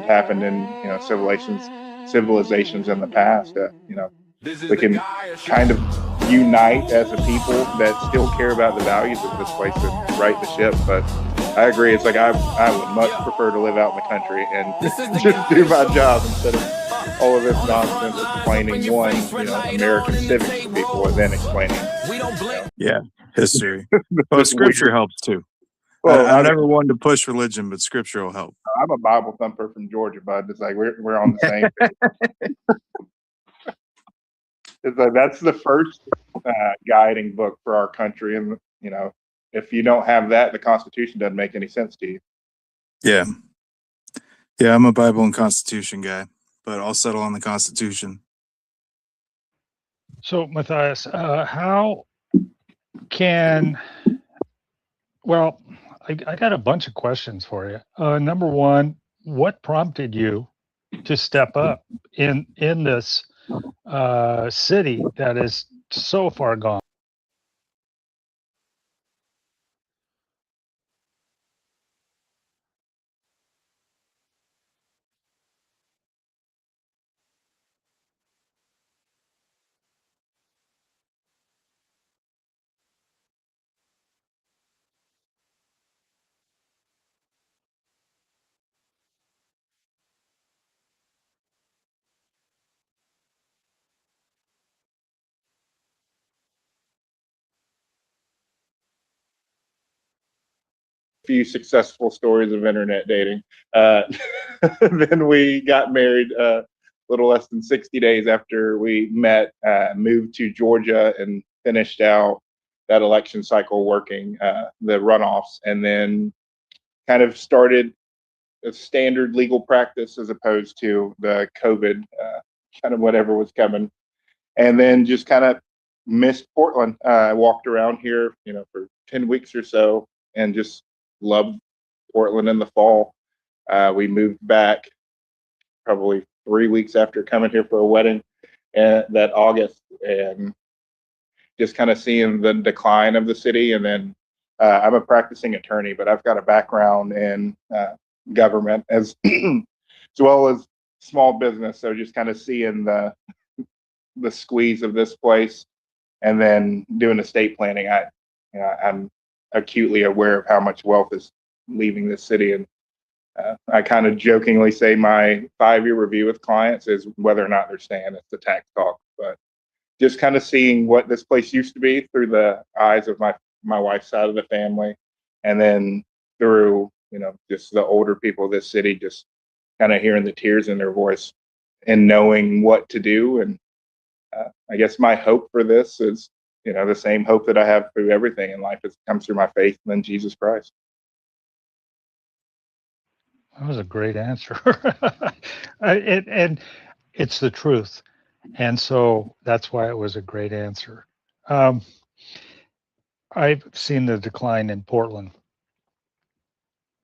happened in, civilizations in the past. We can kind of unite as a people that still care about the values of this place and right the ship. But I agree. It's like I would much prefer to live out in the country and just do my job instead of all of this nonsense explaining one, American civics to people and then explaining, yeah, history. Well, scripture helps too. Well, I'm never one to push religion, but scripture will help. I'm a Bible thumper from Georgia, bud. It's like we're on the same page. It's like that's the first guiding book for our country, and if you don't have that, the Constitution doesn't make any sense to you. Yeah, I'm a Bible and Constitution guy, but I'll settle on the Constitution. So, Matthias, how can well, I got a bunch of questions for you. Number one, what prompted you to step up in this city that is so far gone? Few successful stories of internet dating. Then we got married a little less than 60 days after we met, moved to Georgia and finished out that election cycle working the runoffs, and then kind of started a standard legal practice as opposed to the COVID kind of whatever was coming. And then just kind of missed Portland. I walked around here, for 10 weeks or so and just loved Portland in the fall. We moved back probably 3 weeks after coming here for a wedding that August, and just kind of seeing the decline of the city. And then I'm a practicing attorney, but I've got a background in government as well as small business. So just kind of seeing the squeeze of this place, and then doing estate planning. I'm acutely aware of how much wealth is leaving this city, and I kind of jokingly say my 5-year review with clients is whether or not they're staying. It's the tax talk, but just kind of seeing what this place used to be through the eyes of my wife's side of the family, and then through just the older people of this city, just kind of hearing the tears in their voice and knowing what to do. And I guess my hope for this is, the same hope that I have through everything in life. It comes through my faith in Jesus Christ. That was a great answer. And it's the truth. And so that's why it was a great answer. I've seen the decline in Portland,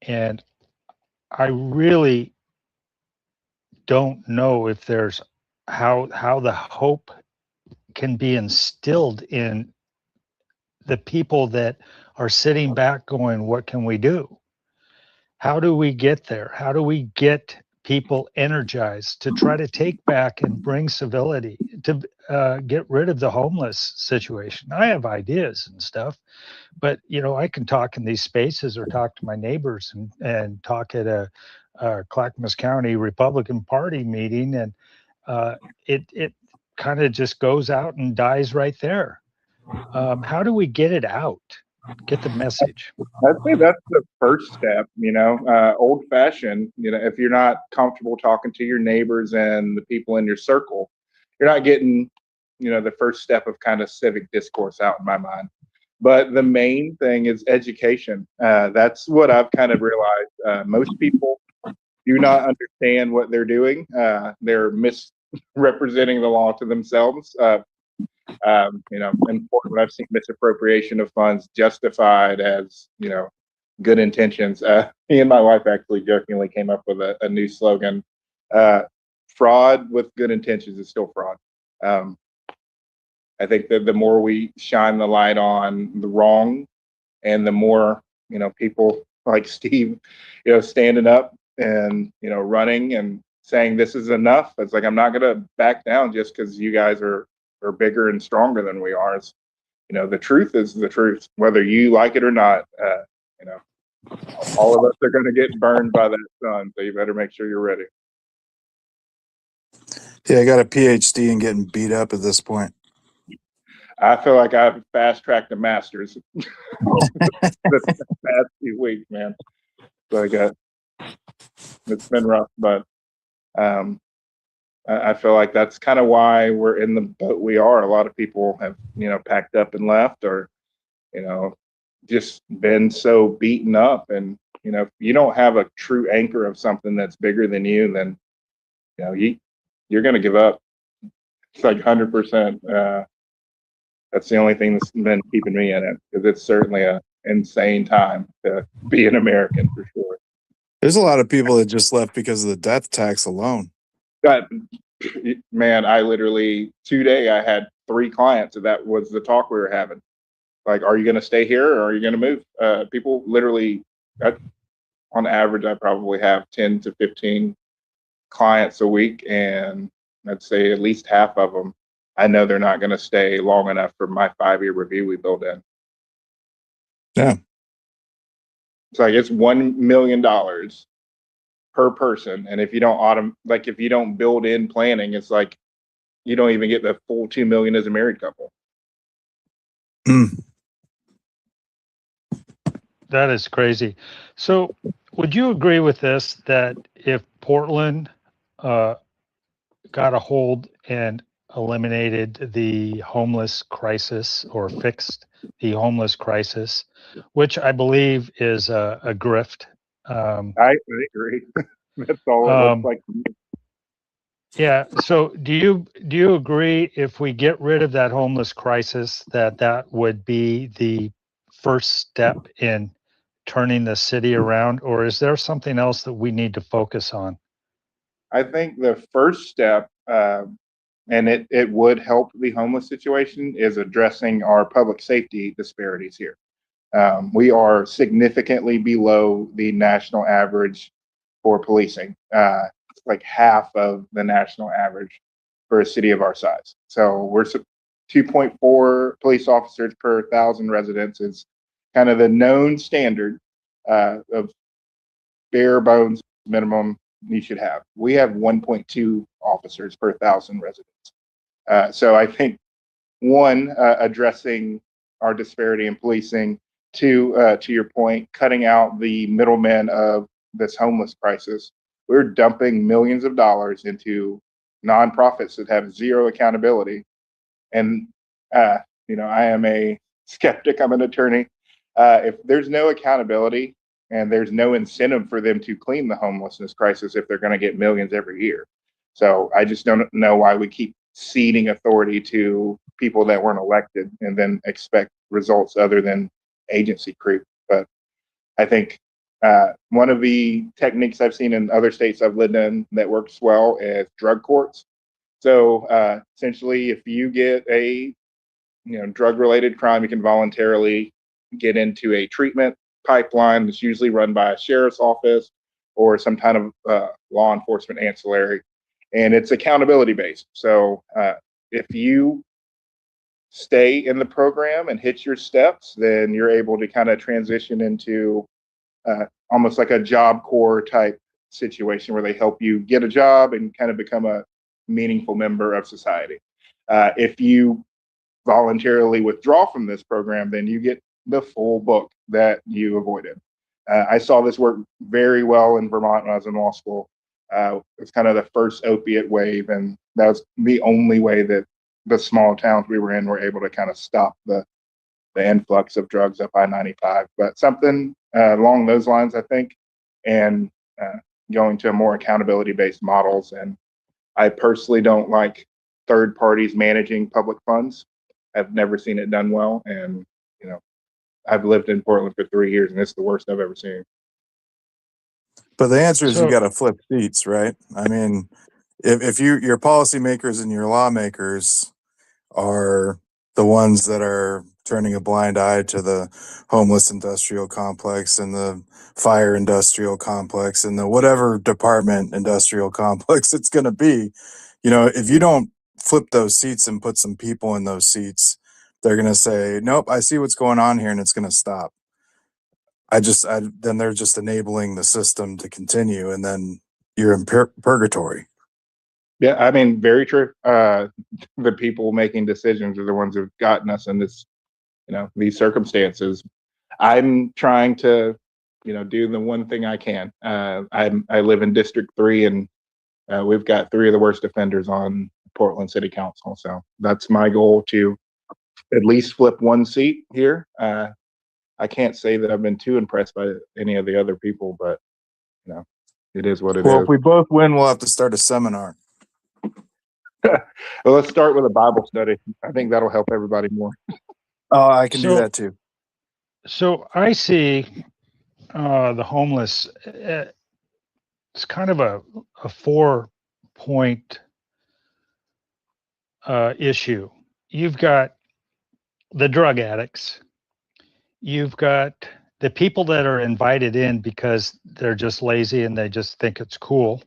and I really don't know if there's how the hope can be instilled in the people that are sitting back going, what can we do? How do we get there? How do we get people energized to try to take back and bring civility, to get rid of the homeless situation? I have ideas and stuff, but I can talk in these spaces or talk to my neighbors and talk at a Clackamas County Republican Party meeting, and it kind of just goes out and dies right there. How do we get it out? Get the message? I'd say that's the first step, old fashioned. If you're not comfortable talking to your neighbors and the people in your circle, you're not getting, the first step of kind of civic discourse out, in my mind. But the main thing is education. That's what I've kind of realized. Most people do not understand what they're doing. They're misrepresenting the law to themselves. In Portland, I've seen misappropriation of funds justified as, good intentions. Me and my wife actually jokingly came up with a new slogan: fraud with good intentions is still fraud. I think that the more we shine the light on the wrong, and the more, people like Steve, standing up and, running and saying this is enough. It's like, I'm not going to back down just because you guys are bigger and stronger than we are. It's, the truth is the truth, whether you like it or not. You know, all of us are going to get burned by that sun. So you better make sure you're ready. Yeah, I got a PhD in getting beat up at this point. I feel like I've fast tracked the masters the past few weeks, man. So it's been rough, but I feel like that's kind of why we're in the boat we are. A lot of people have, packed up and left, or, just been so beaten up. And, if you don't have a true anchor of something that's bigger than you, then, you're going to give up. It's like 100%. That's the only thing that's been keeping me in it, because it's certainly an insane time to be an American, for sure. There's a lot of people that just left because of the death tax alone. But man, I literally today I had 3 clients, and that was the talk we were having. Like, are you going to stay here or are you going to move? People literally, on average, I probably have 10 to 15 clients a week, and I'd say at least half of them, I know they're not going to stay long enough for my 5-year review we build in. Yeah. It's like it's $1 million per person, and if you don't if you don't build in planning, it's like you don't even get the full $2 million as a married couple. That is crazy. So, would you agree with this, that if Portland got a hold and eliminated the homeless crisis, or fixed the homeless crisis, which I believe is a grift? I agree. That's all it looks like to me. Yeah. So do you agree, if we get rid of that homeless crisis, that would be the first step in turning the city around, or is there something else that we need to focus on? I think the first step, and it would help the homeless situation, is addressing our public safety disparities here. We are significantly below the national average for policing. It's like half of the national average for a city of our size. So we're 2.4 police officers per 1,000 residents is kind of the known standard of bare bones minimum you should have. We have 1.2 officers per 1,000 residents. So I think, one, addressing our disparity in policing. Two, to your point, cutting out the middlemen of this homeless crisis. We're dumping millions of dollars into nonprofits that have zero accountability. And, I am a skeptic. I'm an attorney. If there's no accountability and there's no incentive for them to clean the homelessness crisis, if they're going to get millions every year. So I just don't know why we keep ceding authority to people that weren't elected and then expect results other than agency creep. But I think one of the techniques I've seen in other states I've lived in that works well is drug courts. So essentially, if you get a drug-related crime, you can voluntarily get into a treatment pipeline that's usually run by a sheriff's office or some kind of law enforcement ancillary, and it's accountability based. So if you stay in the program and hit your steps, then you're able to kind of transition into almost like a Job Corps type situation where they help you get a job and kind of become a meaningful member of society. If you voluntarily withdraw from this program, then you get the full book that you avoided. I saw this work very well in Vermont when I was in law school. It's kind of the first opiate wave, and that was the only way that the small towns we were in were able to kind of stop the influx of drugs up I-95. But something along those lines, I think, and going to more accountability-based models. And I personally don't like third parties managing public funds. I've never seen it done well, and I've lived in Portland for 3 years, and it's the worst I've ever seen. But the answer is So- you got to flip seats, right? I mean, if your policymakers and your lawmakers are the ones that are turning a blind eye to the homeless industrial complex and the fire industrial complex and the whatever department industrial complex it's going to be. If you don't flip those seats and put some people in those seats, they're going to say, nope, I see what's going on here, and it's going to stop. Then they're just enabling the system to continue, and then you're in purgatory. Yeah, I mean, very true. The people making decisions are the ones who've gotten us in this, these circumstances. I'm trying to, do the one thing I can. I live in District 3, and we've got 3 of the worst offenders on Portland City Council. So that's my goal, to at least flip one seat here. I can't say that I've been too impressed by any of the other people, but it is what it Well, is. if we both win, we'll have to start a seminar. Well, let's start with a Bible study. I think that'll help everybody more. Oh, I can do that too. So I see the homeless. It's kind of a 4-point issue. You've got the drug addicts. You've got the people that are invited in because they're just lazy and they just think it's cool.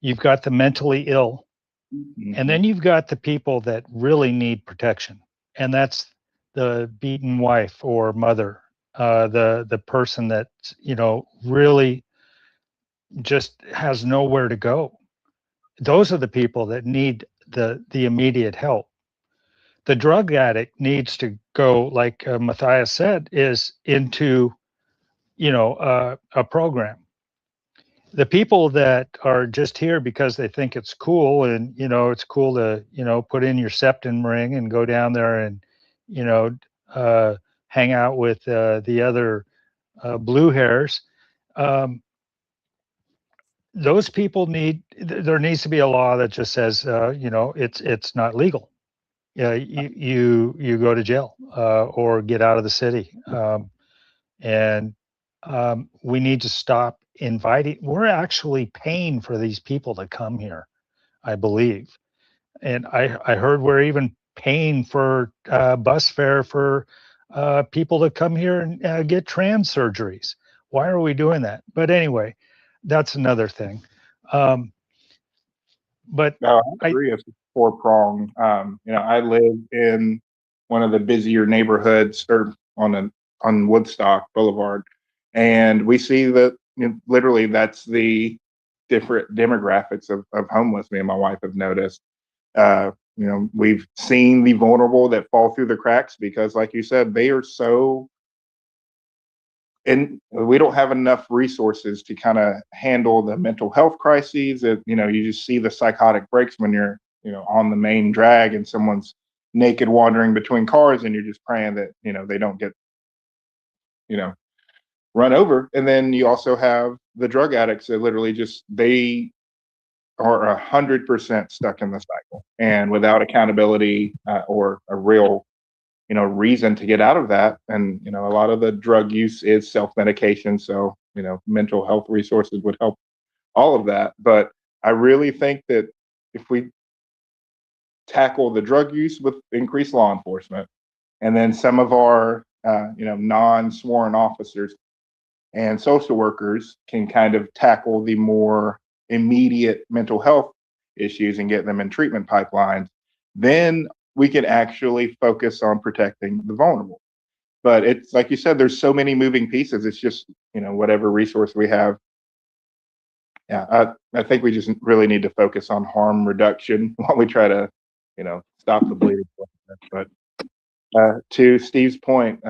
You've got the mentally ill. And then you've got the people that really need protection. And that's the beaten wife or mother, the person that, really just has nowhere to go. Those are the people that need the immediate help. The drug addict needs to go, like Matthias said, is into, a program. The people that are just here because they think it's cool, and it's cool to put in your septum ring and go down there and hang out with the other blue hairs. Those people there needs to be a law that just says it's not legal. You go to jail or get out of the city. And we need to stop inviting. We're actually paying for these people to come here, I believe. And I heard we're even paying for bus fare for people to come here and get trans surgeries. Why are we doing that? But anyway, that's another thing. But No, I agree. It's 4-prong. I live in one of the busier neighborhoods, or on Woodstock Boulevard, and we see that literally that's the different demographics of homeless. Me and my wife have noticed. We've seen the vulnerable that fall through the cracks because, like you said, they are so. And we don't have enough resources to kind of handle the mental health crises that, you just see the psychotic breaks when you're, on the main drag and someone's naked wandering between cars, and you're just praying that, they don't get, run over. And then you also have the drug addicts that literally they are 100% stuck in the cycle, and without accountability or a real reason to get out of that. And a lot of the drug use is self-medication, so mental health resources would help all of that. But I really think that if we tackle the drug use with increased law enforcement, and then some of our non-sworn officers and social workers can kind of tackle the more immediate mental health issues and get them in treatment pipelines, then we can actually focus on protecting the vulnerable. But it's like you said, there's so many moving pieces. It's just, whatever resource we have. Yeah, I think we just really need to focus on harm reduction while we try to, stop the bleeding. But to Steve's point,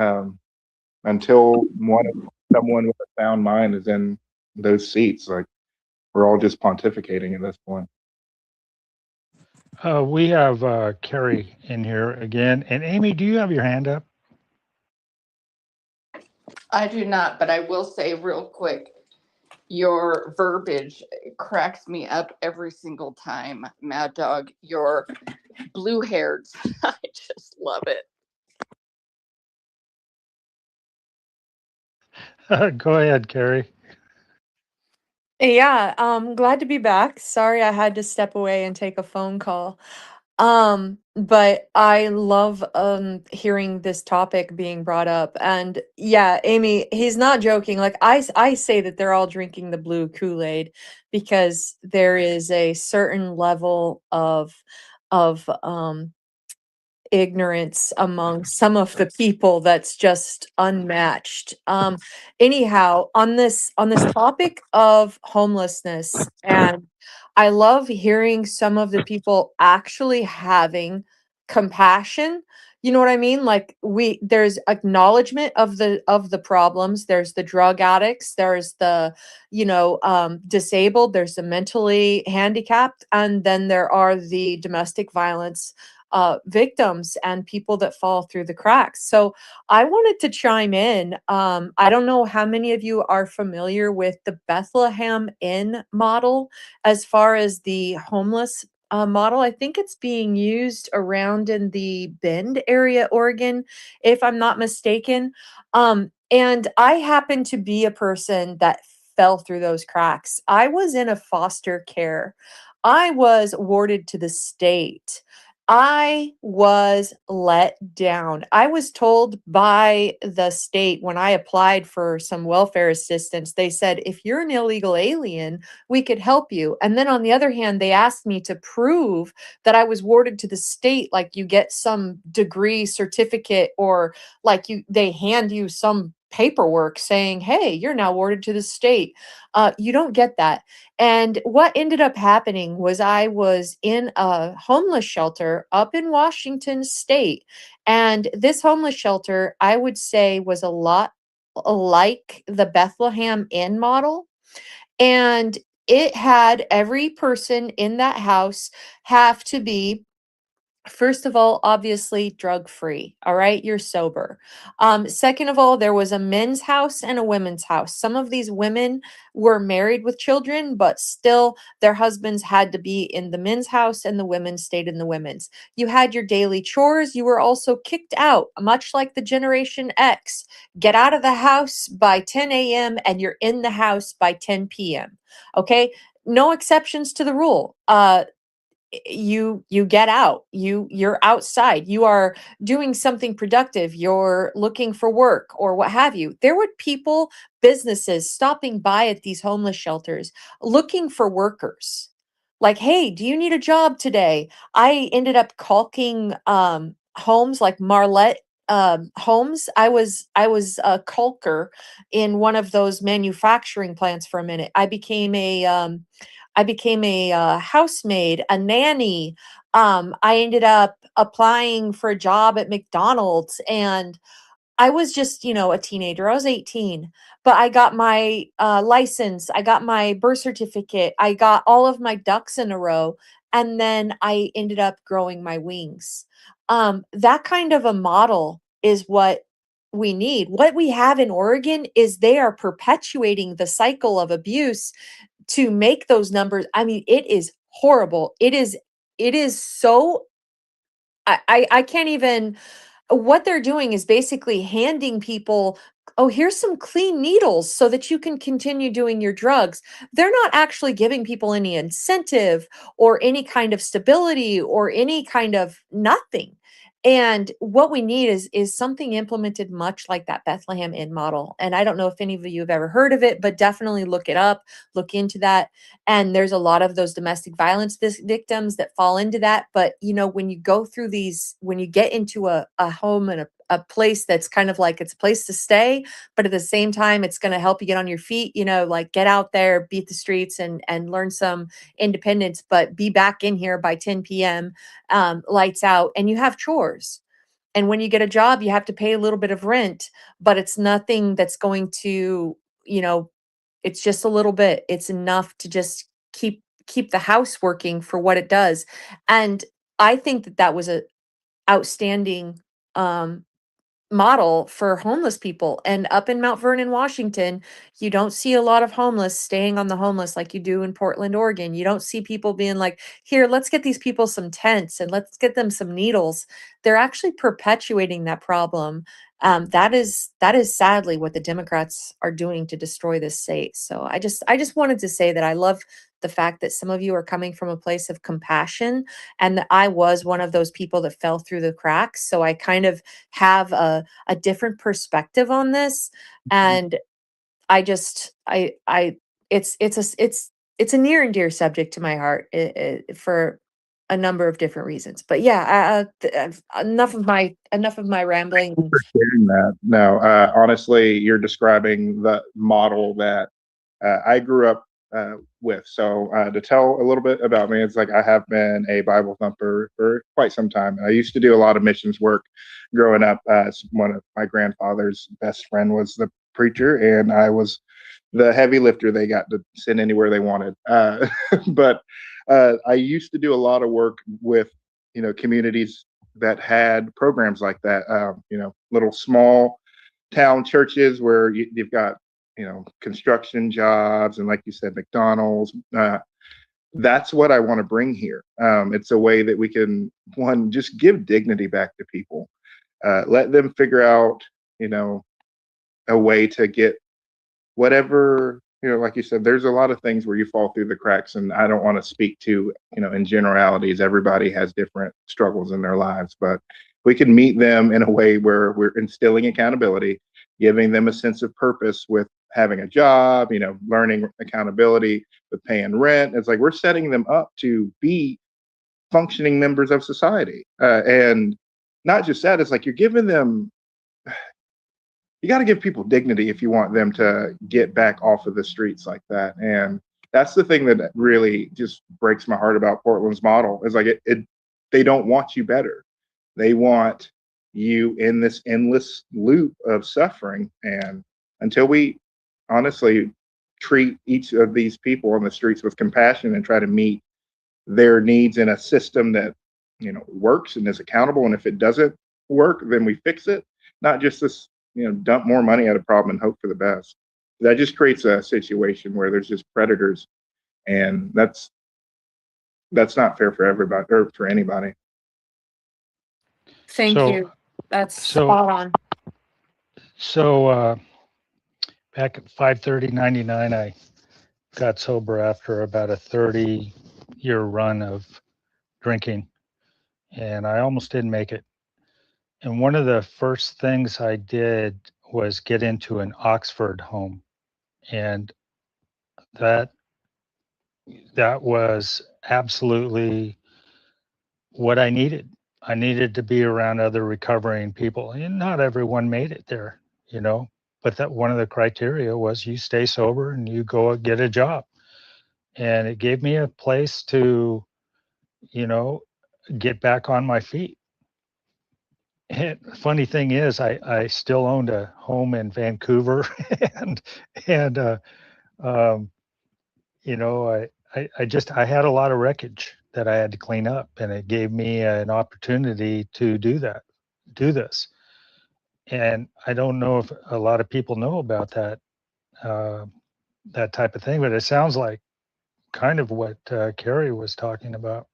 until someone with a sound mind is in those seats, like, we're all just pontificating at this point. we have Carrie in here again. And Amy, do you have your hand up? I do not, but I will say real quick, your verbiage cracks me up every single time, Mad Dog. Your blue hairs, I just love it. Go ahead, Carrie. Yeah, glad to be back. Sorry I had to step away and take a phone call. But I love hearing this topic being brought up. And yeah, Amy, he's not joking. Like I say that they're all drinking the blue Kool-Aid because there is a certain level of ignorance among some of the people that's just unmatched. Anyhow, on this topic of homelessness, and I love hearing some of the people actually having compassion. You know what I mean? Like there's acknowledgement of the problems. There's the drug addicts, there's the disabled, there's the mentally handicapped, and then there are the domestic violence victims and people that fall through the cracks. So I wanted to chime in. I don't know how many of you are familiar with the Bethlehem Inn model as far as the homeless model. I think it's being used around in the Bend area, Oregon, if I'm not mistaken. And I happen to be a person that fell through those cracks. I was in a foster care. I was awarded to the state. I was let down. I was told by the state when I applied for some welfare assistance, they said, if you're an illegal alien, we could help you. And then on the other hand, they asked me to prove that I was warded to the state, like you get some degree certificate, or like they hand you some paperwork saying, hey, you're now warded to the state. You don't get that. And what ended up happening was I was in a homeless shelter up in Washington state. And this homeless shelter, I would say, was a lot like the Bethlehem Inn model. And it had every person in that house have to be, first of all, obviously drug free. All right. You're sober. Second of all, there was a men's house and a women's house. Some of these women were married with children, but still their husbands had to be in the men's house and the women stayed in the women's. You had your daily chores. You were also kicked out, much like the Generation X. Get out of the house by 10 a.m. and you're in the house by 10 p.m. Okay. No exceptions to the rule. You get out, you're outside, you are doing something productive, you're looking for work or what have you. There were people, businesses stopping by at these homeless shelters looking for workers, like, hey, do you need a job today? I ended up caulking homes like Marlette homes. I was a caulker in one of those manufacturing plants for a minute. I became a housemaid, a nanny. I ended up applying for a job at McDonald's, and I was just, a teenager. I was 18, but I got my license, I got my birth certificate, I got all of my ducks in a row, and then I ended up growing my wings. That kind of a model is what we need. What we have in Oregon is they are perpetuating the cycle of abuse to make those numbers. I mean, it is horrible. It is so I can't even. What they're doing is basically handing people, oh, here's some clean needles so that you can continue doing your drugs. They're not actually giving people any incentive or any kind of stability or any kind of nothing. And what we need is something implemented much like that Bethlehem Inn model. And I don't know if any of you have ever heard of it, but definitely look it up, look into that. And there's a lot of those domestic violence victims that fall into that. But when you go through these, when you get into a home and a place that's kind of like it's a place to stay, but at the same time it's going to help you get on your feet, like get out there, beat the streets, and learn some independence, but be back in here by 10 p.m. Lights out, and you have chores. And when you get a job, you have to pay a little bit of rent, but it's nothing that's going to, it's just a little bit. It's enough to just keep the house working for what it does. And I think that was a outstanding um model for homeless people. And up in Mount Vernon, Washington, you don't see a lot of homeless staying on the homeless like you do in Portland, Oregon. You don't see people being like, here, let's get these people some tents and let's get them some needles. They're actually perpetuating that problem. That is sadly what the Democrats are doing to destroy this state. So I just wanted to say that I love the fact that some of you are coming from a place of compassion, and that I was one of those people that fell through the cracks. So I kind of have a different perspective on this, and I just I it's a near and dear subject to my heart, for a number of different reasons. But yeah, enough of my rambling. Sharing that. No, honestly, you're describing the model that I grew up with. So to tell a little bit about me, it's like I have been a Bible thumper for quite some time. I used to do a lot of missions work growing up. One of my grandfather's best friend was the preacher, and I was the heavy lifter. They got to send anywhere they wanted. But I used to do a lot of work with communities that had programs like that. Little small town churches where you've got construction jobs and, like you said, McDonald's. That's what I want to bring here. It's a way that we can, one, just give dignity back to people, let them figure out, a way to get whatever, like you said, there's a lot of things where you fall through the cracks, and I don't want to speak to, in generalities. Everybody has different struggles in their lives, but we can meet them in a way where we're instilling accountability, giving them a sense of purpose with having a job, learning accountability with paying rent. It's like we're setting them up to be functioning members of society. And not just that, it's like you're giving them, you got to give people dignity if you want them to get back off of the streets like that. And that's the thing that really just breaks my heart about Portland's model, is like they don't want you better. They want you in this endless loop of suffering. And until we honestly treat each of these people on the streets with compassion and try to meet their needs in a system that works and is accountable, and if it doesn't work, then we fix it, not just this dump more money at a problem and hope for the best. That just creates a situation where there's just predators, and that's not fair for everybody or for anybody. Thank So- you. That's so- spot on. So back at 5/30/99, I got sober after about a 30-year run of drinking, and I almost didn't make it. And one of the first things I did was get into an Oxford home, and that was absolutely what I needed. I needed to be around other recovering people, and not everyone made it there, but that one of the criteria was you stay sober and you go get a job. And it gave me a place to, get back on my feet. And funny thing is, I still owned a home in Vancouver, and I had a lot of wreckage that I had to clean up, and it gave me an opportunity to do this. And I don't know if a lot of people know about that type of thing, but it sounds like kind of what Carrie was talking about.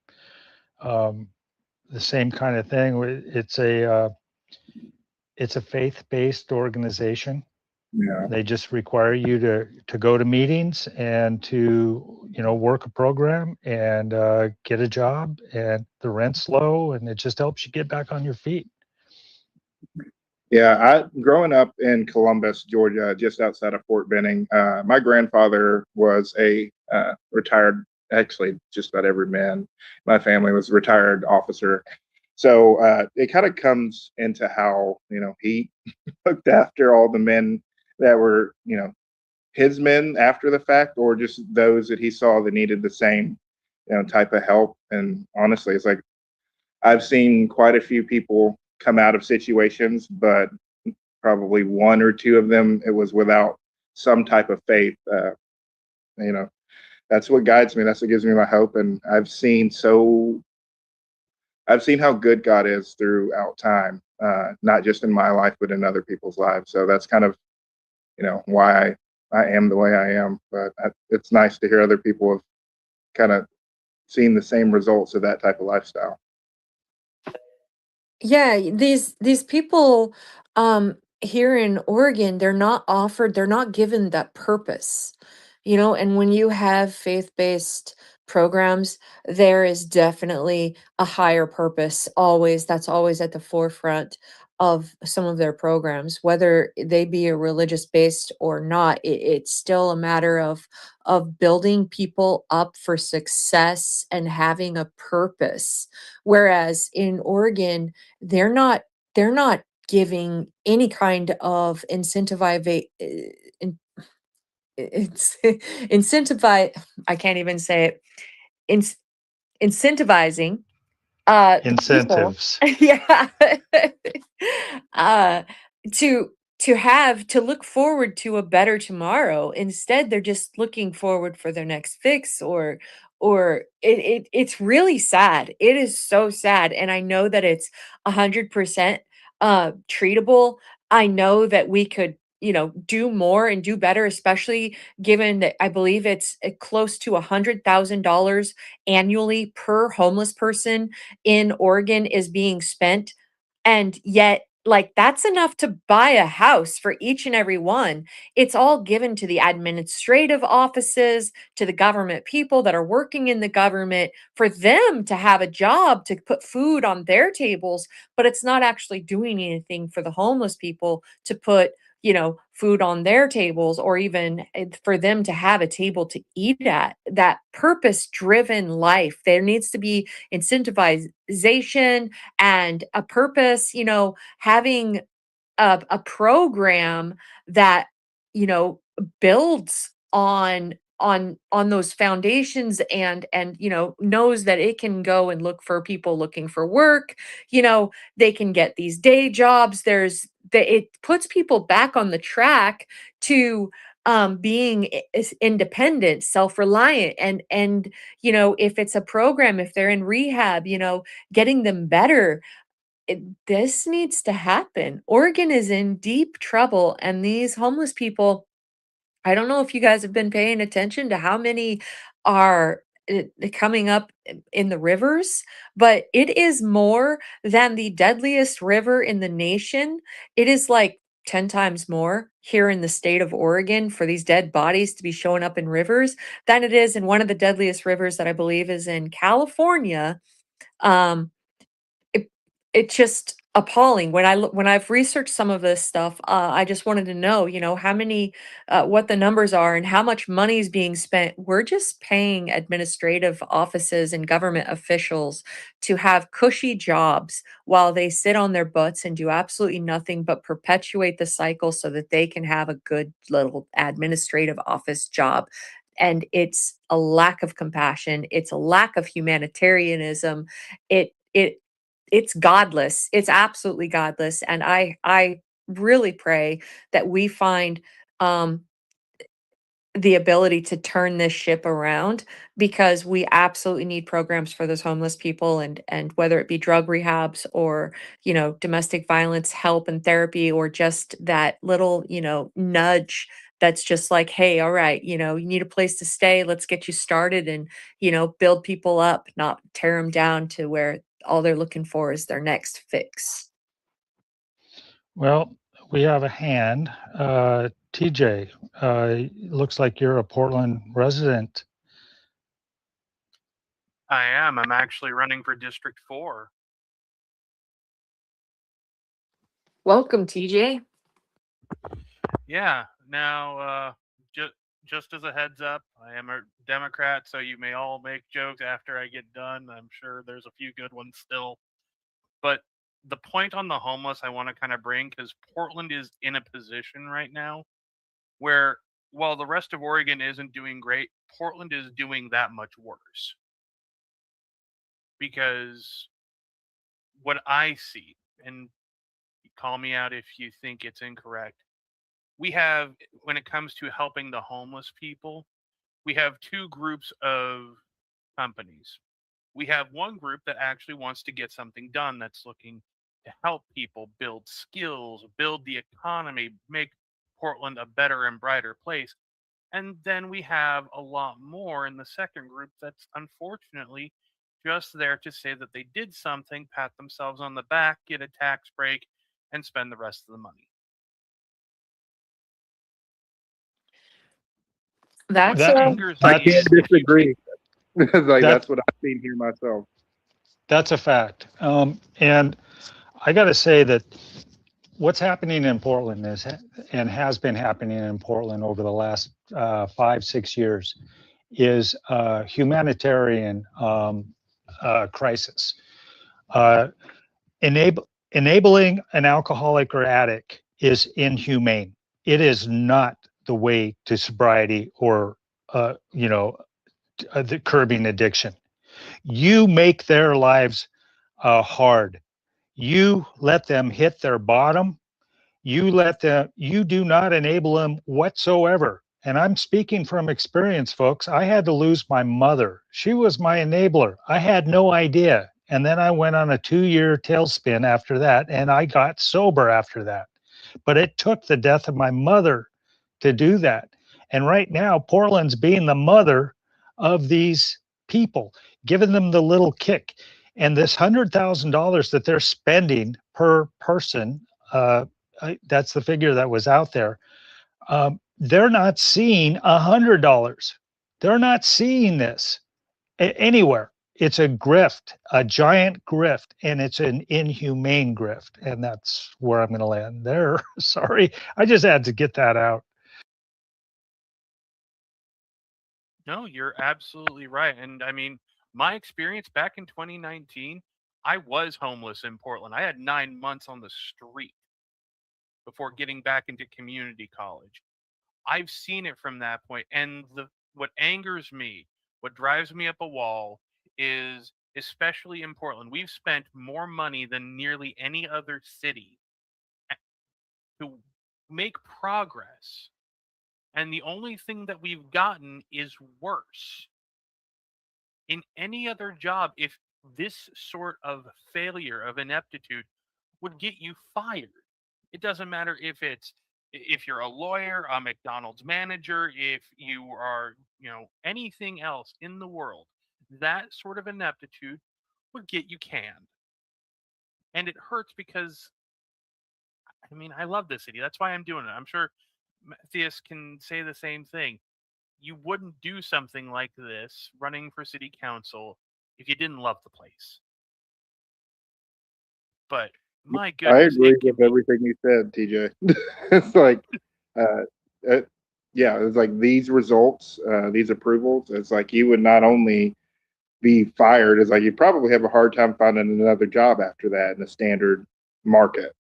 The same kind of thing. It's a faith-based organization. Yeah. They just require you to go to meetings and to work a program and get a job, and the rent's low, and it just helps you get back on your feet. Yeah, growing up in Columbus, Georgia, just outside of Fort Benning, my grandfather was a retired, actually just about every man in my family was a retired officer. So it kind of comes into how, he looked after all the men that were, his men after the fact, or just those that he saw that needed the same, type of help. And honestly, it's like I've seen quite a few people come out of situations, but probably one or two of them, it was without some type of faith. That's what guides me. That's what gives me my hope. And I've seen how good God is throughout time, not just in my life, but in other people's lives. So that's kind of, why I am the way I am. But it's nice to hear other people have kind of seen the same results of that type of lifestyle. Yeah, these people here in Oregon, they're not given that purpose. And when you have faith-based programs, there is definitely a higher purpose always. That's always at the forefront of some of their programs, whether they be a religious based or not. It's still a matter of building people up for success and having a purpose. Whereas in Oregon, they're not they're not giving any kind of it's incentivize I can't even say it. Ins Incentivizing, the people Incentives. yeah. Uh, to to look forward to a better tomorrow. Instead, they're just looking forward for their next fix or it's really sad. It is so sad, and I know that it's 100% treatable. I know that we could, do more and do better, especially given that I believe it's close to $100,000 annually per homeless person in Oregon is being spent. And yet, like, that's enough to buy a house for each and every one. It's all given to the administrative offices, to the government people that are working in the government for them to have a job to put food on their tables, but it's not actually doing anything for the homeless people to put food on their tables or even for them to have a table to eat at. That purpose driven life, there needs to be incentivization and a purpose, having a program that you know builds on those foundations and knows that it can go and look for people looking for work. They can get these day jobs. There's that it puts people back on the track to being independent, self-reliant, and if it's a program, if they're in rehab, getting them better. This needs to happen. Oregon is in deep trouble, and these homeless people, I don't know if you guys have been paying attention to how many are coming up in the rivers, but it is more than the deadliest river in the nation. It is like 10 times more here in the state of Oregon for these dead bodies to be showing up in rivers than it is in one of the deadliest rivers that I believe is in California. Um, it it's just appalling. When I've researched some of this stuff, I just wanted to know, how many, what the numbers are and how much money is being spent. We're just paying administrative offices and government officials to have cushy jobs while they sit on their butts and do absolutely nothing but perpetuate the cycle so that they can have a good little administrative office job. And it's a lack of compassion. It's a lack of humanitarianism. It it's godless. It's absolutely godless, and I really pray that we find, um, the ability to turn this ship around because we absolutely need programs for those homeless people and whether it be drug rehabs or, domestic violence help and therapy or just that little, nudge that's just like, "Hey, all right, you need a place to stay. Let's get you started and, build people up, not tear them down to where all they're looking for is their next fix." Well, we have a hand. TJ, looks like you're a Portland resident. I am. I'm actually running for District 4. Welcome, TJ. Yeah. Now, just as a heads up, I am a Democrat, so you may all make jokes after I get done. I'm sure there's a few good ones still. But the point on the homeless I want to kind of bring, because Portland is in a position right now where while the rest of Oregon isn't doing great, Portland is doing that much worse. Because what I see, and call me out if you think it's incorrect, we have, when it comes to helping the homeless people, we have two groups of companies. We have one group that actually wants to get something done, that's looking to help people build skills, build the economy, make Portland a better and brighter place. And then we have a lot more in the second group that's unfortunately just there to say that they did something, pat themselves on the back, get a tax break, and spend the rest of the money. That's That- Angers I me can't is if you disagree. Like That- that's what I've seen here myself. That's a fact. And I got to say that what's happening in Portland is, and has been happening in Portland over the last 5-6 years, is a humanitarian crisis. Enabling an alcoholic or addict is inhumane. It is not the way to sobriety or the curbing addiction. You make their lives hard. You let them hit their bottom. You do not enable them whatsoever. And I'm speaking from experience, folks. I had to lose my mother. She was my enabler. I had no idea. And then I went on a 2-year tailspin after that, and I got sober after that. But it took the death of my mother to do that. And right now, Portland's being the mother of these people, giving them the little kick. And this $100,000 that they're spending per person, that's the figure that was out there. They're not seeing $100. They're not seeing this anywhere. It's a grift, a giant grift, and it's an inhumane grift. And that's where I'm going to land there. Sorry, I just had to get that out. No, you're absolutely right. And I mean, my experience back in 2019, I was homeless in Portland. I had 9 months on the street before getting back into community college. I've seen it from that point. And what angers me, what drives me up a wall is, especially in Portland, we've spent more money than nearly any other city to make progress. And the only thing that we've gotten is worse. In any other job, if this sort of failure of ineptitude would get you fired, it doesn't matter if you're a lawyer, a McDonald's manager, if you are, anything else in the world, that sort of ineptitude would get you canned. And it hurts because, I mean, I love this city. That's why I'm doing it. I'm sure Matthias can say the same thing. You wouldn't do something like this running for city council if you didn't love the place. But my I goodness, agree it can with be. everything you said, TJ. It's like, yeah, it's like these results, these approvals. It's like you would not only be fired, it's like you probably have a hard time finding another job after that in the standard market.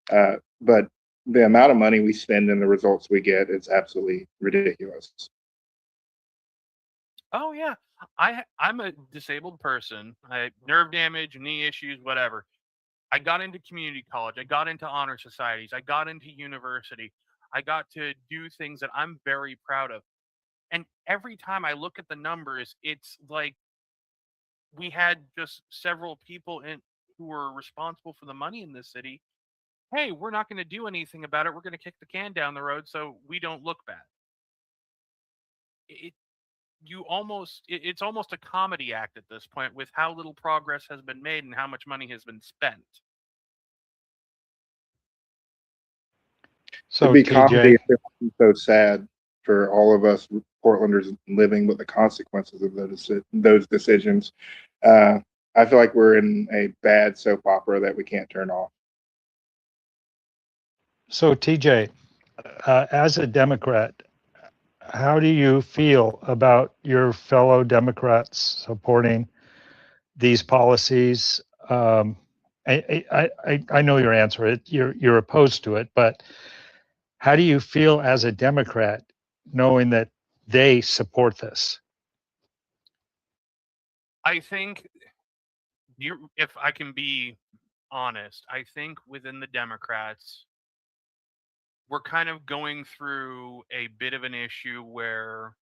But the amount of money we spend and the results we get is absolutely ridiculous. Oh yeah, I'm a disabled person. I have nerve damage, knee issues, whatever. I got into community college. I got into honor societies. I got into university. I got to do things that I'm very proud of. And every time I look at the numbers, it's like we had just several people who were responsible for the money in this city. Hey, we're not going to do anything about it. We're going to kick the can down the road so we don't look bad. It it's almost a comedy act at this point with how little progress has been made and how much money has been spent. To So be comedy, TJ, it would be so sad for all of us Portlanders living with the consequences of those decisions. Uh, I feel like we're in a bad soap opera that we can't turn off. as a Democrat, how do you feel about your fellow Democrats supporting these policies? I know your answer. You're opposed to it, but how do you feel as a Democrat knowing that they support this? I think, if I can be honest, I think within the Democrats, we're kind of going through a bit of an issue where,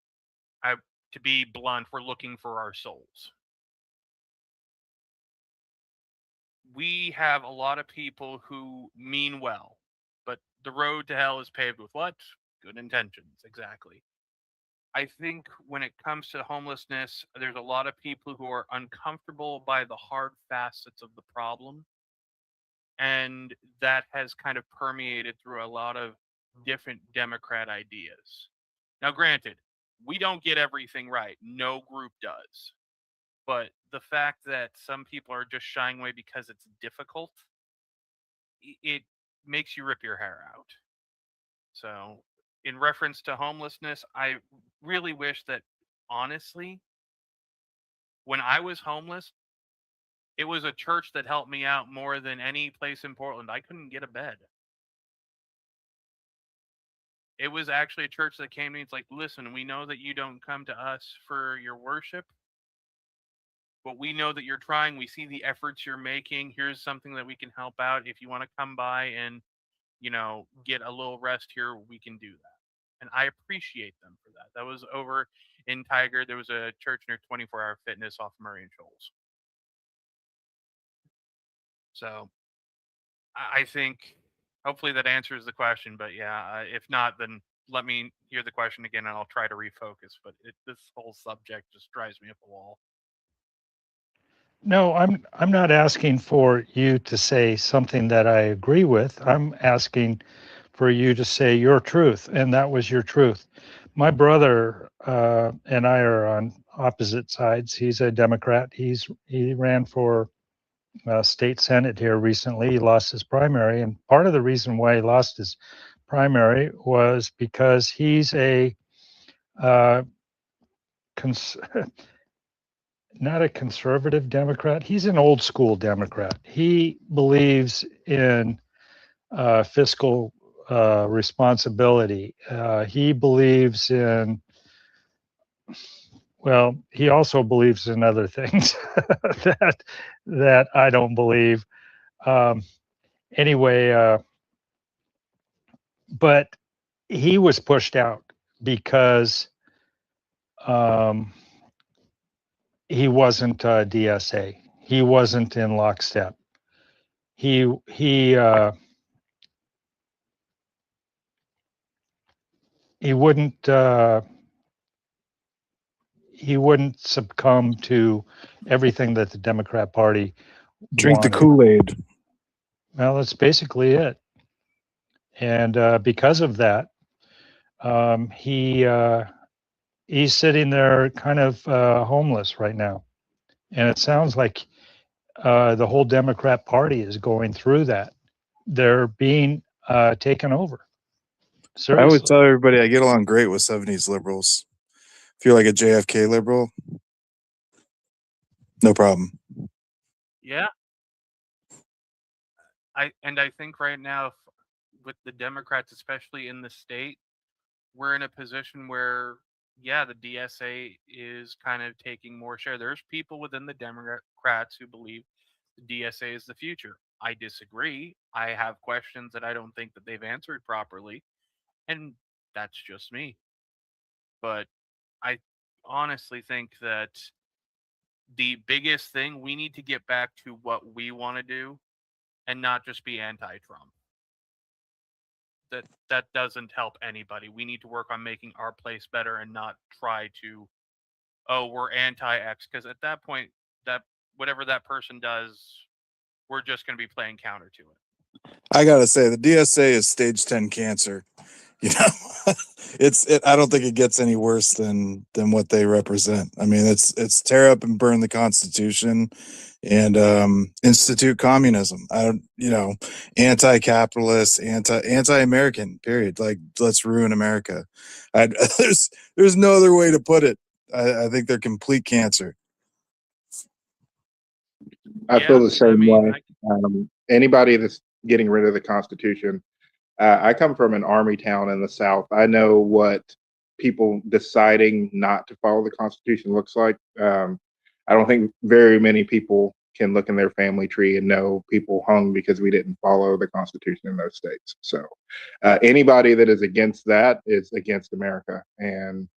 to be blunt, we're looking for our souls. We have a lot of people who mean well, but the road to hell is paved with what? Good intentions, exactly. I think when it comes to homelessness, there's a lot of people who are uncomfortable by the hard facets of the problem. And that has kind of permeated through a lot of different Democrat ideas. Now, granted, we don't get everything right. No group does. But the fact that some people are just shying away because it's difficult, it makes you rip your hair out. So, in reference to homelessness, I really wish that, honestly, when I was homeless, it was a church that helped me out more than any place in Portland. I couldn't get a bed. It was actually a church that came to me. It's like, listen, we know that you don't come to us for your worship, but we know that you're trying. We see the efforts you're making. Here's something that we can help out. If you want to come by and, get a little rest here, we can do that. And I appreciate them for that. That was over in Tiger. There was a church near 24-hour fitness off Murray and Shoals. So I think hopefully that answers the question. But yeah, if not, then let me hear the question again and I'll try to refocus. But this whole subject just drives me up a wall. No, I'm not asking for you to say something that I agree with. I'm asking for you to say your truth, and that was your truth. My brother and I are on opposite sides. He's a Democrat. He ran for state senate here recently. He lost his primary, and part of the reason why he lost his primary was because he's a cons- not a conservative Democrat. He's an old school Democrat. He believes in fiscal responsibility. He believes in, well, he also believes in other things that I don't believe. Um, anyway, but he was pushed out because he wasn't DSA. He wasn't in lockstep. He wouldn't he wouldn't succumb to everything that the Democrat Party Drink the wanted. Kool-Aid. Well, that's basically it. And because of that, he's sitting there kind of homeless right now. And it sounds like the whole Democrat Party is going through that. They're being taken over. I always Seriously. tell everybody I get along great with 70s liberals. If you're like a JFK liberal, no problem. Yeah. I think right now, with the Democrats, especially in the state, we're in a position where, yeah, the DSA is kind of taking more share. There's people within the Democrats who believe the DSA is the future. I disagree. I have questions that I don't think that they've answered properly, and that's just me. But I honestly think that the biggest thing, we need to get back to what we want to do and not just be anti-Trump. That doesn't help anybody. We need to work on making our place better and not try to, oh, we're anti-X, because at that point, that whatever that person does, we're just going to be playing counter to it. I gotta say, the DSA is stage 10 cancer. You know, I don't think it gets any worse than what they represent. I mean, it's tear up and burn the Constitution and institute communism. I don't, anti-capitalist, anti-American. Period. Like, let's ruin America. There's no other way to put it. I think they're complete cancer. I feel the same way. I Anybody that's getting rid of the Constitution, I come from an army town in the South. I know what people deciding not to follow the Constitution looks like. I don't think very many people can look in their family tree and know people hung because we didn't follow the Constitution in those states. So anybody that is against that is against America. And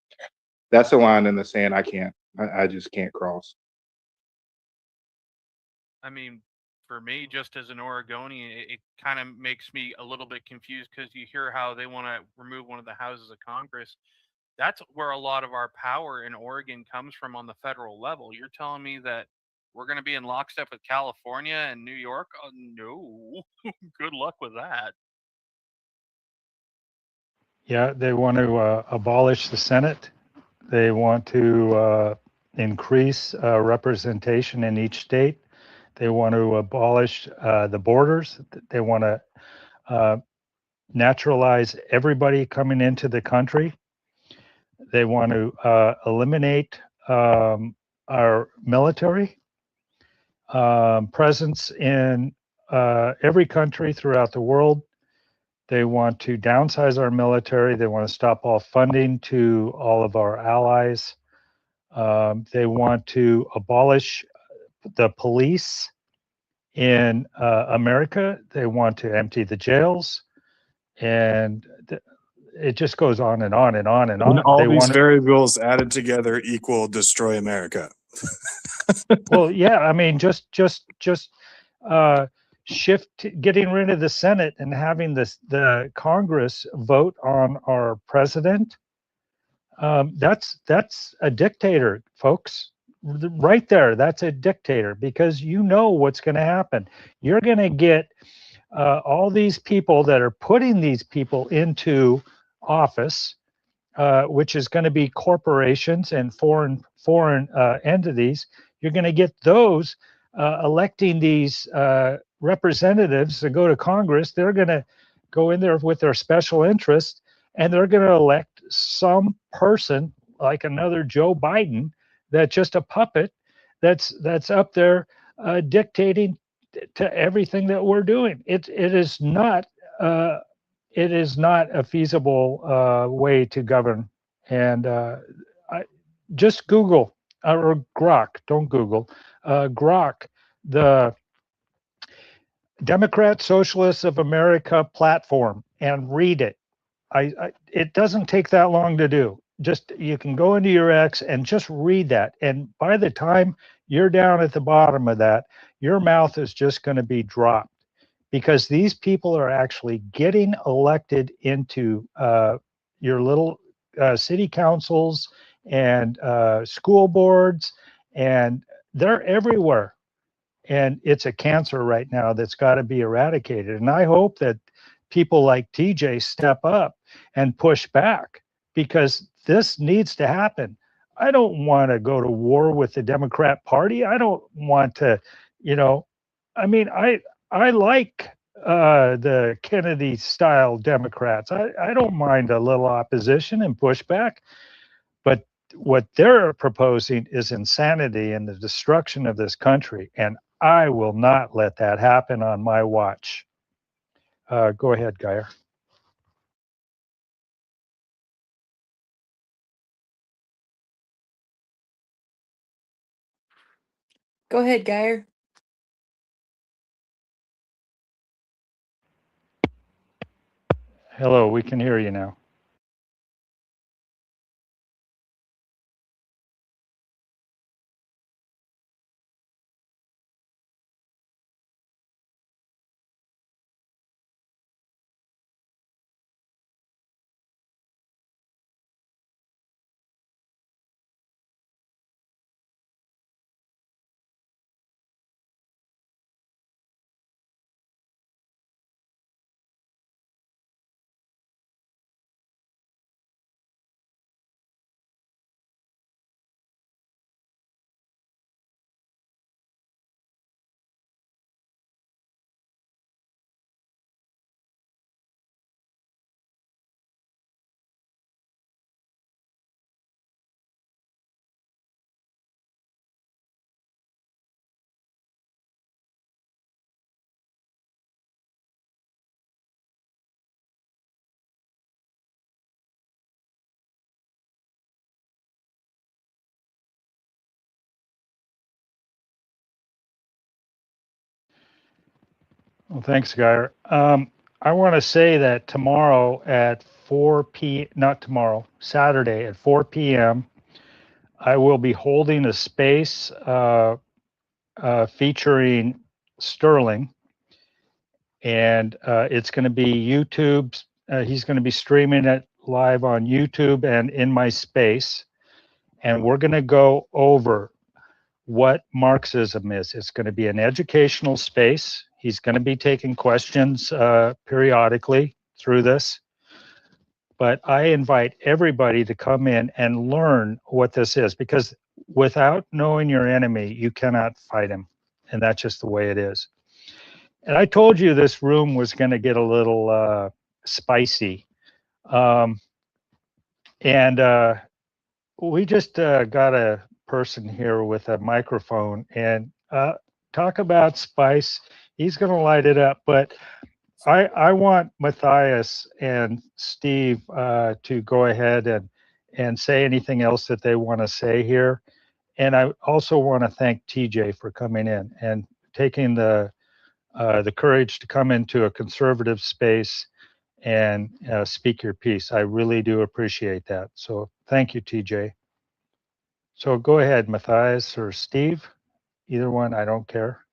that's a line in the sand I just can't cross. I mean, for me, just as an Oregonian, it kind of makes me a little bit confused, because you hear how they want to remove one of the houses of Congress. That's where a lot of our power in Oregon comes from on the federal level. You're telling me that we're going to be in lockstep with California and New York? Oh, no. Good luck with that. Yeah, they want to abolish the Senate. They want to increase representation in each state. They want to abolish the borders. They want to naturalize everybody coming into the country. They want to eliminate our military presence in every country throughout the world. They want to downsize our military. They want to stop all funding to all of our allies. They want to abolish the police in America. They want to empty the jails. And it just goes on and on and on and on. And all They these want to, variables added together equal destroy America. well, yeah, I mean, just shift, getting rid of the Senate and having the Congress vote on our president. That's a dictator, folks. Right there, that's a dictator, because you know what's going to happen. You're going to get all these people that are putting these people into office, which is going to be corporations and foreign entities. You're going to get those electing these representatives to go to Congress. They're going to go in there with their special interest, and they're going to elect some person like another Joe Biden that's just a puppet that's up there dictating to everything that we're doing. It is not a feasible way to govern. And just Google or Grok. Don't Google. Grok, the Democrat Socialists of America platform, and read it. It doesn't take that long to do. Just, you can go into your X and just read that. And by the time you're down at the bottom of that, your mouth is just going to be dropped, because these people are actually getting elected into your little city councils and school boards, and they're everywhere. And it's a cancer right now that's got to be eradicated. And I hope that people like TJ step up and push back, because this needs to happen. I don't want to go to war with the Democrat Party. I don't want to, I mean, I like the Kennedy style Democrats. I don't mind a little opposition and pushback, but what they're proposing is insanity and the destruction of this country. And I will not let that happen on my watch. Go ahead, Geyer. Go ahead, Geyer. Hello, we can hear you now. Well, thanks, Geyer. I want to say that tomorrow at 4 p. Not tomorrow, Saturday at 4 p.m., I will be holding a space featuring Sterling, and it's going to be YouTube. He's going to be streaming it live on YouTube and in my space, and we're going to go over what Marxism is. It's going to be an educational space. He's going to be taking questions periodically through this. But I invite everybody to come in and learn what this is, because without knowing your enemy, you cannot fight him. And that's just the way it is. And I told you this room was going to get a little spicy. And we just got a person here with a microphone, and talk about spice. He's going to light it up. But I want Matthias and Steve to go ahead and say anything else that they want to say here. And I also want to thank TJ for coming in and taking the courage to come into a conservative space and speak your piece. I really do appreciate that. So thank you, TJ. So go ahead, Matthias or Steve, either one, I don't care.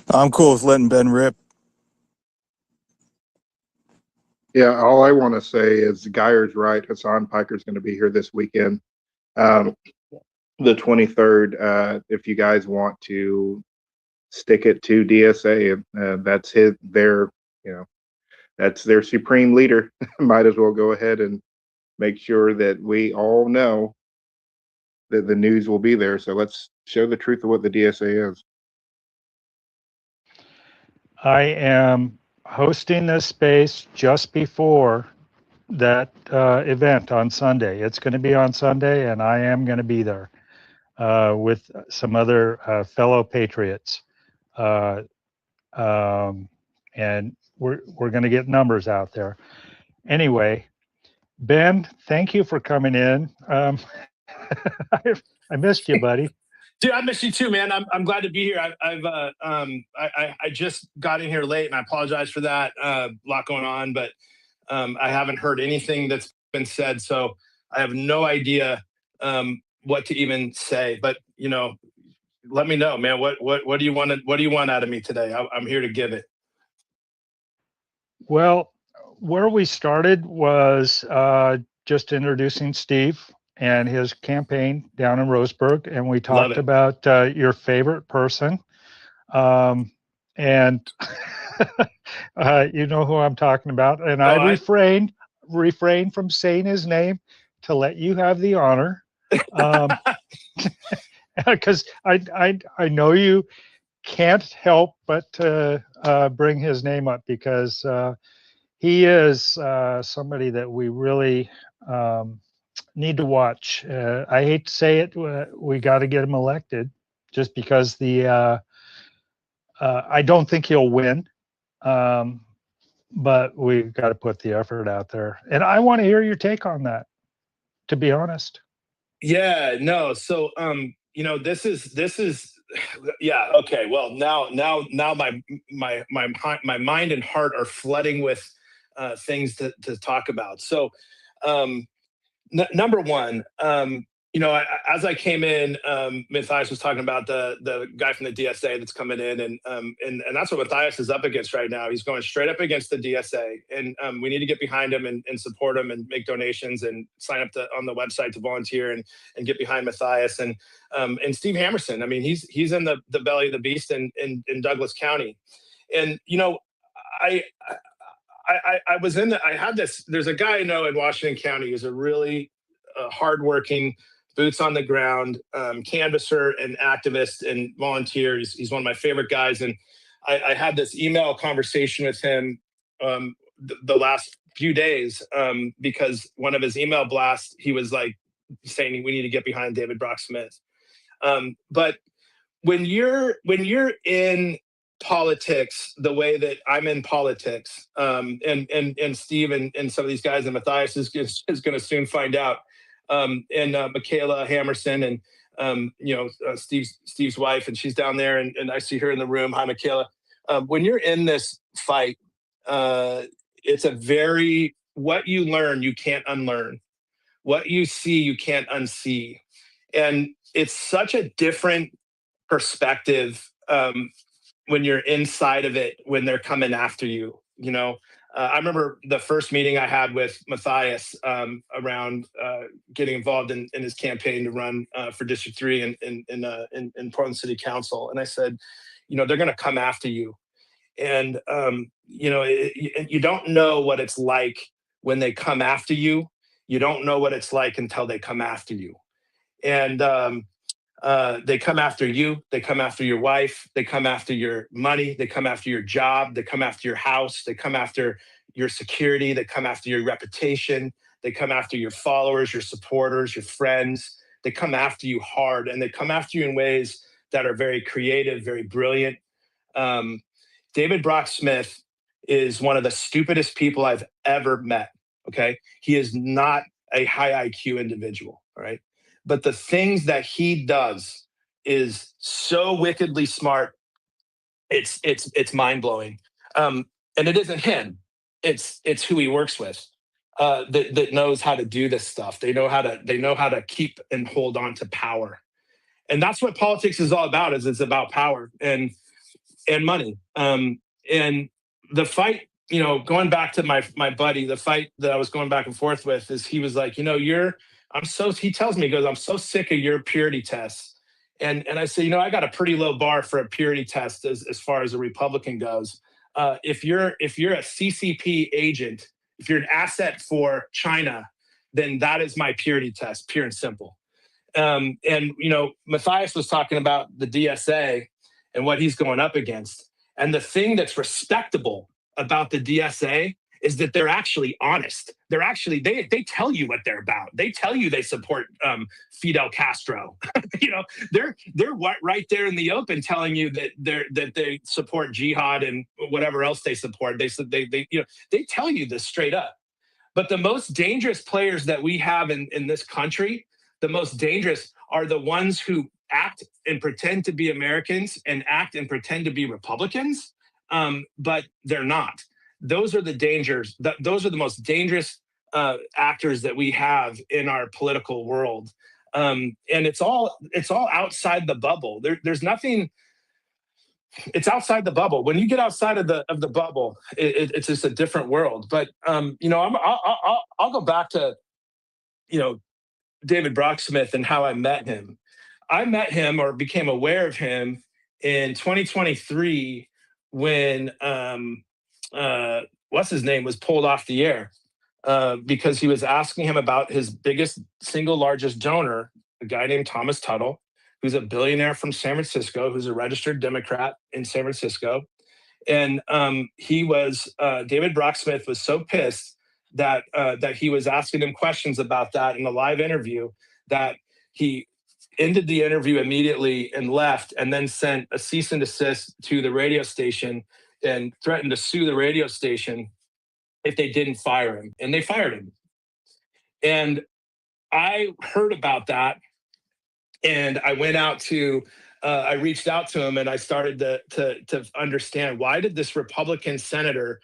I'm cool with letting Ben rip. Yeah, all I want to say is Geyer's right. Hassan Piker's going to be here this weekend, the 23rd. If you guys want to stick it to DSA, that's that's their supreme leader. Might as well go ahead and make sure that we all know that the news will be there. So let's show the truth of what the DSA is. I am hosting this space just before that event on Sunday. It's going to be on Sunday, and I am going to be there with some other fellow patriots. And we're going to get numbers out there. Anyway, Ben, thank you for coming in. I missed you, buddy. Dude, I miss you too, man. I'm glad to be here. I just got in here late, and I apologize for that. A lot going on, but I haven't heard anything that's been said, so I have no idea what to even say. But let me know, man. What do you want? What do you want out of me today? I'm here to give it. Well, where we started was just introducing Steve and his campaign down in Roseburg, and we talked about your favorite person, and you know who I'm talking about. And I refrained from saying his name to let you have the honor, because I know you can't help but bring his name up, because he is somebody that we really need to watch. I hate to say it, we got to get him elected, just because I don't think he'll win, but we've got to put the effort out there. And I want to hear your take on that, to be honest. Yeah, no. So, this is, yeah. Okay. Well, now my mind and heart are flooding with things to talk about. So, number one, as I came in, Matthias was talking about the guy from the DSA that's coming in, and that's what Matthias is up against right now. He's going straight up against the DSA, and we need to get behind him and support him and make donations and sign up on the website to volunteer and get behind Matthias and Steve Hammerson. I mean, he's in the belly of the beast in Douglas County, and I was in I had this. There's a guy I know in Washington County who's a really hardworking, boots on the ground canvasser and activist and volunteer. He's one of my favorite guys, and I had this email conversation with him the last few days because one of his email blasts, he was like saying we need to get behind David Brock Smith. But when you're in politics the way that I'm in politics, and Steve and some of these guys, and Matthias is going to soon find out, and Michaela Hammerson and Steve's wife, and she's down there, and I see her in the room. Hi, Michaela. When you're in this fight, it's what you learn you can't unlearn. What you see you can't unsee, and it's such a different perspective when you're inside of it, when they're coming after you. You know, I remember the first meeting I had with Matthias around getting involved in his campaign to run for District 3 in Portland City Council, and I said, you know, they're going to come after you, and you know, you don't know what it's like when they come after you. You don't know what it's like until they come after you, and they come after you, they come after your wife, they come after your money, they come after your job, they come after your house, they come after your security, they come after your reputation, they come after your followers, your supporters, your friends. They come after you hard, and they come after you in ways that are very creative, very brilliant. um, David Brock Smith is one of the stupidest people I've ever met. Okay. He is not a high IQ individual. All right. But the things that he does is so wickedly smart. It's mind blowing. And it isn't him. It's who he works with. That knows how to do this stuff. They know how to keep and hold on to power. And that's what politics is all about. Is it's about power and money. And the fight, you know, going back to my buddy, the fight that I was going back and forth with is he was like, you know, he tells me, he goes, I'm so sick of your purity tests. And I say, you know, I got a pretty low bar for a purity test as far as a Republican goes. If you're a CCP agent, if you're an asset for China, then that is my purity test, pure and simple. And, you know, Matthias was talking about the DSA and what he's going up against. And the thing that's respectable about the DSA is that they're actually honest. They're actually, they tell you what they're about. They tell you they support Fidel Castro. You know, they're right there in the open telling you that they support jihad and whatever else they support. They tell you this straight up. But the most dangerous players that we have in this country, the most dangerous are the ones who act and pretend to be Americans and act and pretend to be Republicans, but they're not. Those are the dangers. Those are the most dangerous actors that we have in our political world, and it's all outside the bubble. There's nothing. It's outside the bubble. When you get outside of the bubble, it's just a different world. But you know, I'll go back to, you know, David Brock Smith and how I met him. I met him or became aware of him in 2023 when what's his name was pulled off the air because he was asking him about his biggest single largest donor, a guy named Thomas Tuttle, who's a billionaire from San Francisco, who's a registered Democrat in San Francisco. And David Brock Smith was so pissed that he was asking him questions about that in a live interview that he ended the interview immediately and left, and then sent a cease and desist to the radio station and threatened to sue the radio station if they didn't fire him. And they fired him. And I heard about that, and I went out to I reached out to him, and I started to understand, why did this Republican senator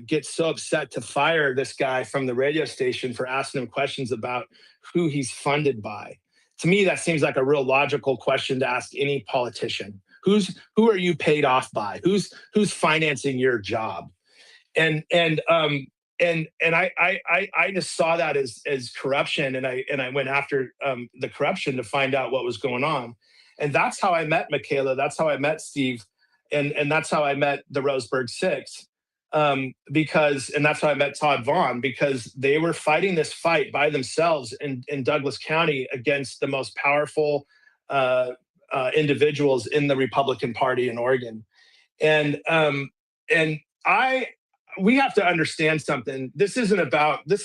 get so upset to fire this guy from the radio station for asking him questions about who he's funded by? To me, that seems like a real logical question to ask any politician. Who are you paid off by? Who's financing your job? And I just saw that as corruption, and I went after the corruption to find out what was going on. And that's how I met Michaela. That's how I met Steve, and that's how I met the Roseburg Six. And that's how I met Todd Vaughn, because they were fighting this fight by themselves in Douglas County against the most powerful individuals in the Republican Party in Oregon. And we have to understand something. This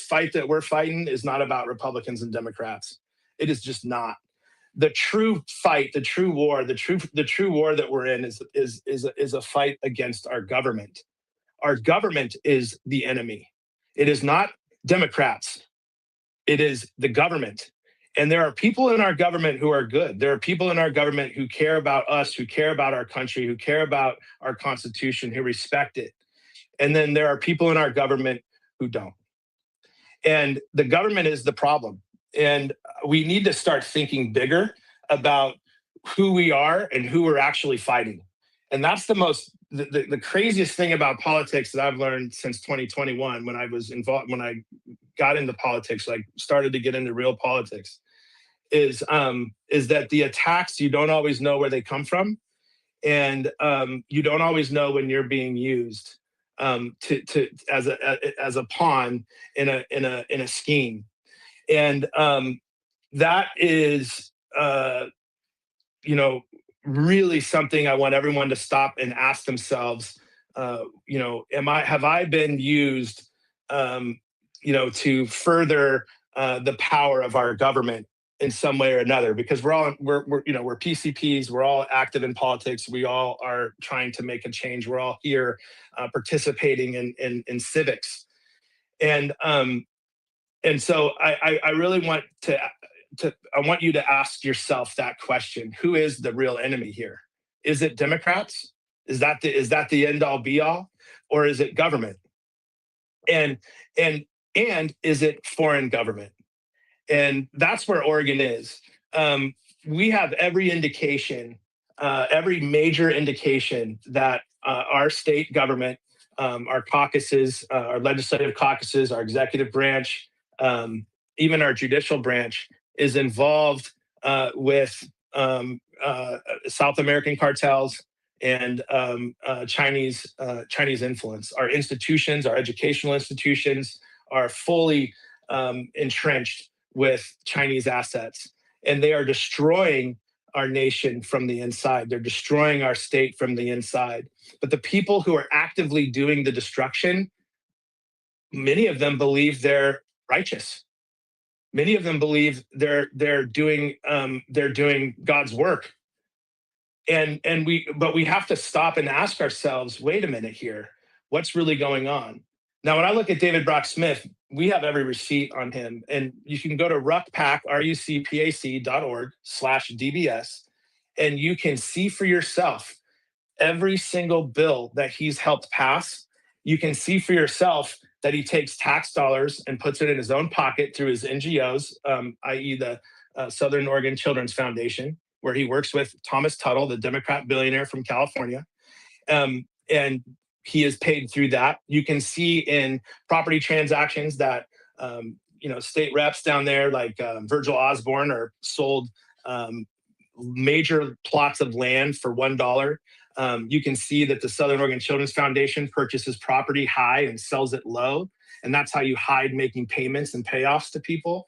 fight that we're fighting is not about Republicans and Democrats. It is just not. The true fight, the true war that we're in is a fight against our government. Our government is the enemy. It is not Democrats. It is the government. And there are people in our government who are good. There are people in our government who care about us, who care about our country, who care about our Constitution, who respect it. And then there are people in our government who don't. And the government is the problem. And we need to start thinking bigger about who we are and who we're actually fighting. And that's the craziest thing about politics that I've learned since 2021, when I was involved, when I got into politics, like started to get into real politics, is that the attacks, you don't always know where they come from, and you don't always know when you're being used as a pawn in a scheme, and that is really something I want everyone to stop and ask themselves. Have I been used to further the power of our government in some way or another? Because we're PCPs, we're all active in politics, we all are trying to make a change, we're all here participating in civics, and so I really want I want you to ask yourself that question: who is the real enemy here? Is it Democrats? Is that the end all be all, or is it government? And is it foreign government? And that's where Oregon is. We have every indication, every major indication that our state government, our caucuses, our legislative caucuses, our executive branch, even our judicial branch, is involved with South American cartels and Chinese influence. Our institutions, our educational institutions, are fully entrenched with Chinese assets, and they are destroying our nation from the inside. They're destroying our state from the inside. But the people who are actively doing the destruction, many of them believe they're righteous. Many of them believe they're doing God's work. But we have to stop and ask ourselves, wait a minute here, what's really going on? Now, when I look at David Brock Smith, we have every receipt on him, and you can go to rucpac.org/DBS, and you can see for yourself every single bill that he's helped pass. You can see for yourself that he takes tax dollars and puts it in his own pocket through his NGOs, i.e. the Southern Oregon Children's Foundation, where he works with Thomas Tuttle, the Democrat billionaire from California. And he is paid through that. You can see in property transactions that state reps down there like Virgil Osborne are sold major plots of land for $1. You can see that the Southern Oregon Children's Foundation purchases property high and sells it low, and that's how you hide making payments and payoffs to people.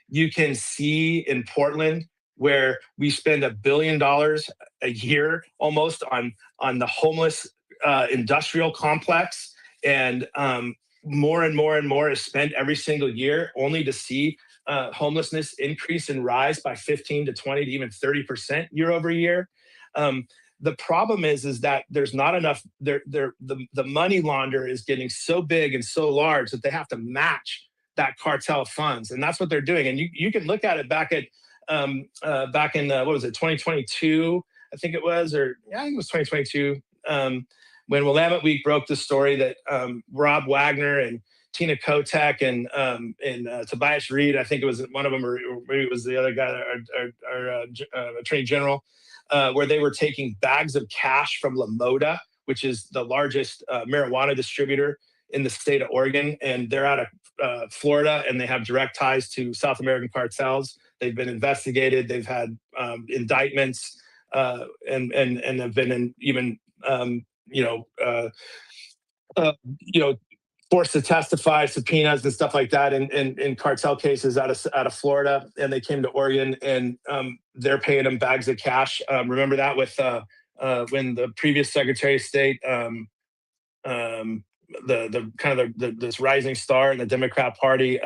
You can see in Portland where we spend $1 billion a year almost on the homeless industrial complex, and more and more and more is spent every single year, only to see homelessness increase and rise by 15 to 20 to even 30% year over year. The problem is that there's not enough. The money launder is getting so big and so large that they have to match that cartel funds, and that's what they're doing. And you can look at it back in what was it, 2022? I think it was, I think it was 2022. When Willamette Week broke the story that Rob Wagner and Tina Kotek and Tobias Reed, I think it was one of them, or maybe it was the other guy, our Attorney General, where they were taking bags of cash from LaModa, which is the largest marijuana distributor in the state of Oregon, and they're out of Florida, and they have direct ties to South American cartels. They've been investigated. They've had indictments, and have been in even forced to testify, subpoenas and stuff like that in cartel cases out of Florida, and they came to Oregon, and they're paying them bags of cash. Remember that with when the previous Secretary of State, this rising star in the Democrat Party,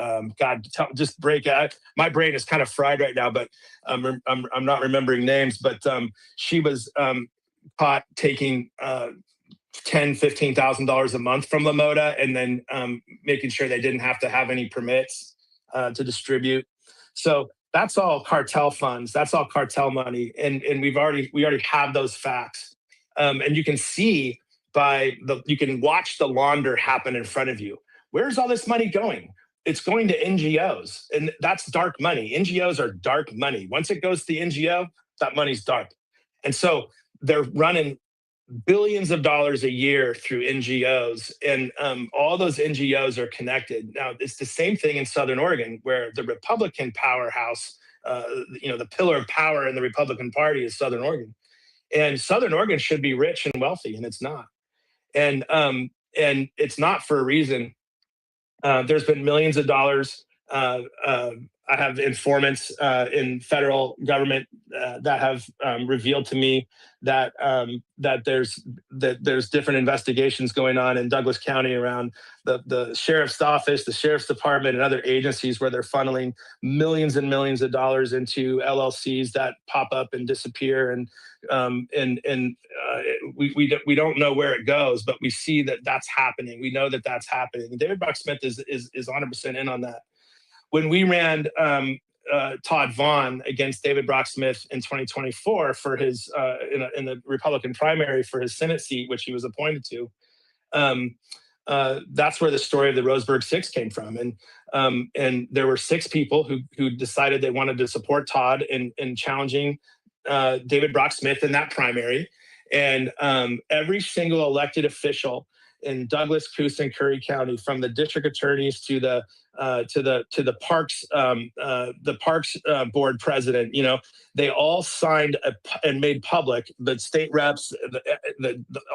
just break out. My brain is kind of fried right now, but I'm not remembering names. But she was caught taking $10,000-$15,000 a month from LaModa, and then making sure they didn't have to have any permits to distribute. So that's all cartel funds. That's all cartel money, and we already have those facts. And you can see you can watch the launder happen in front of you. Where's all this money going? It's going to NGOs, and that's dark money. NGOs are dark money. Once it goes to the NGO, that money's dark. And so they're running billions of dollars a year through NGOs, and all those NGOs are connected. Now, it's the same thing in Southern Oregon, where the Republican powerhouse, the pillar of power in the Republican Party is Southern Oregon, and Southern Oregon should be rich and wealthy, and it's not, and it's not for a reason. There's been millions of dollars. I have informants in federal government that have revealed to me that there's different investigations going on in Douglas County around the sheriff's office, the sheriff's department, and other agencies where they're funneling millions and millions of dollars into LLCs that pop up and disappear, and we don't know where it goes, but we see that that's happening. We know that that's happening. David Brock Smith is 100% in on that. When we ran Todd Vaughn against David Brock Smith in 2024 for his in the Republican primary for his Senate seat, which he was appointed to, that's where the story of the Roseburg Six came from. And there were 6 people who decided they wanted to support Todd in challenging David Brock Smith in that primary. And every single elected official in Douglas, Coos, and Curry County, from the district attorneys to the parks board president, they all signed and made public. The state reps,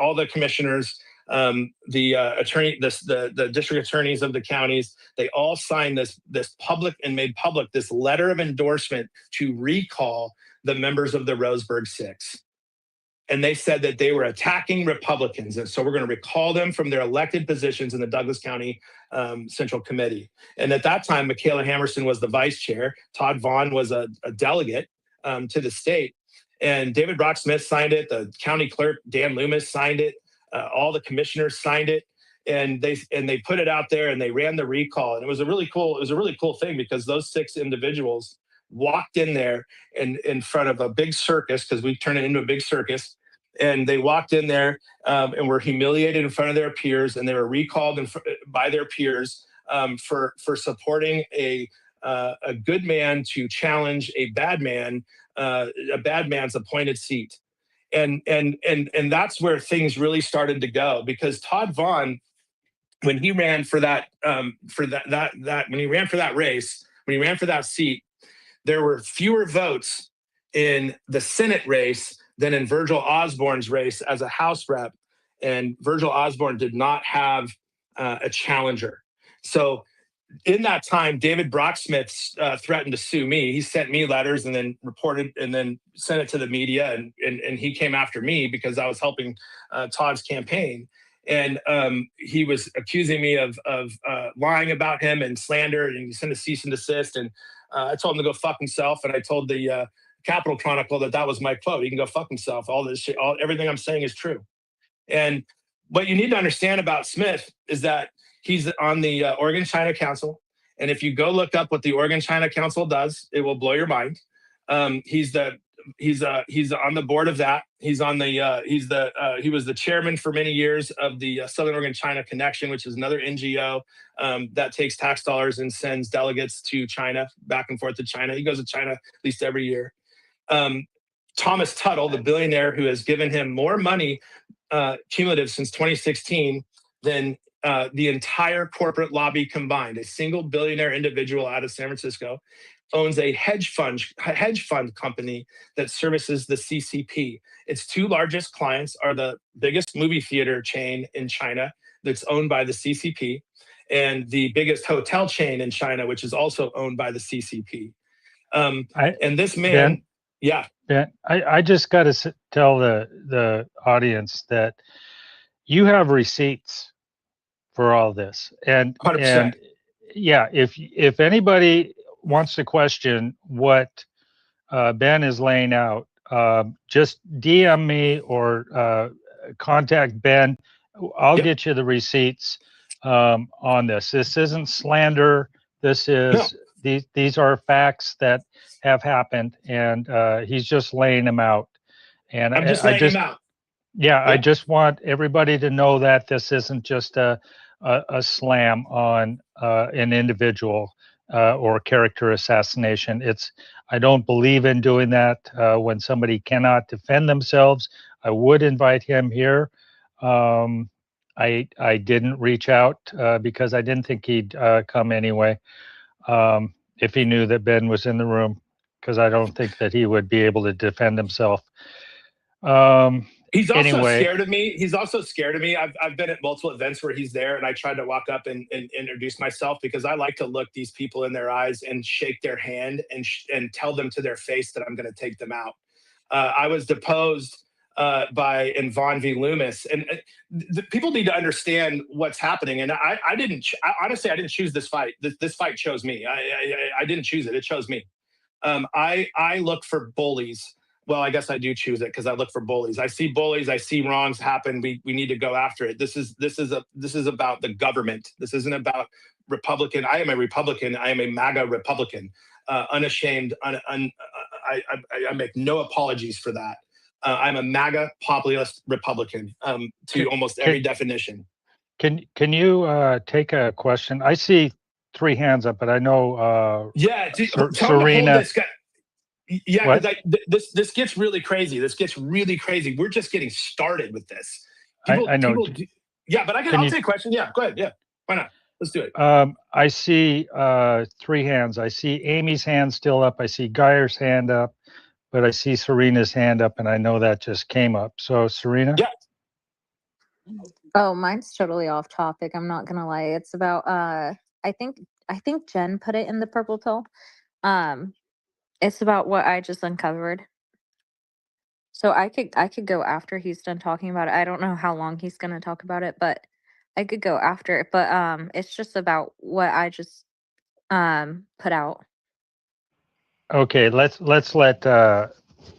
all the commissioners, the district attorneys of the counties, they all signed this public and made public this letter of endorsement to recall the members of the Roseburg Six. And they said that they were attacking Republicans. And so we're going to recall them from their elected positions in the Douglas County Central Committee. And at that time, Michaela Hammerson was the vice chair. Todd Vaughn was a delegate to the state. And David Brock Smith signed it. The county clerk, Dan Loomis, signed it. All the commissioners signed it. And they put it out there and they ran the recall. And it was a really cool thing, because those 6 individuals walked in there and in front of a big circus, because we turned it into a big circus, and they walked in there and were humiliated in front of their peers, and they were recalled by their peers for supporting a good man to challenge a bad man's appointed seat. And that's where things really started to go, because Todd Vaughn, when he ran for that seat, there were fewer votes in the Senate race than in Virgil Osborne's race as a House rep. And Virgil Osborne did not have a challenger. So in that time, David Brock Smith threatened to sue me. He sent me letters and then reported and then sent it to the media. And he came after me because I was helping Todd's campaign. And he was accusing me of lying about him and slander, and he sent a cease and desist. And I told him to go fuck himself. And I told the Capital Chronicle that was my quote. He can go fuck himself. All this shit, everything I'm saying is true. And what you need to understand about Smith is that he's on the Oregon China Council. And if you go look up what the Oregon China Council does, it will blow your mind. He's on the board of that. He was the chairman for many years of the Southern Oregon China Connection, which is another NGO that takes tax dollars and sends delegates to China, back and forth to China. He goes to China at least every year. Thomas Tuttle, the billionaire who has given him more money cumulative since 2016 than the entire corporate lobby combined, a single billionaire individual out of San Francisco, owns a hedge fund company that services the CCP. Its 2 largest clients are the biggest movie theater chain in China that's owned by the CCP, and the biggest hotel chain in China, which is also owned by the CCP. And this man, Ben, yeah. Ben, I just got to tell the audience that you have receipts for all this, and 100%. Yeah, if anybody wants to question what Ben is laying out, just DM me or contact Ben. I'll get you the receipts on this. This isn't slander. This is these are facts that have happened, and he's just laying them out. And I'm just laying them out. Yeah, I just want everybody to know that this isn't just a slam on an individual or character assassination. I don't believe in doing that when somebody cannot defend themselves. I would invite him here. I didn't reach out because I didn't think he'd come anyway. If he knew that Ben was in the room, because I don't think that he would be able to defend himself. He's also Anyway. scared of me. He's also scared of me. I've been at multiple events where he's there, and I tried to walk up and introduce myself because I like to look these people in their eyes and shake their hand and tell them to their face that I'm going to take them out. I was deposed by Vaughn v. Loomis, and the people need to understand what's happening. And honestly, I didn't choose this fight. This fight chose me. I didn't choose it. It chose me. I look for bullies. Well, I guess I do choose it because I look for bullies. I see bullies. I see wrongs happen. We need to go after it. This is about the government. This isn't about Republican. I am a Republican. I am a MAGA Republican, unashamed. I make no apologies for that. I'm a MAGA populist Republican to almost every definition. Can you take a question? I see 3 hands up, but I know yeah, Serena. Yeah, because this gets really crazy. We're just getting started with this. I know. Yeah, but I'll take a question. Yeah, go ahead. Yeah, why not? Let's do it. I see 3 hands. I see Amy's hand still up. I see Geyer's hand up, but I see Serena's hand up, and I know that just came up. So, Serena? Yeah. Oh, mine's totally off topic. I'm not gonna lie. It's about I think Jen put it in the purple pill. It's about what I just uncovered. So I could go after he's done talking about it. I don't know how long he's gonna talk about it, but I could go after it. But it's just about what I just put out. Okay, let's let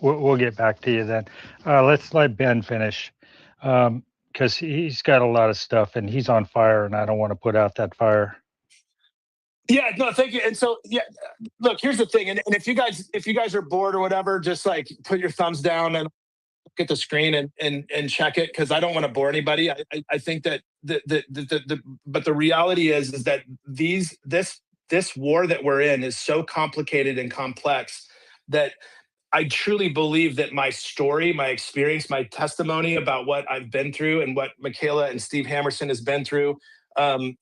we'll get back to you then. Let's let Ben finish because he's got a lot of stuff and he's on fire, and I don't want to put out that fire. Yeah, no, thank you. And so, yeah, look, here's the thing. And if you guys are bored or whatever, just like put your thumbs down and look at the screen and check it, because I don't want to bore anybody. I think that but the reality is that this war that we're in is so complicated and complex that I truly believe that my story, my experience, my testimony about what I've been through and what Michaela and Steve Hammerson has been through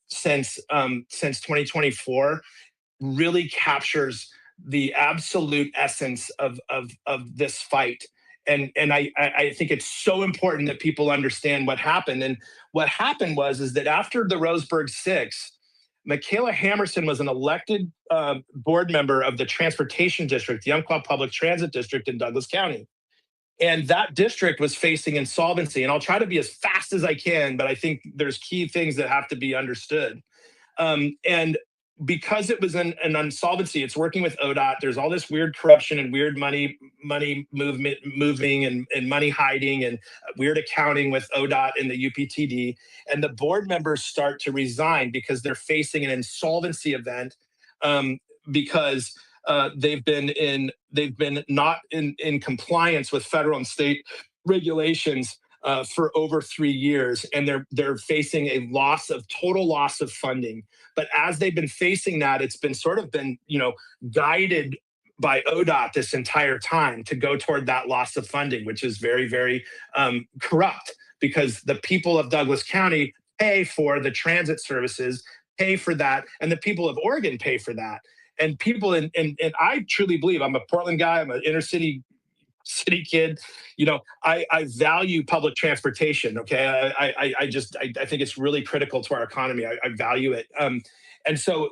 since 2024 really captures the absolute essence of this fight. And I think it's so important that people understand what happened. And what happened is that after the Roseburg 6, Michaela Hammerson was an elected board member of the Transportation District, the Umpqua Public Transit District in Douglas County. And that district was facing insolvency. And I'll try to be as fast as I can, but I think there's key things that have to be understood. And because it was an insolvency, it's working with ODOT. There's all this weird corruption and weird money moving and money hiding and weird accounting with ODOT and the UPTD. And the board members start to resign because they're facing an insolvency event because they've been not in compliance with federal and state regulations for over 3 years, and they're facing a total loss of funding. But as they've been facing that, it's been guided by ODOT this entire time to go toward that loss of funding, which is very, very corrupt, because the people of Douglas County pay for the transit services, pay for that, and the people of Oregon pay for that. And people and I truly believe, I'm a Portland guy, I'm an inner city kid, I value public transportation. Okay. I think it's really critical to our economy. I value it. And so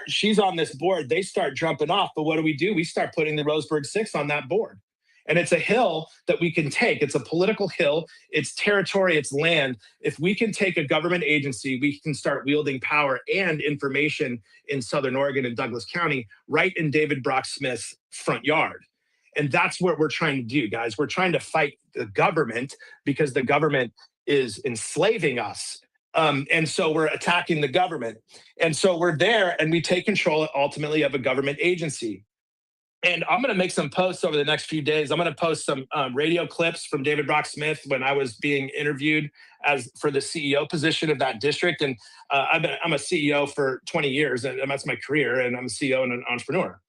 she's on this board, they start jumping off, but what do? We start putting the Roseburg 6 on that board. And it's a hill that we can take. It's a political hill. It's territory. It's land. If we can take a government agency, we can start wielding power and information in Southern Oregon and Douglas County, right in David Brock Smith's front yard. And that's what we're trying to do, guys. We're trying to fight the government because the government is enslaving us. And so we're attacking the government. And so we're there and we take control ultimately of a government agency. And I'm going to make some posts over the next few days. I'm going to post some radio clips from David Brock Smith when I was being interviewed for the CEO position of that district. And I'm a CEO for 20 years, and that's my career. And I'm a CEO and an entrepreneur.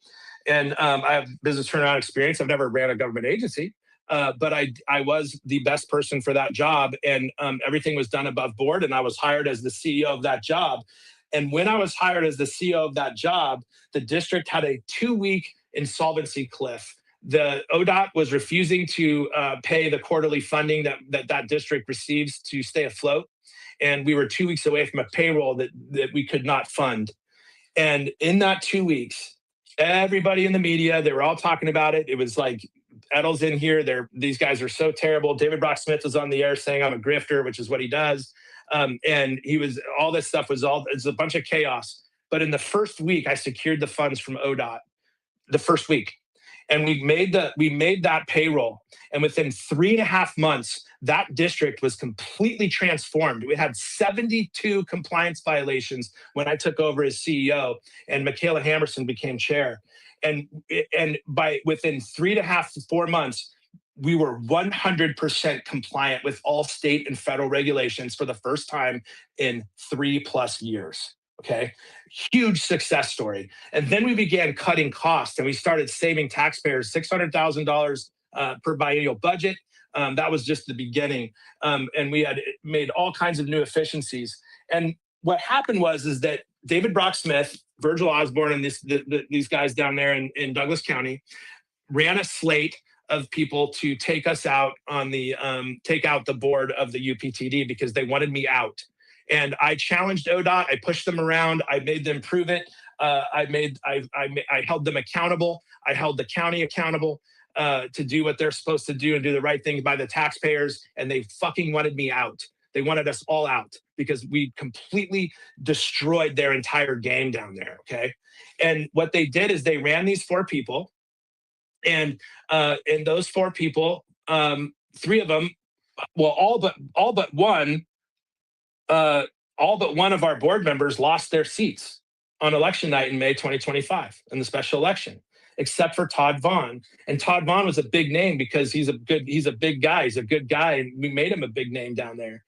And I have business turnaround experience. I've never ran a government agency, but I was the best person for that job, and everything was done above board, and I was hired as the CEO of that job. And when I was hired as the CEO of that job, the district had a 2-week insolvency cliff. The ODOT was refusing to pay the quarterly funding that district receives to stay afloat. And we were 2 weeks away from a payroll that we could not fund. And in that 2 weeks, everybody in the media, they were all talking about it. It was like, Edel's in here. These guys are so terrible. David Brock Smith was on the air saying I'm a grifter, which is what he does. And all this stuff it's a bunch of chaos. But in the first week, I secured the funds from ODOT. The first week. And we made that payroll. And within 3.5 months, that district was completely transformed. We had 72 compliance violations when I took over as CEO, and Michaela Hammerson became chair. And within 3.5 to 4 months, we were 100% compliant with all state and federal regulations for the first time in 3+ years. Okay, huge success story. And then we began cutting costs, and we started saving taxpayers $600,000 per biennial budget. That was just the beginning. And we had made all kinds of new efficiencies. And what happened is that David Brock Smith, Virgil Osborne, and these guys down there in Douglas County ran a slate of people to take us out on take out the board of the UPTD because they wanted me out. And I challenged ODOT. I pushed them around. I made them prove it. I held them accountable. I held the county accountable to do what they're supposed to do and do the right thing by the taxpayers. And they fucking wanted me out. They wanted us all out because we completely destroyed their entire game down there. Okay. And what they did is they ran these 4 people. And those 4 people, 3 of them, well, all but one of our board members lost their seats on election night in May 2025 in the special election, except for Todd Vaughn. And Todd Vaughn was a big name because he's a big guy. He's a good guy. And we made him a big name down there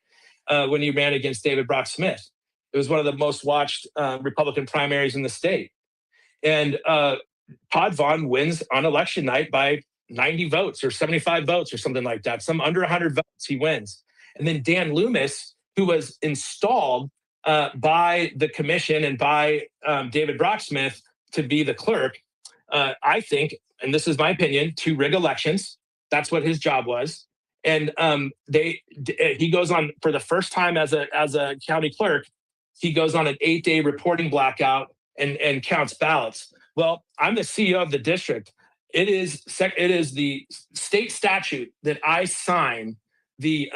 when he ran against David Brock Smith. It was one of the most watched Republican primaries in the state. And Todd Vaughn wins on election night by 90 votes or 75 votes or something like that. Some under 100 votes, he wins. And then Dan Loomis, who was installed by the commission and by David Brock Smith to be the clerk, I think, and this is my opinion, to rig elections. That's what his job was. And he goes on for the first time as a county clerk. He goes on an 8-day reporting blackout and counts ballots. Well, I'm the CEO of the district. It is the state statute that I sign. The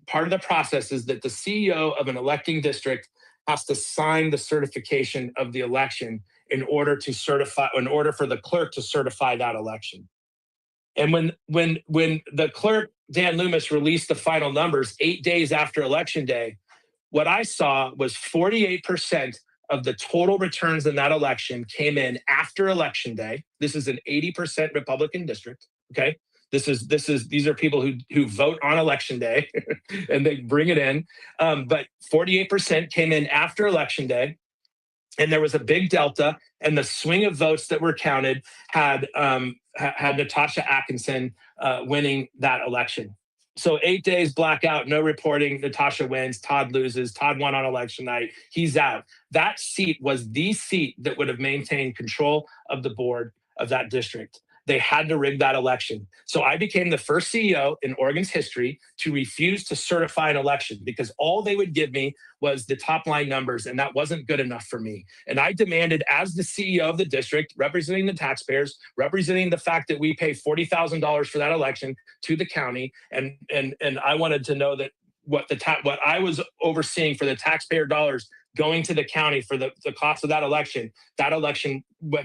part of the process is that the CEO of an electing district has to sign the certification of the election in order for the clerk to certify that election. And when the clerk, Dan Loomis, released the final numbers 8 days after election day, what I saw was 48% of the total returns in that election came in after election day. This is an 80% Republican district. Okay. These are people who vote on election day and they bring it in. But 48% came in after election day. And there was a big delta, and the swing of votes that were counted had Natasha Atkinson winning that election. So 8 days blackout, no reporting. Natasha wins. Todd loses. Todd won on election night. He's out. That seat was the seat that would have maintained control of the board of that district. They had to rig that election. So I became the first CEO in Oregon's history to refuse to certify an election because all they would give me was the top line numbers, and that wasn't good enough for me. And I demanded, as the CEO of the district, representing the taxpayers, representing the fact that we pay $40,000 for that election to the county, and I wanted to know that what I was overseeing for the taxpayer dollars going to the county for the cost of that election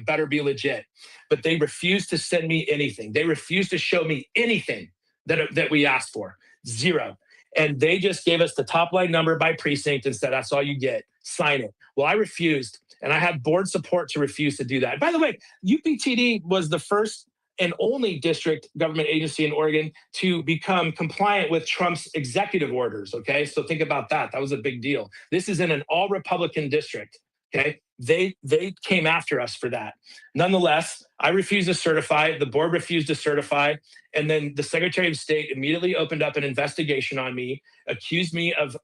better be legit. But they refused to send me anything. They refused to show me anything that we asked for. Zero. And they just gave us the top line number by precinct and said, that's all you get. Sign it. Well, I refused. And I had board support to refuse to do that. By the way, UPTD was the first and only district government agency in Oregon to become compliant with Trump's executive orders, okay? So think about that. That was a big deal. This is in an all-Republican district, okay? They came after us for that. Nonetheless, I refused to certify. The board refused to certify. And then the Secretary of State immediately opened up an investigation on me, accused me of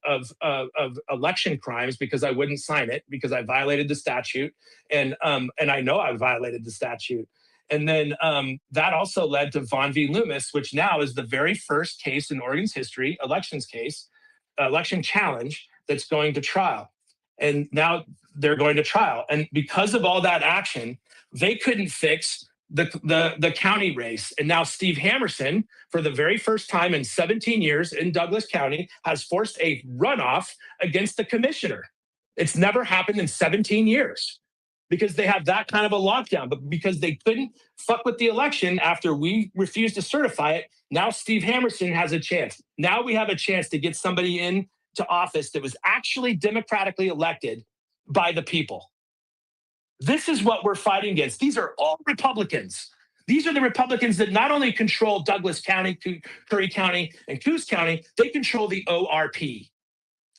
election crimes because I wouldn't sign it, because I violated the statute. And I know I violated the statute. And then that also led to Vaughn v. Loomis, which now is the very first case in Oregon's history, election challenge, that's going to trial. And now they're going to trial. And because of all that action, they couldn't fix the county race. And now Steve Hamerson, for the very first time in 17 years in Douglas County, has forced a runoff against the commissioner. It's never happened in 17 years because they have that kind of a lockdown. But because they couldn't fuck with the election after we refused to certify it, now Steve Hamerson has a chance. Now we have a chance to get somebody in to office that was actually democratically elected by the people. This is what we're fighting against. These are all Republicans. These are the Republicans that not only control Douglas County, Curry County, and Coos County, they control the ORP.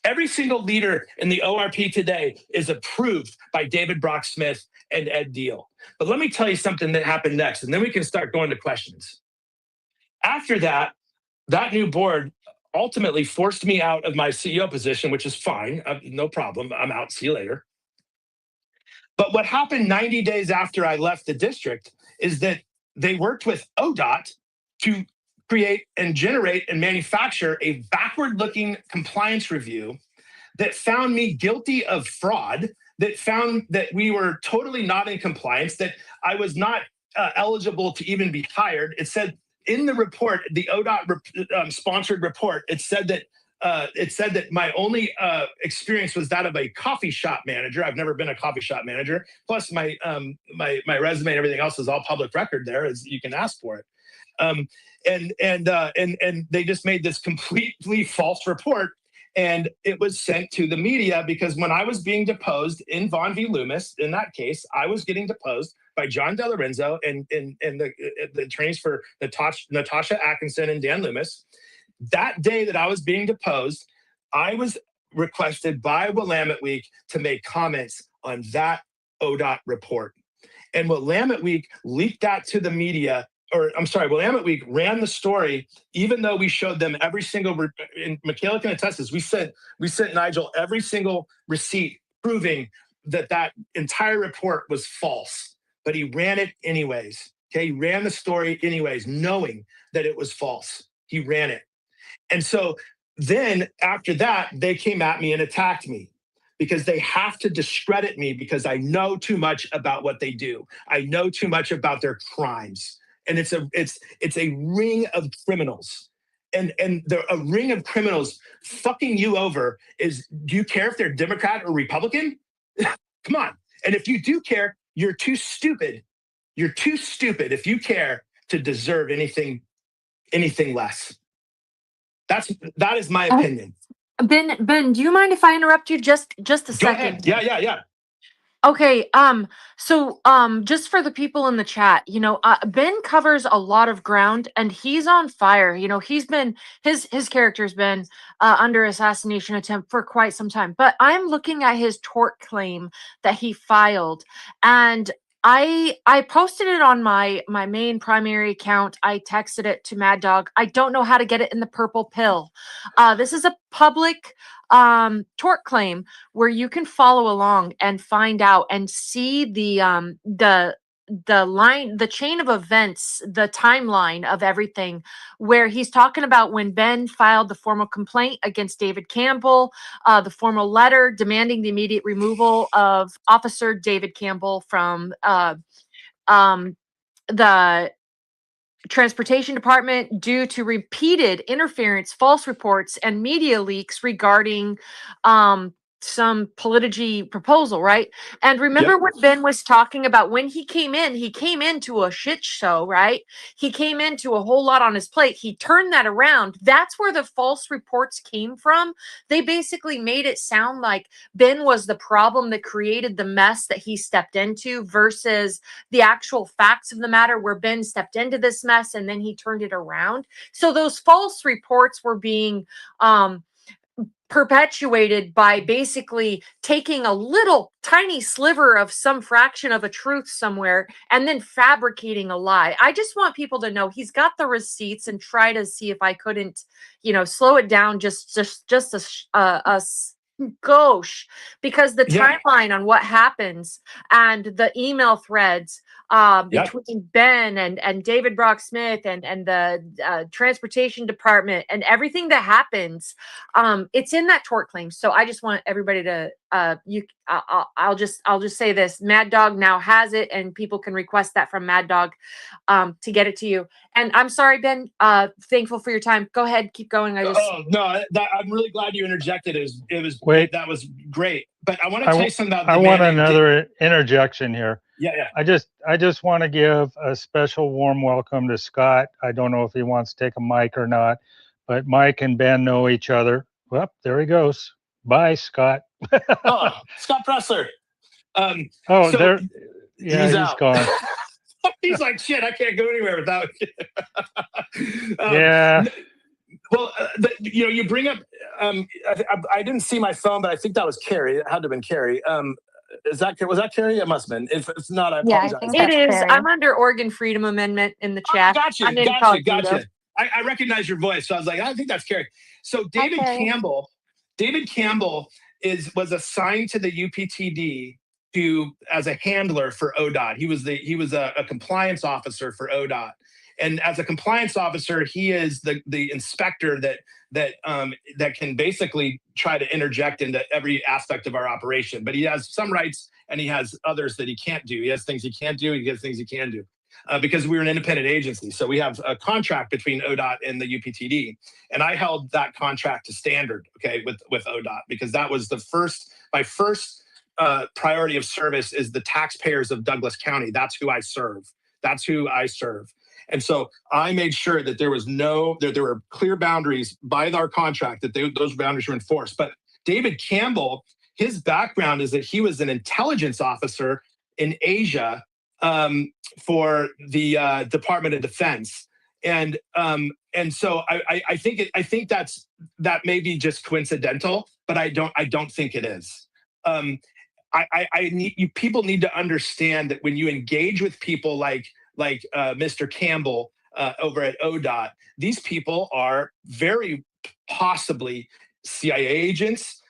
Every single leader in the ORP today is approved by David Brock Smith and Ed Deal. But let me tell you something that happened next, and then we can start going to questions. After that, that new board ultimately forced me out of my CEO position, which is fine. No problem. I'm out. See you later. But what happened 90 days after I left the district is that they worked with ODOT to create and generate and manufacture a backward-looking compliance review that found me guilty of fraud, that found that we were totally not in compliance, that I was not eligible to even be hired. It said in the report, the ODOT sponsored report, it said that my only experience was that of a coffee shop manager. I've never been a coffee shop manager. Plus, my resume and everything else is all public record there, as you can ask for it. And they just made this completely false report, and it was sent to the media because when I was being deposed in Vaughn v. Loomis, in that case, I was getting deposed by John DeLorenzo and the attorneys for Natasha Atkinson and Dan Loomis. That day that I was being deposed, I was requested by Willamette Week to make comments on that ODOT report. And Willamette Week leaked that to the media, or I'm sorry, Willamette Week ran the story, even though we showed them every single, and Michaela can attest this, we sent Nigel every single receipt proving that entire report was false, but he ran it anyways. Okay, he ran the story anyways, knowing that it was false. He ran it. And so then after that, they came at me and attacked me because they have to discredit me because I know too much about what they do. I know too much about their crimes. And it's a ring of criminals. And a ring of criminals fucking you over is, do you care if they're Democrat or Republican? Come on. And if you do care, you're too stupid. You're too stupid if you care to deserve anything less. That is my opinion. Ben, do you mind if I interrupt you just a Go second? ahead. Yeah. Okay, so just for the people in the chat, Ben covers a lot of ground and he's on fire. He's been his character's been under assassination attempt for quite some time. But I'm looking at his tort claim that he filed, and I posted it on my main primary account. I texted it to Mad Dog. I don't know how to get it in the purple pill. This is a public tort claim where you can follow along and find out and see the line, the chain of events, the timeline of everything, where he's talking about when Ben filed the formal complaint against David Campbell, the formal letter demanding the immediate removal of Officer David Campbell from the Transportation Department due to repeated interference, false reports, and media leaks regarding some Politigy proposal, right? And remember Yep. what Ben was talking about when he came into a shit show, right? He came into a whole lot on his plate. He turned that around. That's where the false reports came from. They basically made it sound like Ben was the problem that created the mess that he stepped into versus the actual facts of the matter where Ben stepped into this mess and then he turned it around. So those false reports were being perpetuated by basically taking a little tiny sliver of some fraction of a truth somewhere and then fabricating a lie. I just want people to know he's got the receipts, and try to see if I couldn't, slow it down just a skosh, because the Yeah. timeline on what happens and the email threads Yep. between Ben and David Brock Smith and the transportation department and everything that happens, it's in that tort claim. So I just want everybody to I'll just say this: Mad Dog now has it, and people can request that from Mad Dog to get it to you. And I'm sorry, Ben. Thankful for your time. Go ahead, keep going. Oh no, I'm really glad you interjected. Wait. That was great. But I want to tell you something about. I want another interjection here. Yeah. I just want to give a special warm welcome to Scott. I don't know if he wants to take a mic or not, but Mike and Ben know each other. Well, there he goes. Bye, Scott. Oh, Scott Pressler. He's out. gone. He's like, shit, I can't go anywhere without. Yeah. Well, you bring up. I didn't see my phone, but I think that was Carrie. It had to have been Carrie. Was that Carrie? It must have been. If it's not, I apologize. Yeah, I think It is. Carrie. I'm under Oregon Freedom Amendment in the chat. Gotcha. I recognize your voice, so I was like, I think that's Carrie. So David Campbell was assigned to the UPTD as a handler for ODOT. He was a compliance officer for ODOT, and as a compliance officer, he is the inspector that can basically try to interject into every aspect of our operation. But he has some rights, and he has others that he can't do. He has things he can't do. He has things he can do. Because we're an independent agency. So we have a contract between ODOT and the UPTD. And I held that contract to standard, okay, with ODOT, because that was my first priority of service is the taxpayers of Douglas County. That's who I serve. And so I made sure that there were clear boundaries by our contract, that those boundaries were enforced. But David Campbell, his background is that he was an intelligence officer in Asia for the Department of Defense, and so I think that may be just coincidental, but I don't think it is. People need to understand that when you engage with people like Mr. Campbell over at ODOT, these people are very possibly CIA agents.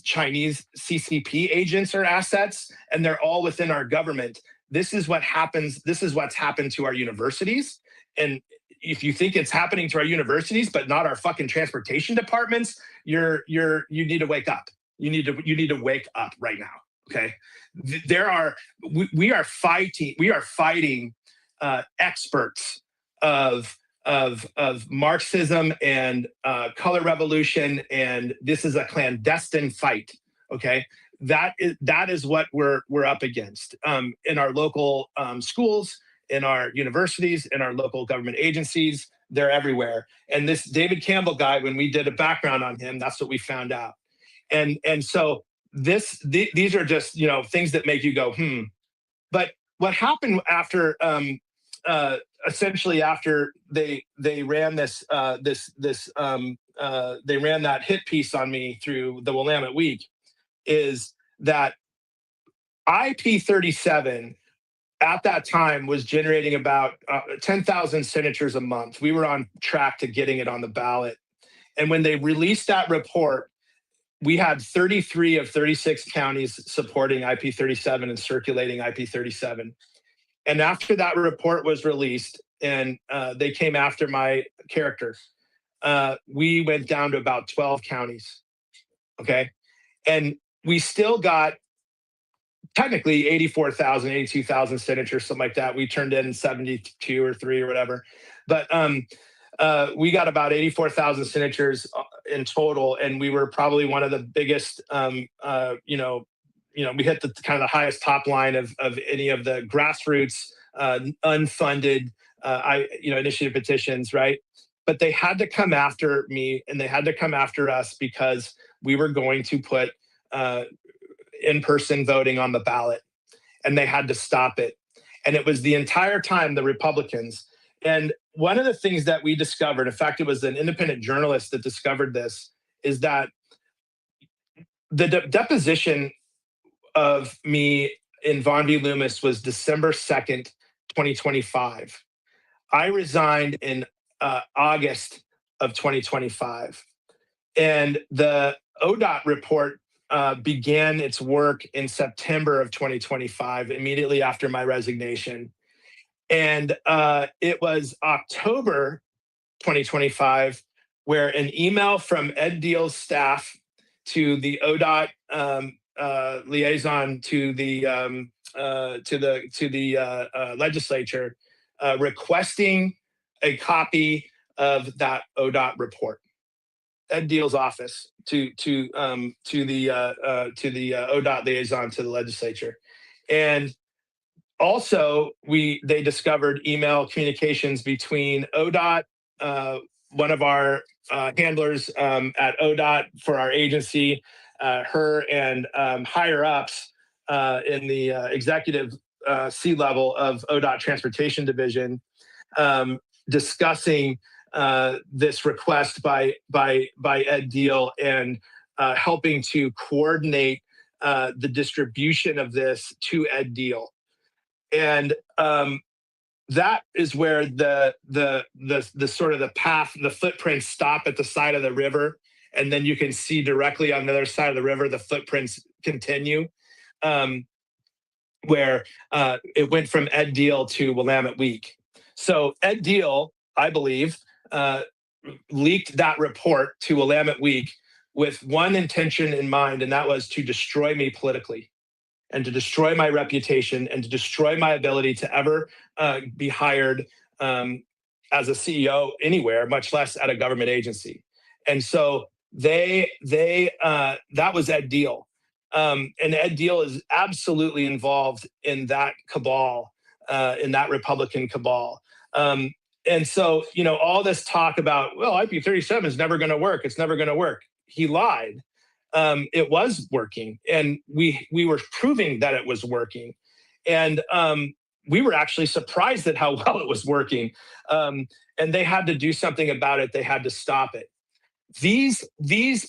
Chinese CCP agents or assets, and they're all within our government. This is what happens. This is what's happened to our universities. And if you think it's happening to our universities, but not our fucking transportation departments, you need to wake up. You need to wake up right now. Okay. We are fighting experts of Marxism and color revolution, and this is a clandestine fight. Okay. That is what we're up against in our local schools, in our universities, in our local government agencies. They're everywhere. And this David Campbell guy, when we did a background on him, that's what we found out. And so these are just things that make you go But what happened after essentially after they ran they ran that hit piece on me through the Willamette Week, is that IP37 at that time was generating about 10,000 signatures a month. We were on track to getting it on the ballot. And when they released that report, we had 33 of 36 counties supporting IP37 and circulating IP37. And after that report was released and they came after my character, we went down to about 12 counties. Okay. And we still got technically 84,000, 82,000 signatures, something like that. We turned in 72 or 3 or whatever. But we got about 84,000 signatures in total. And we were probably one of the biggest, we hit the kind of the highest top line of any of the grassroots, unfunded, initiative petitions, right? But they had to come after me, and they had to come after us because we were going to put in-person voting on the ballot, and they had to stop it. And it was the entire time the Republicans. And one of the things that we discovered, in fact, it was an independent journalist that discovered this, is that the deposition of me in Von V. Loomis was December 2nd, 2025. I resigned in August of 2025. And the ODOT report began its work in September of 2025, immediately after my resignation. And it was October 2025 where an email from Ed Deal's staff to the ODOT liaison to the legislature requesting a copy of that ODOT report. Ed Deal's office to the ODOT liaison to the legislature, and also they discovered email communications between ODOT, one of our handlers at ODOT for our agency, her and higher ups in the executive C level of ODOT Transportation Division, discussing this request by Ed Deal and helping to coordinate the distribution of this to Ed Deal. And that is where the sort of the path, the footprints stop at the side of the river, and then you can see directly on the other side of the river the footprints continue, where it went from Ed Deal to Willamette Week. So Ed Deal, I believe, leaked that report to Willamette Week with one intention in mind, and that was to destroy me politically, and to destroy my reputation, and to destroy my ability to ever be hired as a CEO anywhere, much less at a government agency. And so that was Ed Deal. And Ed Deal is absolutely involved in that cabal, in that Republican cabal. And so, all this talk about, well, IP 37 is never going to work. It's never going to work. He lied. It was working, and we were proving that it was working. And we were actually surprised at how well it was working. And they had to do something about it. They had to stop it. These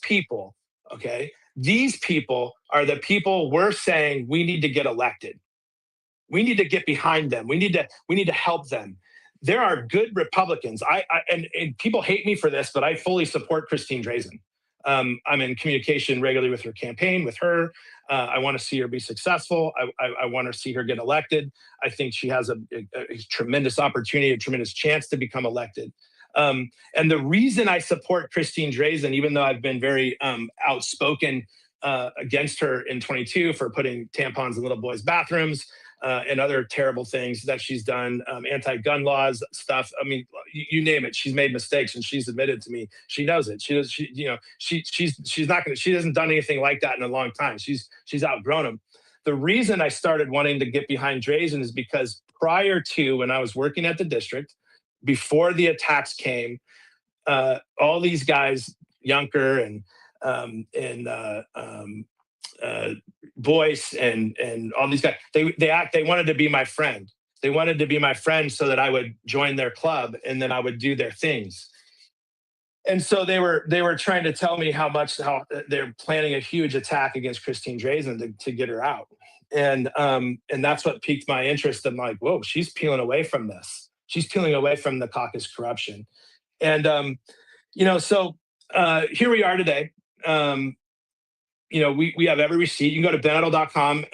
people, okay, these people are the people we're saying we need to get elected. We need to get behind them. We need to help them. There are good Republicans. And people hate me for this, but I fully support Christine Drazen. I'm in communication regularly with her campaign, with her. I want to see her be successful. I want to see her get elected. I think she has a tremendous opportunity, a tremendous chance to become elected. And the reason I support Christine Drazen, even though I've been very outspoken against her in 22 for putting tampons in little boys' bathrooms, and other terrible things that she's done, anti-gun laws stuff. I mean, you name it. She's made mistakes, and she's admitted to me. She knows it. She's not going to. She hasn't done anything like that in a long time. She's outgrown them. The reason I started wanting to get behind Drazen is because prior to when I was working at the district, before the attacks came, all these guys, Yunker and Boyce and all these guys, they wanted to be my friend. They wanted to be my friend so that I would join their club and then I would do their things. And so they were trying to tell me how they're planning a huge attack against Christine Drazen to get her out. And that's what piqued my interest. I'm like, whoa, she's peeling away from this. She's peeling away from the caucus corruption. And so here we are today. We have every receipt. You can go to benadel.com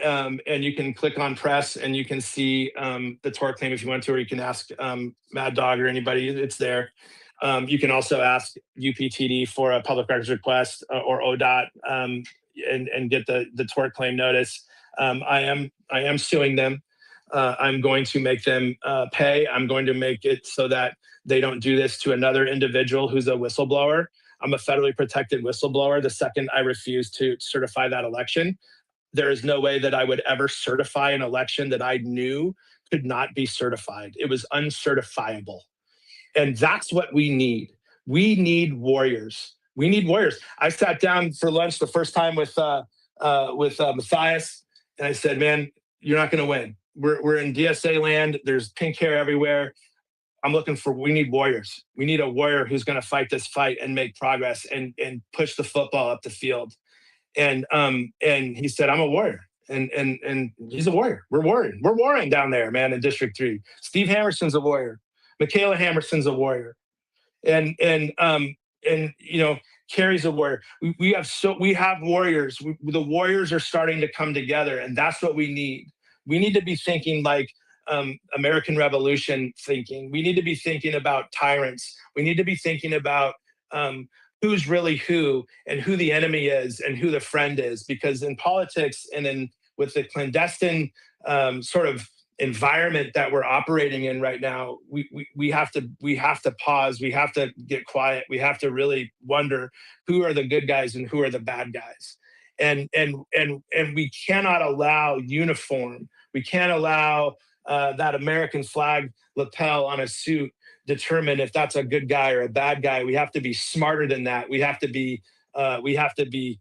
and you can click on press and you can see the tort claim if you want to, or you can ask Mad Dog or anybody. It's there. You can also ask UPTD for a public records request or ODOT and get the tort claim notice. I am suing them. I'm going to make them pay. I'm going to make it so that they don't do this to another individual who's a whistleblower. I'm a federally protected whistleblower. The second I refuse to certify that election, there is no way that I would ever certify an election that I knew could not be certified. It was uncertifiable. And that's what we need. We need warriors. We need warriors. I sat down for lunch the first time with Matthias, and I said, man, you're not going to win. We're in DSA land. There's pink hair everywhere. We need warriors. We need a warrior who's going to fight this fight and make progress and push the football up the field. And he said, I'm a warrior. And he's a warrior. We're warring. We're warring down there, man, in District 3. Steve Hammerson's a warrior. Michaela Hammerson's a warrior. And you know, Carrie's a warrior. We have warriors. The warriors are starting to come together, and that's what we need. We need to be thinking like American Revolution thinking. We need to be thinking about tyrants. We need to be thinking about who's really who, and who the enemy is, and who the friend is. Because in politics and with the clandestine sort of environment that we're operating in right now, we have to pause. We have to get quiet. We have to really wonder who are the good guys and who are the bad guys. And we cannot allow uniform. We can't allow that American flag lapel on a suit determine if that's a good guy or a bad guy. We have to be smarter than that. We have to be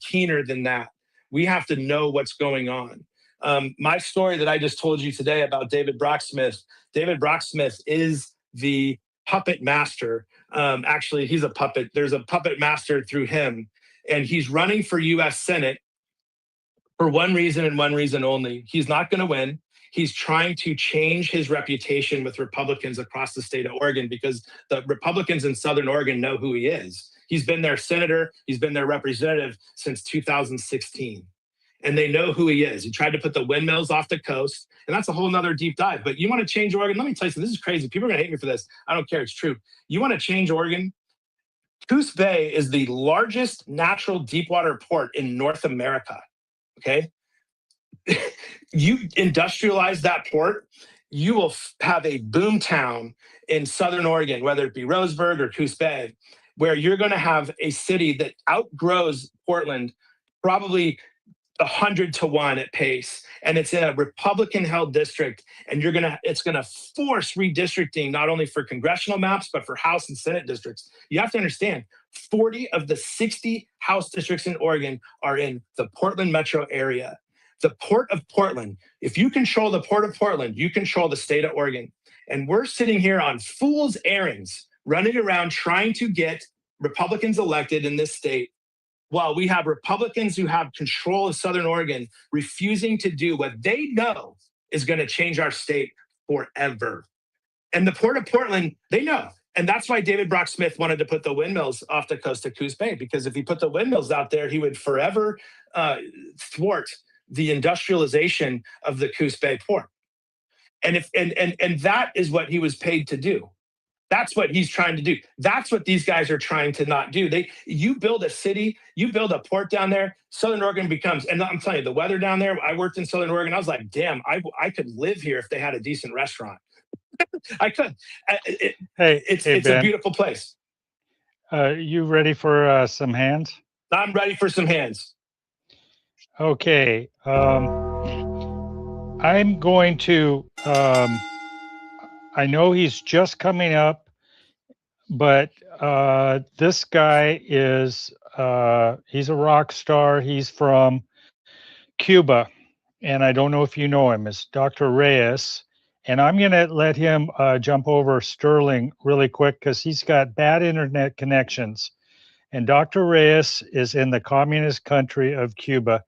keener than that. We have to know what's going on. My story that I just told you today about David Brocksmith. David Brocksmith is the puppet master. Actually, he's a puppet. There's a puppet master through him, and he's running for U.S. Senate for one reason and one reason only. He's not going to win. He's trying to change his reputation with Republicans across the state of Oregon, because the Republicans in Southern Oregon know who he is. He's been their senator. He's been their representative since 2016. And they know who he is. He tried to put the windmills off the coast, and that's a whole nother deep dive. But you want to change Oregon? Let me tell you something. This is crazy. People are going to hate me for this. I don't care. It's true. You want to change Oregon? Coos Bay is the largest natural deepwater port in North America. Okay? You industrialize that port, you will have a boom town in Southern Oregon, whether it be Roseburg or Coos Bay, where you're going to have a city that outgrows Portland probably 100-1 at pace, and it's in a Republican-held district, and it's gonna force redistricting not only for congressional maps but for House and Senate districts. You have to understand, 40 of the 60 House districts in Oregon are in the Portland metro area. The Port of Portland. If you control the Port of Portland, you control the state of Oregon. And we're sitting here on fool's errands, running around trying to get Republicans elected in this state, while we have Republicans who have control of Southern Oregon refusing to do what they know is going to change our state forever. And the Port of Portland, they know. And that's why David Brocksmith wanted to put the windmills off the coast of Coos Bay, because if he put the windmills out there, he would forever thwart the industrialization of the Coos Bay port. And that is what he was paid to do. That's what he's trying to do. That's what these guys are trying to not do. You build a city, you build a port down there, Southern Oregon becomes, and I'm telling you, the weather down there, I worked in Southern Oregon, I was like, damn, I could live here if they had a decent restaurant. I could. It's a beautiful place. You ready for some hands? I'm ready for some hands. Okay. I'm going to, I know he's just coming up, but this guy is, he's a rock star. He's from Cuba, and I don't know if you know him. It's Dr. Reyes. And I'm going to let him jump over Sterling really quick because he's got bad internet connections. And Dr. Reyes is in the communist country of Cuba,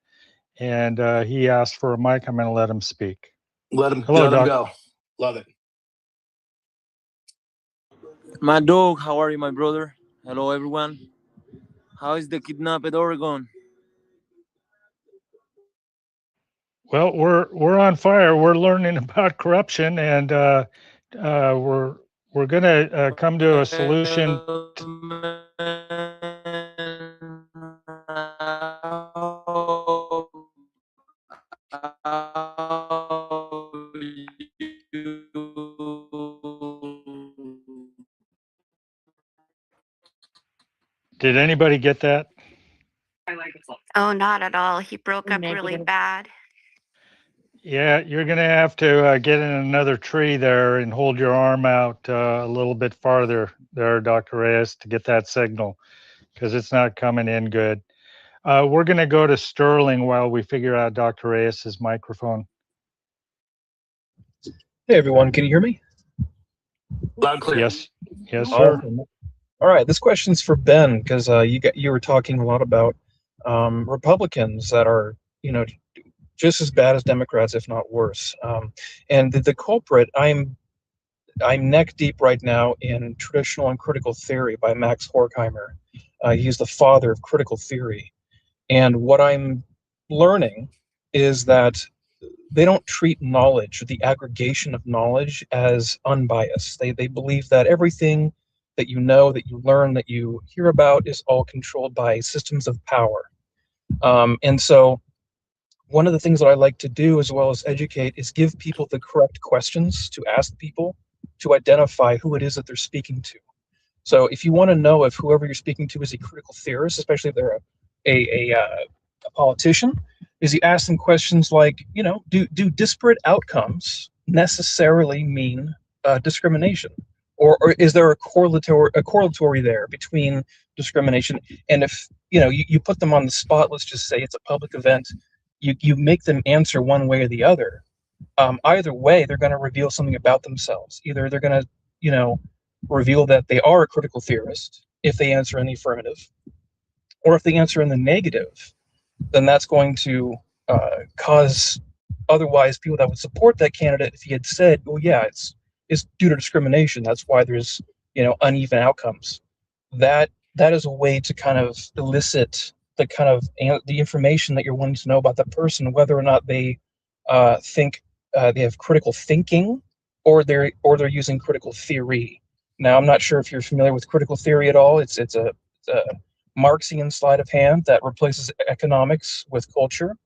and he asked for a mic. I'm going to let him speak. Let him go. Love it. My dog, how are you, my brother? Hello, everyone. How is the kidnapped Oregon? Well, we're on fire. We're learning about corruption, and we're going to come to a solution. Did anybody get that? Oh, not at all. He broke up really bad. Yeah, you're going to have to get in another tree there and hold your arm out a little bit farther there, Dr. Reyes, to get that signal, because it's not coming in good. We're going to go to Sterling while we figure out Dr. Reyes's microphone. Hey, everyone. Can you hear me? Loud and clear. Yes, sir. Awesome. All right. This question's for Ben, because you were talking a lot about Republicans that are, just as bad as Democrats, if not worse. And the culprit, I'm neck deep right now in Traditional and Critical Theory by Max Horkheimer. He's the father of critical theory. And what I'm learning is that they don't treat knowledge, the aggregation of knowledge, as unbiased. They believe that everything that you know, that you learn, that you hear about is all controlled by systems of power. And so one of the things that I like to do, as well as educate, is give people the correct questions to ask people to identify who it is that they're speaking to. So if you want to know if whoever you're speaking to is a critical theorist, especially if they're a politician, is you ask them questions like, do disparate outcomes necessarily mean discrimination? Or is there a correlatory there between discrimination? And if you put them on the spot, let's just say it's a public event, you make them answer one way or the other. Either way, they're going to reveal something about themselves. Either they're going to, reveal that they are a critical theorist if they answer in the affirmative, or if they answer in the negative, then that's going to cause otherwise people that would support that candidate, if he had said, well, yeah, it's due to discrimination, that's why there's uneven outcomes. That is a way to kind of elicit the kind of the information that you're wanting to know about that person, whether or not they think they have critical thinking, or they're using critical theory. Now, I'm not sure if you're familiar with critical theory at all. It's a Marxian sleight of hand that replaces economics with culture,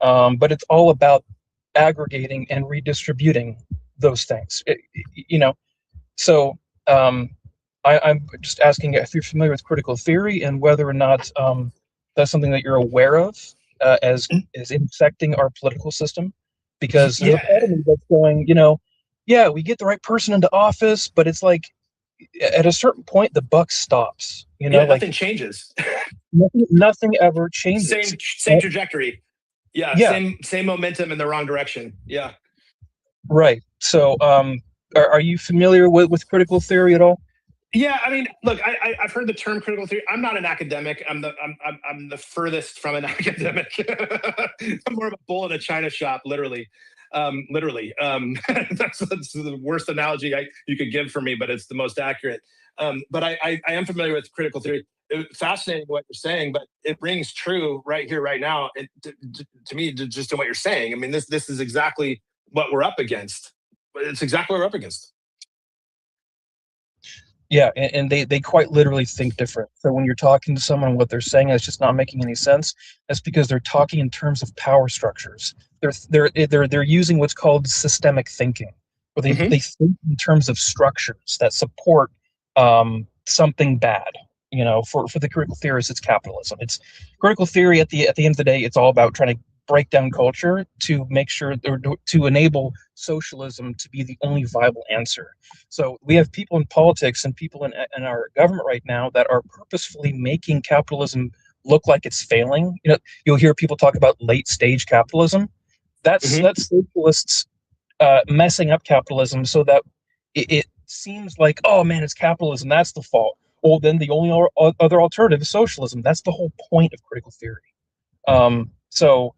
but it's all about aggregating and redistributing those things. So I'm just asking if you're familiar with critical theory and whether or not that's something that you're aware of as infecting our political system, because there's a part of me that's going, yeah, we get the right person into office, but it's like at a certain point the buck stops. Nothing changes. Nothing ever changes. Same trajectory. Yeah. Same momentum in the wrong direction. Yeah. Right. So, are you familiar with critical theory at all? Yeah, I mean, look, I've heard the term critical theory. I'm not an academic. I'm the furthest from an academic. I'm more of a bull in a china shop, literally. That's the worst analogy you could give for me, but it's the most accurate. But I am familiar with critical theory. Fascinating what you're saying, but it rings true right here, right now. To me, just in what you're saying. I mean, this is exactly what we're up against. It's exactly what we're up against. Yeah, and they quite literally think different. So when you're talking to someone, what they're saying is just not making any sense. That's because they're talking in terms of power structures. They're using what's called systemic thinking, where they think in terms of structures that support something bad. For the critical theorists, it's capitalism. It's critical theory. At the end of the day, it's all about trying to break down culture to make sure, or to enable socialism to be the only viable answer. So we have people in politics and people in our government right now that are purposefully making capitalism look like it's failing. You'll hear people talk about late stage capitalism. That's socialists messing up capitalism so that it seems like, oh man, it's capitalism, that's the fault. Well, then the only other alternative is socialism. That's the whole point of critical theory. So,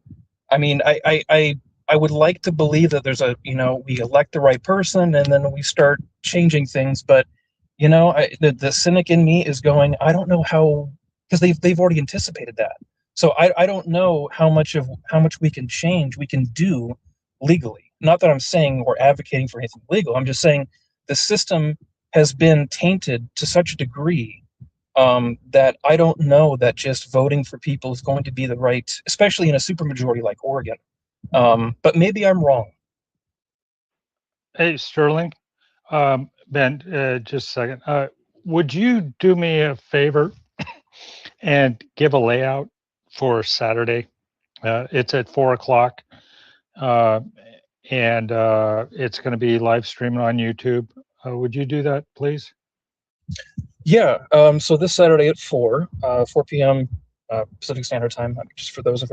I mean, I would like to believe that there's we elect the right person and then we start changing things. But, the cynic in me is going, I don't know how, because they've already anticipated that. So I don't know how much we can change, we can do legally. Not that I'm saying we're advocating for anything legal. I'm just saying the system has been tainted to such a degree that I don't know that just voting for people is going to be the right, especially in a supermajority like Oregon. But maybe I'm wrong. Hey, Sterling, Ben, just a second. Would you do me a favor and give a layout for Saturday? It's at 4:00, and it's going to be live streaming on YouTube. Would you do that, please? Yeah. So this Saturday at 4 p.m. Pacific Standard Time, just for those of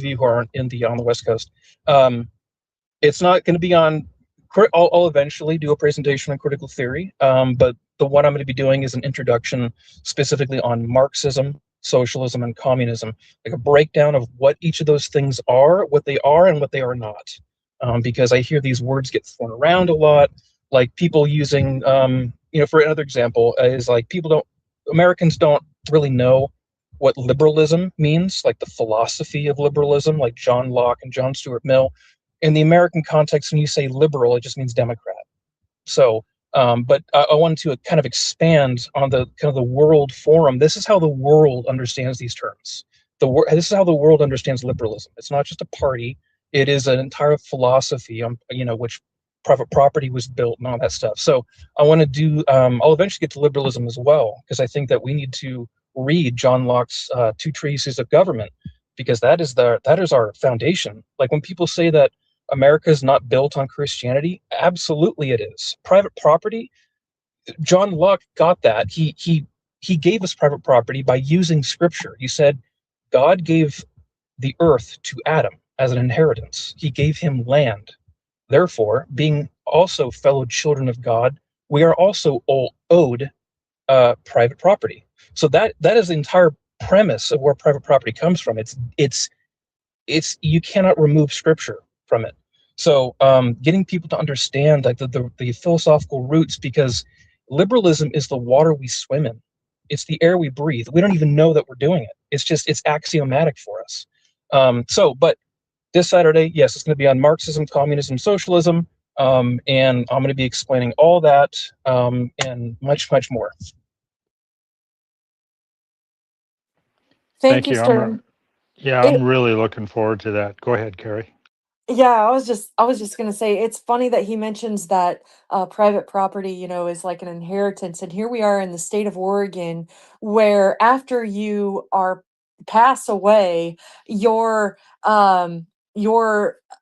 you who aren't on the West Coast. It's not going to be on. I'll eventually do a presentation on critical theory, but the one I'm going to be doing is an introduction specifically on Marxism, socialism, and communism, like a breakdown of what each of those things are, what they are, and what they are not. Because I hear these words get thrown around a lot, like people using, for another example, is like Americans don't really know what liberalism means, like the philosophy of liberalism, like John Locke and John Stuart Mill. In the American context, when you say liberal, it just means Democrat. So, but I wanted to kind of expand on the kind of the world forum. This is how the world understands these terms. This is how the world understands liberalism. It's not just a party. It is an entire philosophy on, which private property was built and all that stuff. So I want to do, I'll eventually get to liberalism as well, because I think that we need to read John Locke's Two Treatises of Government, because that is our foundation. Like when people say that America is not built on Christianity, absolutely it is. Private property, John Locke got that. He gave us private property by using scripture. He said God gave the earth to Adam as an inheritance. He gave him land. Therefore, being also fellow children of God, we are also owed private property. So that is the entire premise of where private property comes from. It's you cannot remove scripture from it. So getting people to understand like the philosophical roots, because liberalism is the water we swim in. It's the air we breathe. We don't even know that we're doing it. It's axiomatic for us. But this Saturday, yes, it's going to be on Marxism, communism, socialism, and I'm going to be explaining all that and much, much more. Thank you, you. Sterling. I'm really looking forward to that. Go ahead, Carrie. Yeah, I was just gonna say it's funny that he mentions that private property, is like an inheritance, and here we are in the state of Oregon, where after you are pass away, your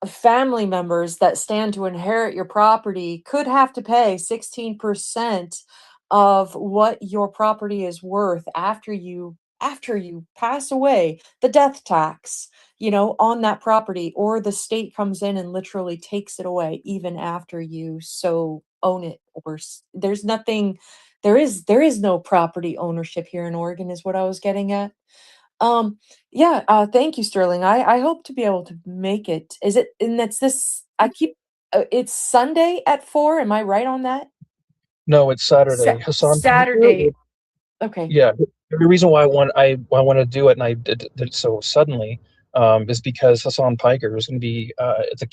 family members that stand to inherit your property could have to pay 16% of what your property is worth after you pass away, the death tax, on that property, or the state comes in and literally takes it away even after you so own it. There's nothing, there is no property ownership here in Oregon, is what I was getting at. Yeah, thank you, Sterling. I hope to be able to make it. Is it, and that's this, it's Sunday at 4. Am I right on that? No, it's Saturday. Hassan Saturday. Piker, Okay. yeah, the reason why I want to do it, and I did it so suddenly, is because Hassan Piker is going to be at the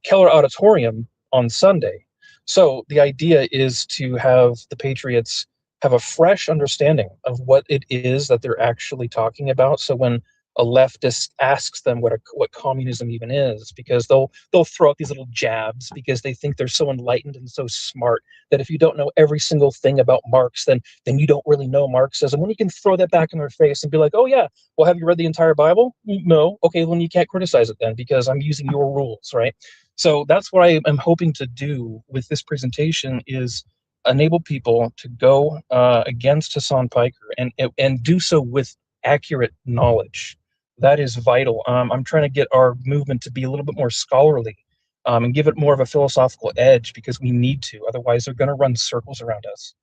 Keller Auditorium on Sunday. So the idea is to have the Patriots have a fresh understanding of what it is that they're actually talking about. So when a leftist asks them what communism even is, because they'll throw out these little jabs because they think they're so enlightened and so smart that if you don't know every single thing about Marx, then you don't really know Marxism. When you can throw that back in their face and be like, oh yeah, well, have you read the entire Bible? No. Okay, well, you can't criticize it then because I'm using your rules, right? So that's what I am hoping to do with this presentation, is enable people to go against Hassan Piker and do so with accurate knowledge. That is vital. I'm trying to get our movement to be a little bit more scholarly, and give it more of a philosophical edge, because we need to. Otherwise, they're going to run circles around us.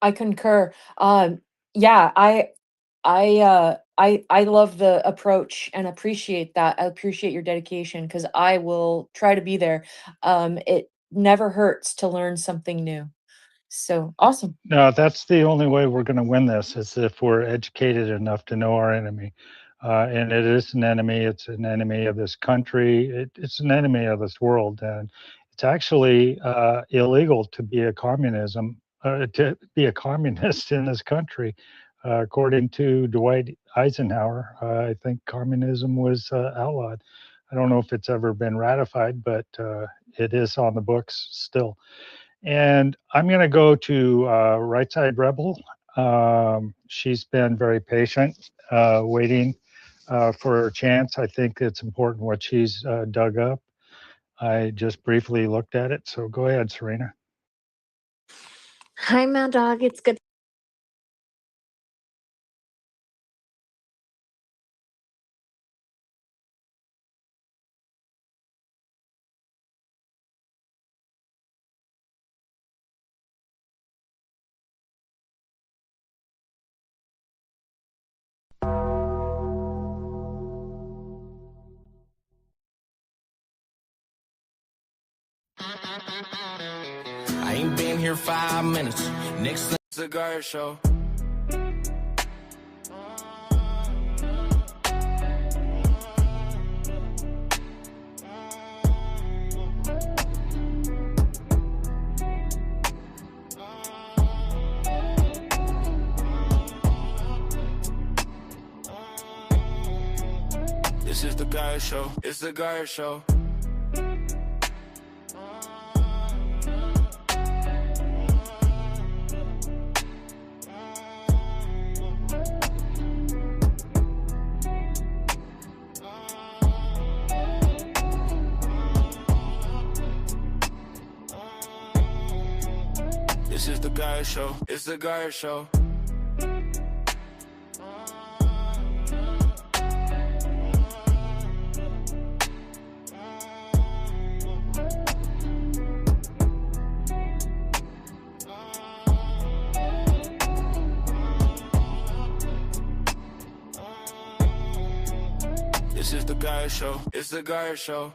I concur. Yeah, I love the approach and appreciate that. I appreciate your dedication because I will try to be there. It never hurts to learn something new. So awesome. No, that's the only way we're going to win this, is if we're educated enough to know our enemy. And it is an enemy. It's an enemy of this country. It's an enemy of this world. And it's actually illegal to be a communist in this country. According to Dwight Eisenhower, I think communism was outlawed. I don't know if it's ever been ratified, but it is on the books still. And I'm going to go to Right Side Rebel. She's been very patient, waiting for her chance. I think it's important what she's dug up. I just briefly looked at it. So go ahead, Serena. Hi, Mad Dog. It's good I ain't been here 5 minutes. Next thing, cigar show. This is the guy show. It's the guy show. This is the guy show. It's the guy show. This is the guy show. It's the guy show.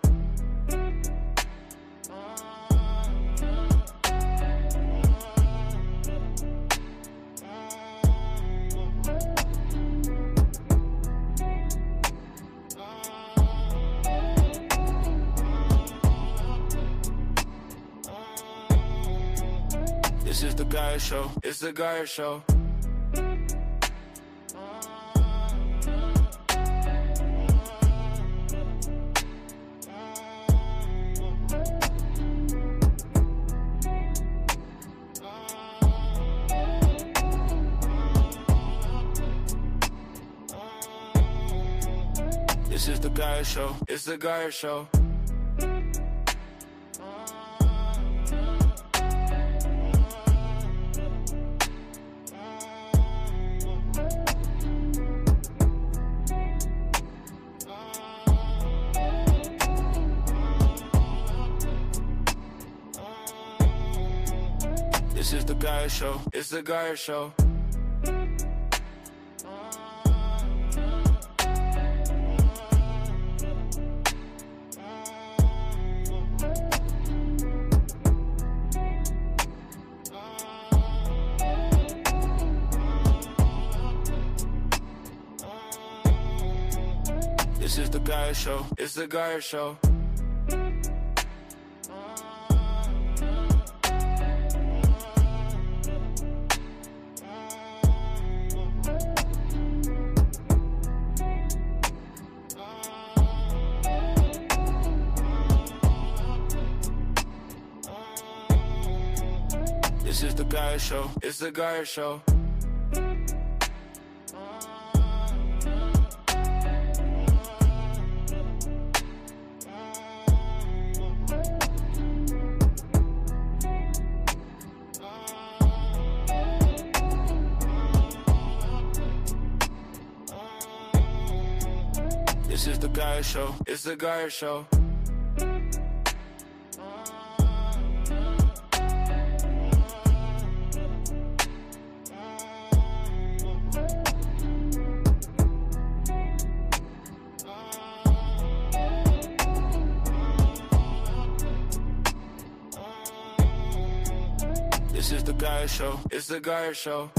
This is the guy show. It's the guy show. This is the guy show. It's the guy show. This is the guy show. It's the guy show. This is the guy show. It's the guy show. This is the guy show. It's the guy show. This is the guy show. It's the guy show. This is the guy show. It's the guy show.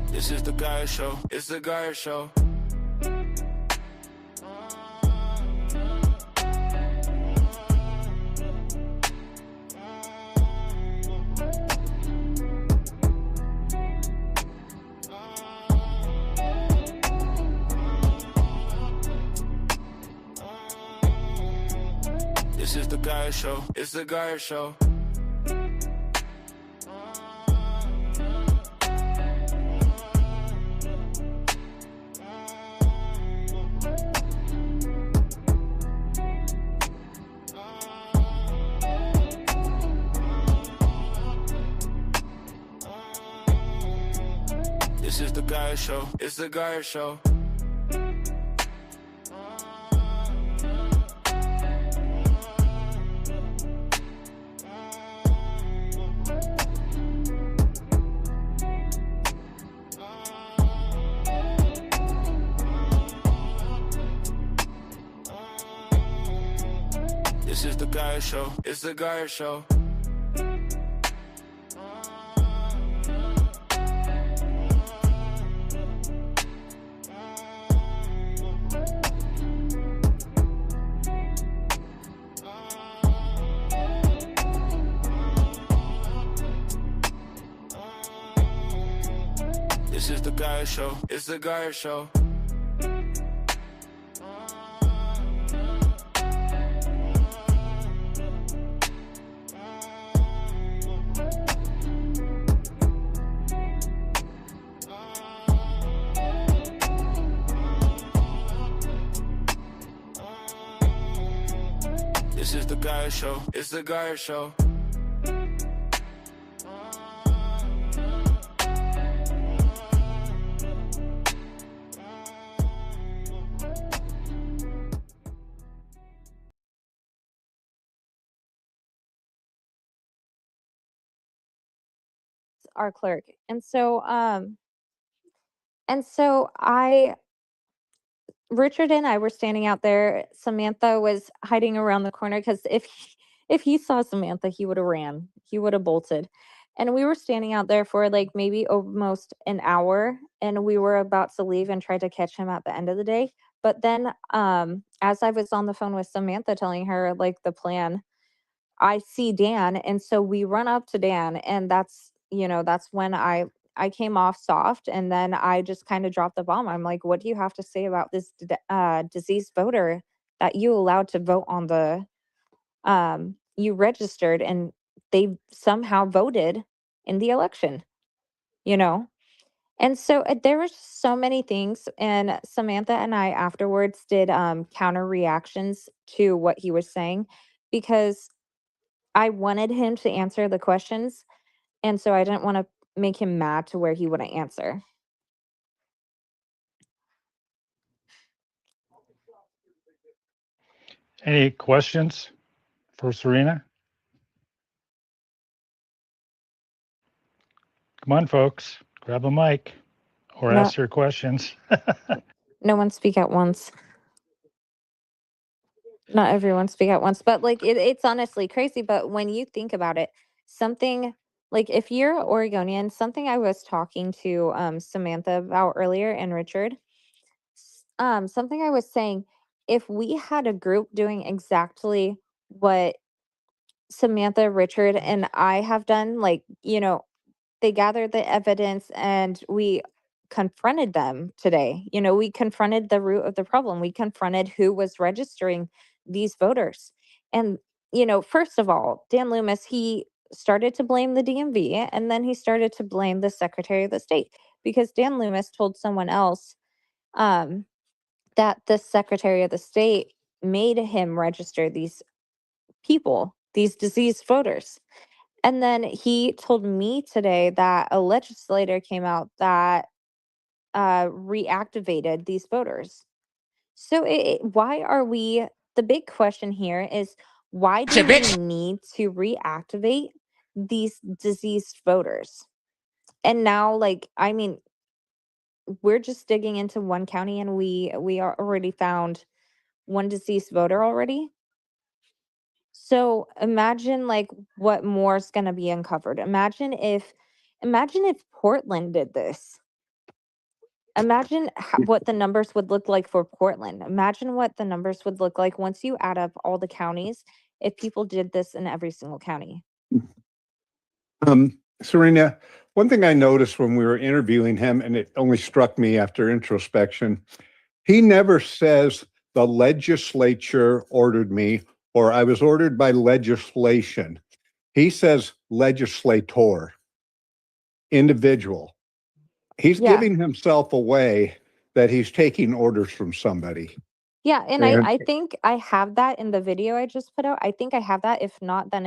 This is the guy show. It's the guy show. This is the guy show. It's the guy show. This is the guy show. It's the guy show. This is the Guy Show. It's the Guy Show. This is the Guy Show. It's the Guy Show. This is the Guy Show. It's the Guy Show. Our clerk. And so Richard and I were standing out there. Samantha was hiding around the corner because if he saw Samantha, he would have ran. He would have bolted. And we were standing out there for like maybe almost an hour, and we were about to leave and try to catch him at the end of the day. But then as I was on the phone with Samantha telling her like the plan, I see Dan, and so we run up to Dan, and that's when I came off soft, and then I just kind of dropped the bomb. I'm like, what do you have to say about this deceased voter that you allowed to vote on you registered and they somehow voted in the election, you know? And so there were so many things, and Samantha and I afterwards did counter reactions to what he was saying because I wanted him to answer the questions, and so I didn't want to make him mad to where he wouldn't answer. Any questions for Serena? Come on, folks, grab a mic or No, ask your questions. no one speak at once. Not everyone speak at once, but like it's honestly crazy. But when you think about it, something like if you're Oregonian, something I was talking to Samantha about earlier and Richard, something I was saying, if we had a group doing exactly what Samantha, Richard, and I have done, like, they gathered the evidence and we confronted them today. We confronted the root of the problem. We confronted who was registering these voters. And, first of all, Dan Loomis, he started to blame the DMV, and then he started to blame the Secretary of the State because Dan Loomis told someone else um, that the Secretary of the State made him register these people, these deceased voters. And then he told me today that a legislator came out that reactivated these voters. So why are we, the big question here is, why do we need to reactivate these deceased voters? And now, like, I mean, we're just digging into one county and we are already found one deceased voter already. So imagine like what more is going to be uncovered. Imagine if Portland did this. Imagine what the numbers would look like for Portland. Imagine what the numbers would look like once you add up all the counties if people did this in every single county. Serena, one thing I noticed when we were interviewing him, and it only struck me after introspection, he never says the legislature ordered me or I was ordered by legislation. He says legislator, individual. He's Yeah. giving himself away that he's taking orders from somebody. Yeah, and And I think I have that in the video I just put out. I think I have that. If not, then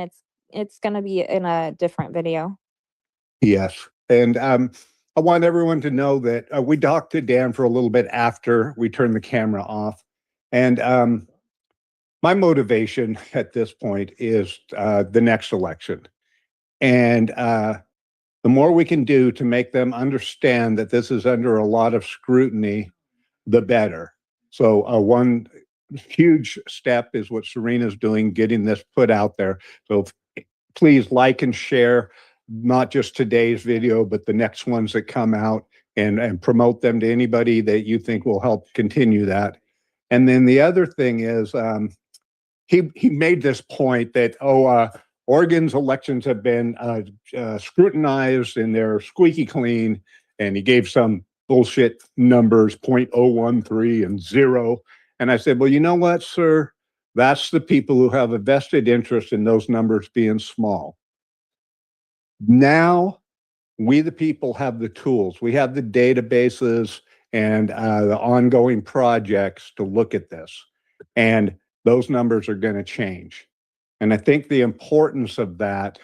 it's going to be in a different video. yes. And I want everyone to know that we talked to Dan for a little bit after we turned the camera off. And my motivation at this point is the next election. And the more we can do to make them understand that this is under a lot of scrutiny, the better. So one huge step is what Serena's doing, getting this put out there. So please like and share not just today's video, but the next ones that come out, and promote them to anybody that you think will help continue that. And then the other thing is, he made this point that, Oregon's elections have been scrutinized and they're squeaky clean, and he gave some bullshit numbers, 0.013 and 0. And I said, well, you know what, sir? That's the people who have a vested interest in those numbers being small. Now, we the people have the tools. We have the databases and the ongoing projects to look at this. And those numbers are going to change. And I think the importance of that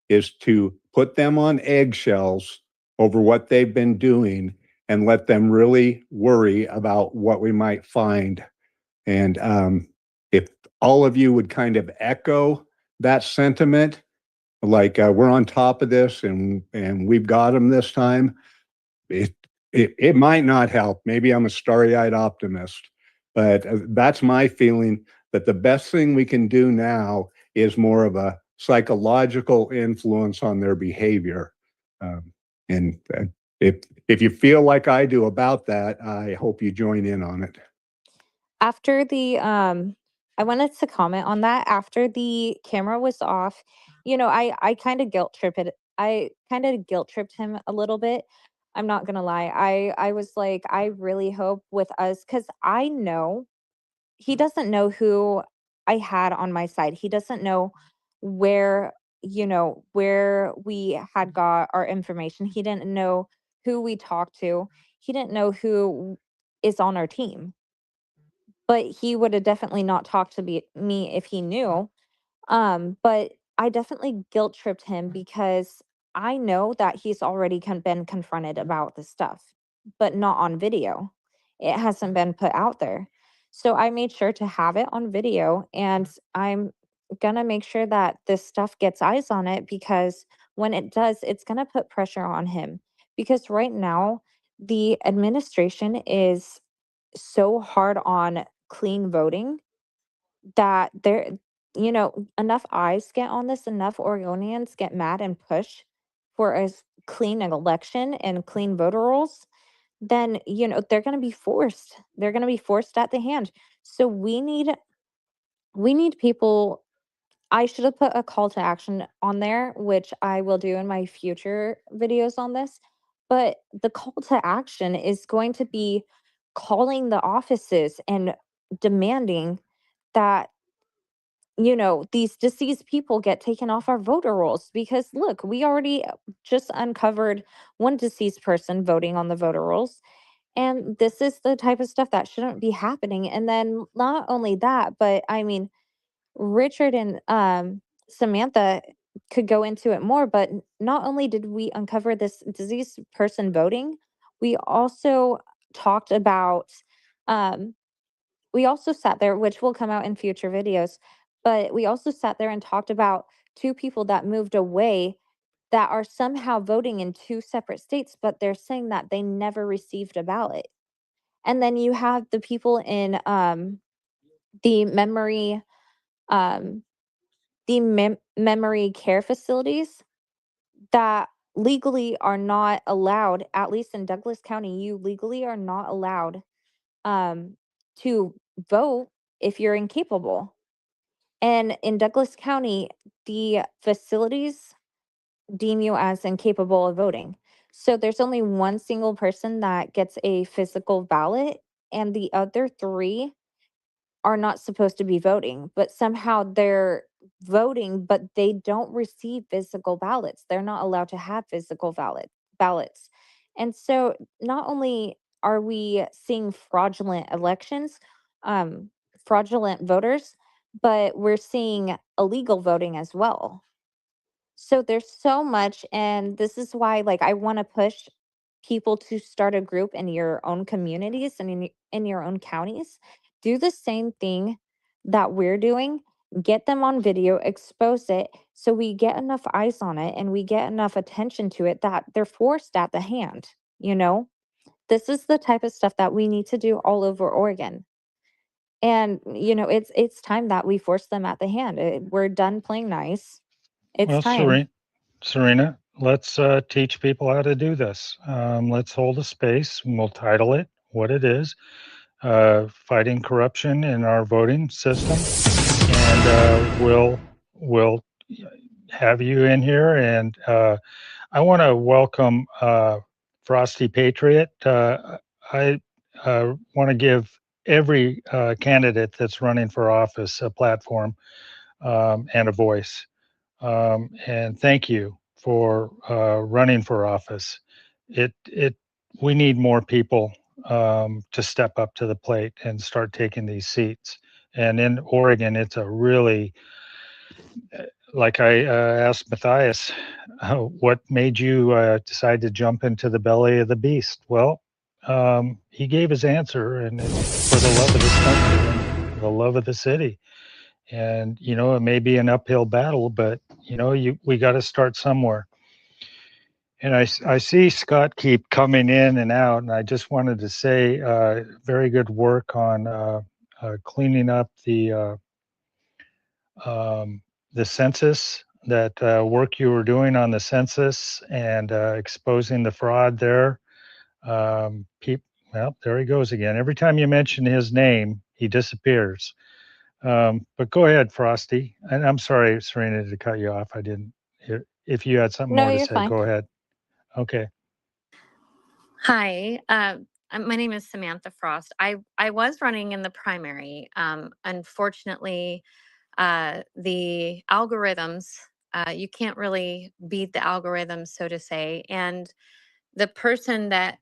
is to put them on eggshells over what they've been doing and let them really worry about what we might find. And if all of you would kind of echo that sentiment, like we're on top of this and we've got them this time, it might not help. Maybe I'm a starry-eyed optimist, but that's my feeling, that the best thing we can do now is more of a psychological influence on their behavior. And if you feel like I do about that, I hope you join in on it. After the I wanted to comment on that. After the camera was off, I kind of guilt tripped him a little bit. I'm not gonna lie. I was like, I really hope with us, because I know he doesn't know who I had on my side. He doesn't know where, where we had got our information. He didn't know who we talked to. He didn't know who is on our team. But he would have definitely not talked to me if he knew. But I definitely guilt tripped him because I know that he's already been confronted about this stuff, but not on video. It hasn't been put out there. So I made sure to have it on video, and I'm going to make sure that this stuff gets eyes on it, because when it does, it's going to put pressure on him. Because right now, the administration is so hard on clean voting that enough eyes get on this, enough Oregonians get mad and push for a clean election and clean voter rolls, then they're going to be forced. They're going to be forced at the hand. So we need people. I should have put a call to action on there, which I will do in my future videos on this. But the call to action is going to be calling the offices and demanding that, these deceased people get taken off our voter rolls. Because look, we already just uncovered one deceased person voting on the voter rolls. And this is the type of stuff that shouldn't be happening. And then not only that, but I mean, Richard and Samantha could go into it more, but not only did we uncover this diseased person voting, we also talked about, we also sat there, which will come out in future videos, but we also sat there and talked about two people that moved away that are somehow voting in two separate states, but they're saying that they never received a ballot. And then you have the people in the memory um, memory care facilities that legally are not allowed, at least in Douglas County, you legally are not allowed to vote if you're incapable. And in Douglas County, the facilities deem you as incapable of voting. So there's only one single person that gets a physical ballot, and the other three are not supposed to be voting, but somehow they're voting, but they don't receive physical ballots. They're not allowed to have physical ballots. And so not only are we seeing fraudulent elections, fraudulent voters, but we're seeing illegal voting as well. So there's so much, and this is why, like, I want to push people to start a group in your own communities and in your own counties. Do the same thing that we're doing. Get them on video, expose it, so we get enough eyes on it and we get enough attention to it that they're forced at the hand. This is the type of stuff that we need to do all over Oregon. And it's time that we force them at the hand. We're done playing nice. It's Well, time. Serena, let's teach people how to do this. Let's hold a space and we'll title it what it is, fighting corruption in our voting system. And we'll have you in here. And I want to welcome Frosty Patriot. I want to give every candidate that's running for office a platform and a voice. And thank you for running for office. We need more people to step up to the plate and start taking these seats. And in Oregon, it's a really, like I asked Matthias, what made you decide to jump into the belly of the beast? Well, he gave his answer, and it's for the love of this country and the love of the city. And it may be an uphill battle, but we got to start somewhere. And I see Scott keep coming in and out, and I just wanted to say very good work on cleaning up the census, that work you were doing on the census and exposing the fraud there. Well, there he goes again. Every time you mention his name, he disappears. But go ahead, Frosty. And I'm sorry, Serena, to cut you off. I didn't. If you had something No, more to you're say, fine. go ahead. Okay. Hi, my name is Samantha Frost. I was running in the primary. Unfortunately, the algorithms, you can't really beat the algorithms, so to say. And the person that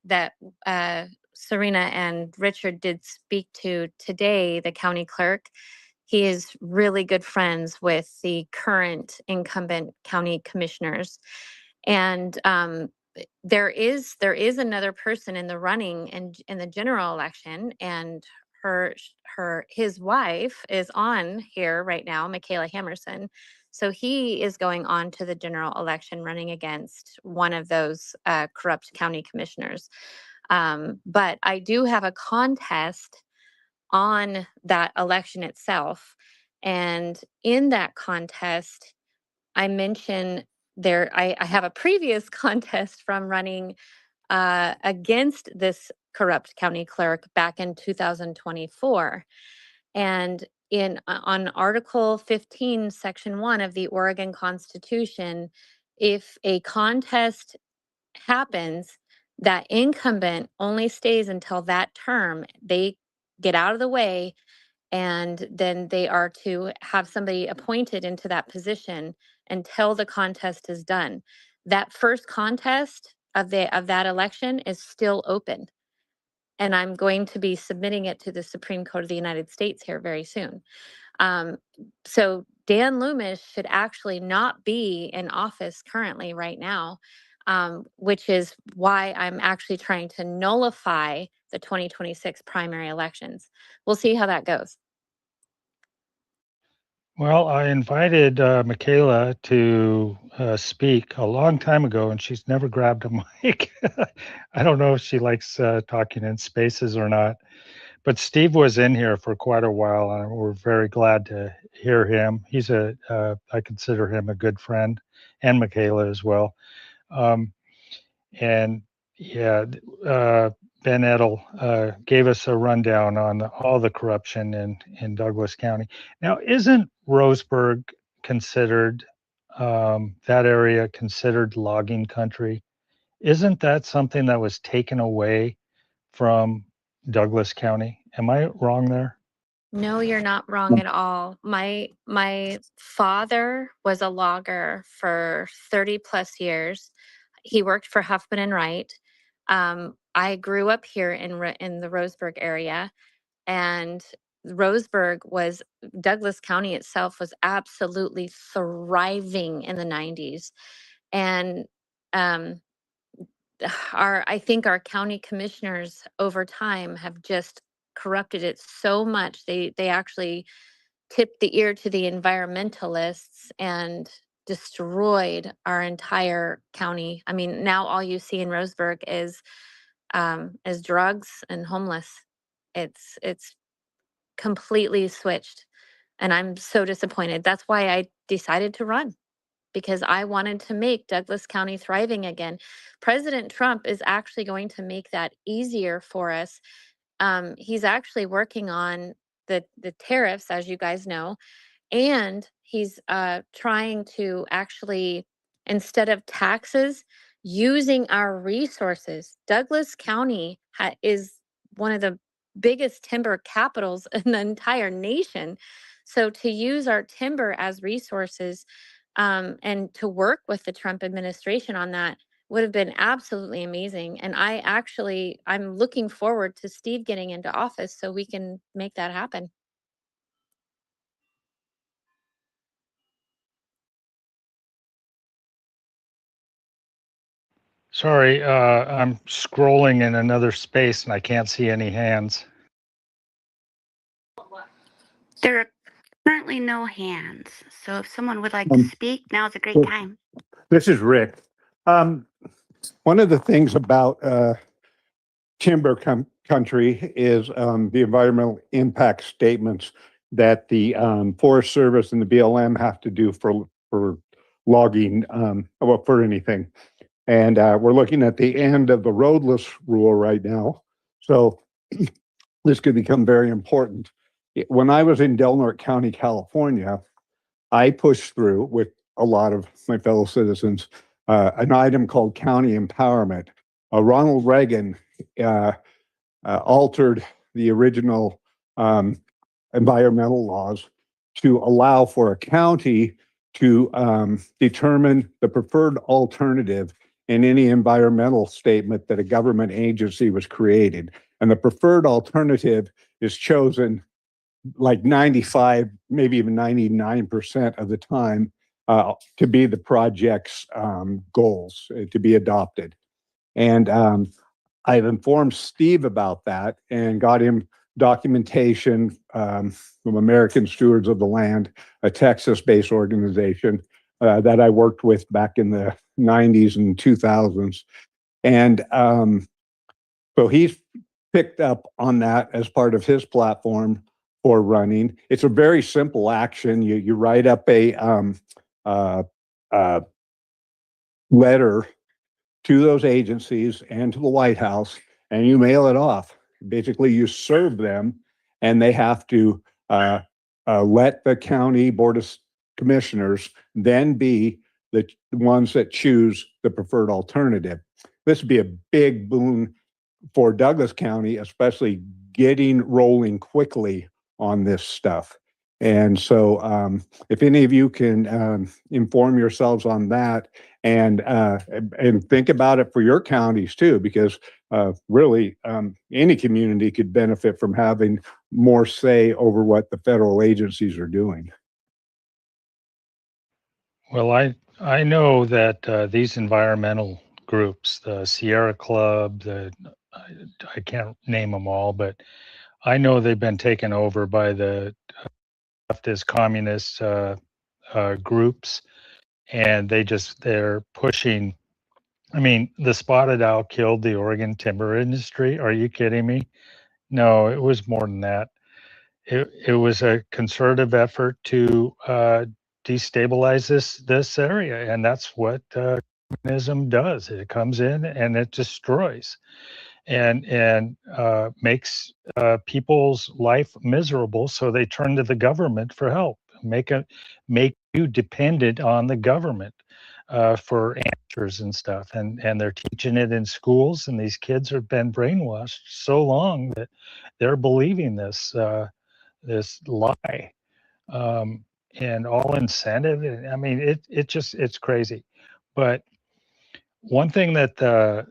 Serena and Richard did speak to today, the county clerk, he is really good friends with the current incumbent county commissioners. And there is another person in the running and in the general election, and his wife is on here right now, Michaela Hammerson. So he is going on to the general election running against one of those corrupt county commissioners. But I do have a contest on that election itself. And in that contest, I mention I have a previous contest from running against this corrupt county clerk back in 2024. And on Article 15, Section 1 of the Oregon Constitution, if a contest happens, that incumbent only stays until that term. They get out of the way, and then they are to have somebody appointed into that position until the contest is done. That first contest of that election is still open, and I'm going to be submitting it to the Supreme Court of the United States here very soon. So Dan Loomis should actually not be in office currently right now, which is why I'm actually trying to nullify the 2026 primary elections. We'll see how that goes. Well, I invited Michaela to speak a long time ago, and she's never grabbed a mic. I don't know if she likes talking in spaces or not. But Steve was in here for quite a while, and we're very glad to hear him. I consider him a good friend, and Michaela as well. And yeah, Ben Edel gave us a rundown on all the corruption in Douglas County. Now, isn't Roseburg considered, that area considered logging country? Isn't that something that was taken away from Douglas County? Am I wrong there? No, you're not wrong at all. My father was a logger for 30 plus years. He worked for Huffman and Wright. I grew up here in the Roseburg area, and Douglas County itself was absolutely thriving in the 90s. And I think our county commissioners over time have just corrupted it so much. They actually tipped the ear to the environmentalists and destroyed our entire county. I mean, now all you see in Roseburg is drugs and homeless. It's completely switched. And I'm so disappointed. That's why I decided to run, because I wanted to make Douglas County thriving again. President Trump is actually going to make that easier for us. He's actually working on the tariffs, as you guys know, and he's trying to actually, instead of taxes, using our resources. Douglas County is one of the biggest timber capitals in the entire nation. So to use our timber as resources, and to work with the Trump administration on that would have been absolutely amazing. And I'm looking forward to Steve getting into office so we can make that happen. Sorry, I'm scrolling in another space and I can't see any hands. There are currently no hands. So if someone would like to speak, now's a great time. This is Rick. One of the things about timber country is the environmental impact statements that the Forest Service and the BLM have to do for logging, well, for anything. And we're looking at the end of the roadless rule right now. So this could become very important. When I was in Del Norte County, California, I pushed through with a lot of my fellow citizens an item called county empowerment. Ronald Reagan altered the original environmental laws to allow for a county to determine the preferred alternative in any environmental statement that a government agency was created. And the preferred alternative is chosen like 95, maybe even 99% of the time to be the project's goals to be adopted. And I've informed Steve about that and got him documentation from American Stewards of the Land, a Texas-based organization that I worked with back in the 90s and 2000s. And so he's picked up on that as part of his platform for running. It's a very simple action. You write up a letter to those agencies and to the White House, and you mail it off. Basically, you serve them, and they have to let the county board of commissioners then be the ones that choose the preferred alternative. This would be a big boon for Douglas County, especially getting rolling quickly on this stuff. And so if any of you can inform yourselves on that and think about it for your counties too, because really any community could benefit from having more say over what the federal agencies are doing. Well, I know that these environmental groups, the Sierra Club, I can't name them all, but I know they've been taken over by the leftist communist groups, and they're pushing. I mean, the spotted owl killed the Oregon timber industry. Are you kidding me? No, it was more than that. It was a concerted effort to destabilize this area, and that's what communism does. It comes in and it destroys, and makes people's life miserable. So they turn to the government for help. Make you dependent on the government for answers and stuff, and they're teaching it in schools, and these kids have been brainwashed so long that they're believing this lie, and all incentive. I mean, it's crazy. But one thing that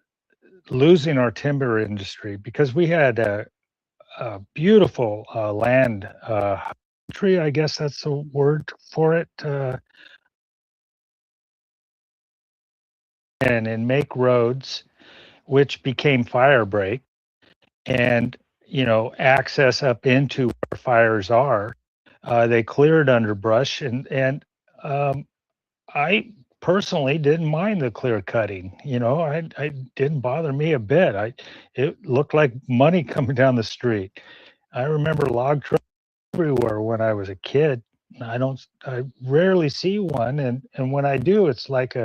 losing our timber industry, because we had a beautiful land tree, I guess that's the word for it, and make roads, which became fire break, and access up into where fires are. They cleared underbrush, and I personally didn't mind the clear cutting. I didn't bother me a bit. It looked like money coming down the street. I remember log trucks everywhere when I was a kid. I rarely see one. And when I do, it's like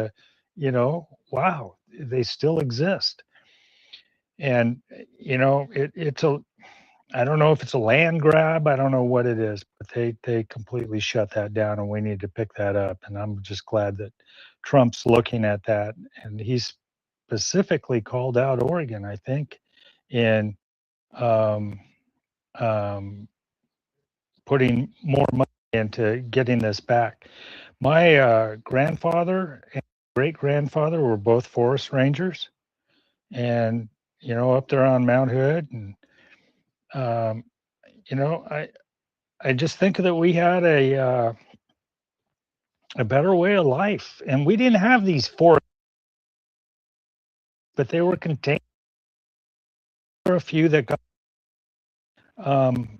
wow, they still exist. And, I don't know if it's a land grab. I don't know what it is, but they completely shut that down, and we need to pick that up. And I'm just glad that Trump's looking at that, and he's specifically called out Oregon, I think, in um, um, putting more money into getting this back. My grandfather and great grandfather were both forest rangers, and up there on Mount Hood, and um, I just think that we had a better way of life, and we didn't have these forests, but they were contained. There were a few that got um,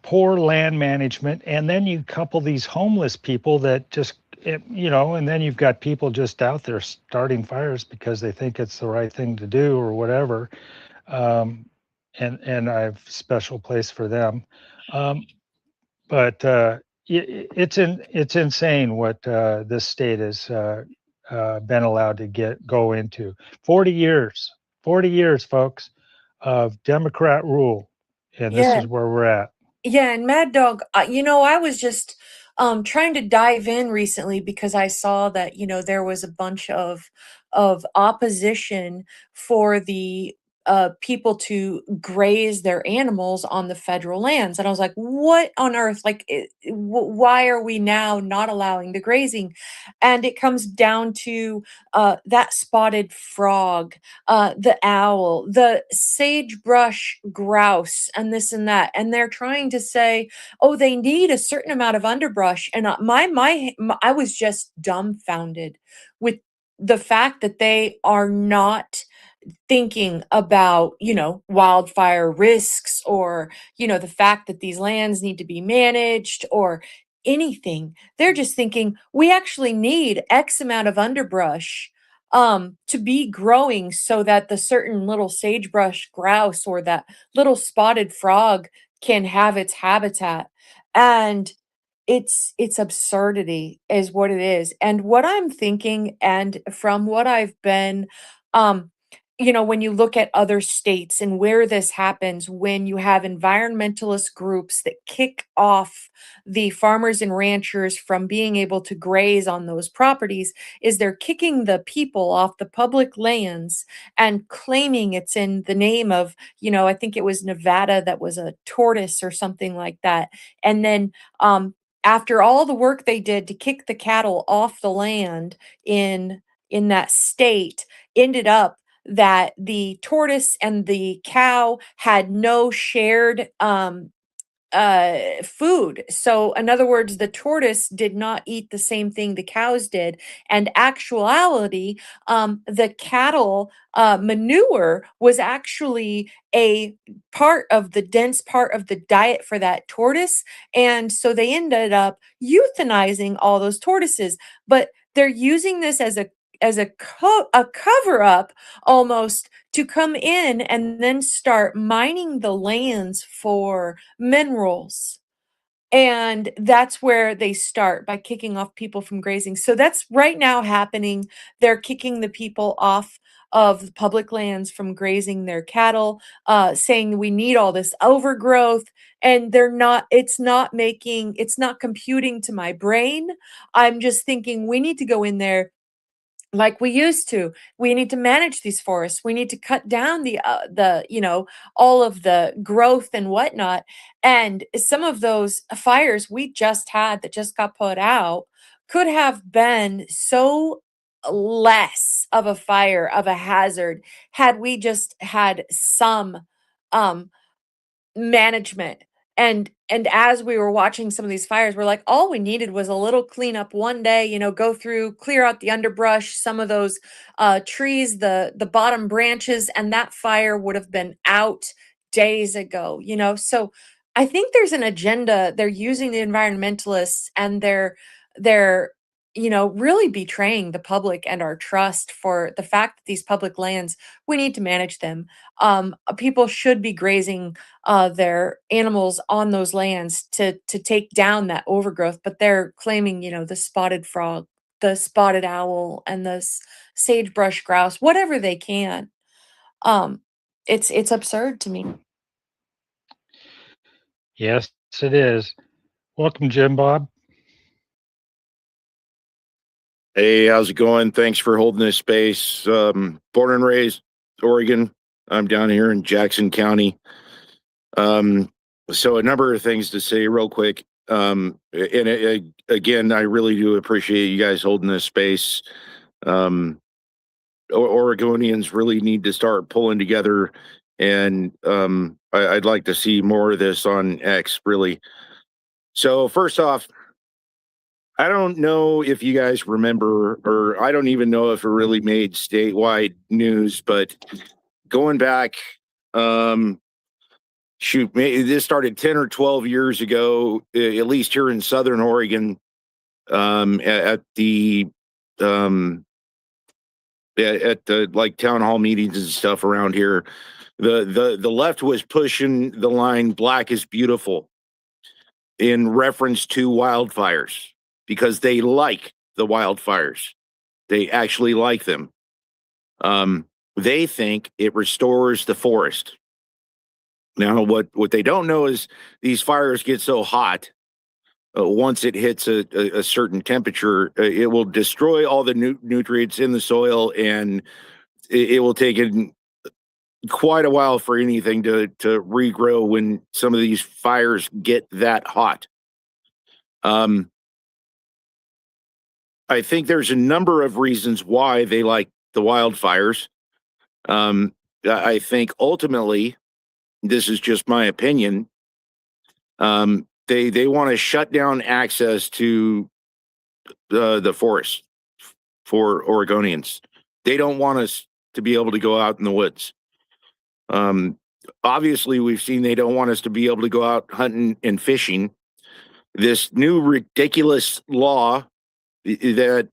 poor land management, and then you couple these homeless people that just and then you've got people just out there starting fires because they think it's the right thing to do or whatever. And I have a special place for them. But it's insane what this state has been allowed to go into. 40 years, folks, of Democrat rule, and this Yeah. is where we're at. Yeah, and Mad Dog, I was just trying to dive in recently because I saw that, there was a bunch of opposition for the people to graze their animals on the federal lands. And I was like, what on earth? Like, why are we now not allowing the grazing? And it comes down to that spotted frog, the owl, the sagebrush grouse, and this and that. And they're trying to say, oh, they need a certain amount of underbrush. And I was just dumbfounded with the fact that they are not thinking about, wildfire risks, or, the fact that these lands need to be managed, or anything. They're just thinking we actually need X amount of underbrush to be growing so that the certain little sagebrush grouse or that little spotted frog can have its habitat. And it's absurdity is what it is. And what I'm thinking, and from what I've been um when you look at other states and where this happens, when you have environmentalist groups that kick off the farmers and ranchers from being able to graze on those properties, is they're kicking the people off the public lands and claiming it's in the name of, I think it was Nevada that was a tortoise or something like that. And then after all the work they did to kick the cattle off the land in that state, ended up that the tortoise and the cow had no shared food. So in other words, the tortoise did not eat the same thing the cows did. And actuality, the cattle manure was actually a dense part of the diet for that tortoise. And so they ended up euthanizing all those tortoises. But they're using this as a cover up almost to come in and then start mining the lands for minerals. And that's where they start, by kicking off people from grazing. So that's right now happening. They're kicking the people off of public lands from grazing their cattle, saying we need all this overgrowth. And it's not computing to my brain. I'm just thinking we need to go in there like we used to. We need to manage these forests. We need to cut down all of the growth and whatnot. And some of those fires we just had that just got put out could have been so less of a fire, of a hazard, had we just had some um management. And as we were watching some of these fires, we're like, all we needed was a little cleanup one day, go through, clear out the underbrush, some of those trees, the bottom branches, and that fire would have been out days ago. So I think there's an agenda. They're using the environmentalists, and they're really betraying the public and our trust for the fact that these public lands, we need to manage them. People should be grazing their animals on those lands to take down that overgrowth, but they're claiming, the spotted frog, the spotted owl, and the sagebrush grouse, whatever they can. Um, it's absurd to me. Yes, it is. Welcome, Jim Bob. Hey, how's it going? Thanks for holding this space. Born and raised Oregon. I'm down here in Jackson County. So a number of things to say real quick. Again, I really do appreciate you guys holding this space. Oregonians really need to start pulling together, and I'd like to see more of this on X, really. So first off, I don't know if you guys remember, or I don't even know if it really made statewide news, but going back, this started 10 or 12 years ago, at least here in Southern Oregon, at the like town hall meetings and stuff around here. The left was pushing the line "Black is beautiful" in reference to wildfires, because they like the wildfires. They actually like them. They think it restores the forest. Now, what they don't know is these fires get so hot, once it hits a certain temperature, it will destroy all the nutrients in the soil, and it will take quite a while for anything to regrow when some of these fires get that hot. I think there's a number of reasons why they like the wildfires. I think ultimately, this is just my opinion, they want to shut down access to the forest for Oregonians. They don't want us to be able to go out in the woods. Obviously, we've seen they don't want us to be able to go out hunting and fishing. This new ridiculous law that,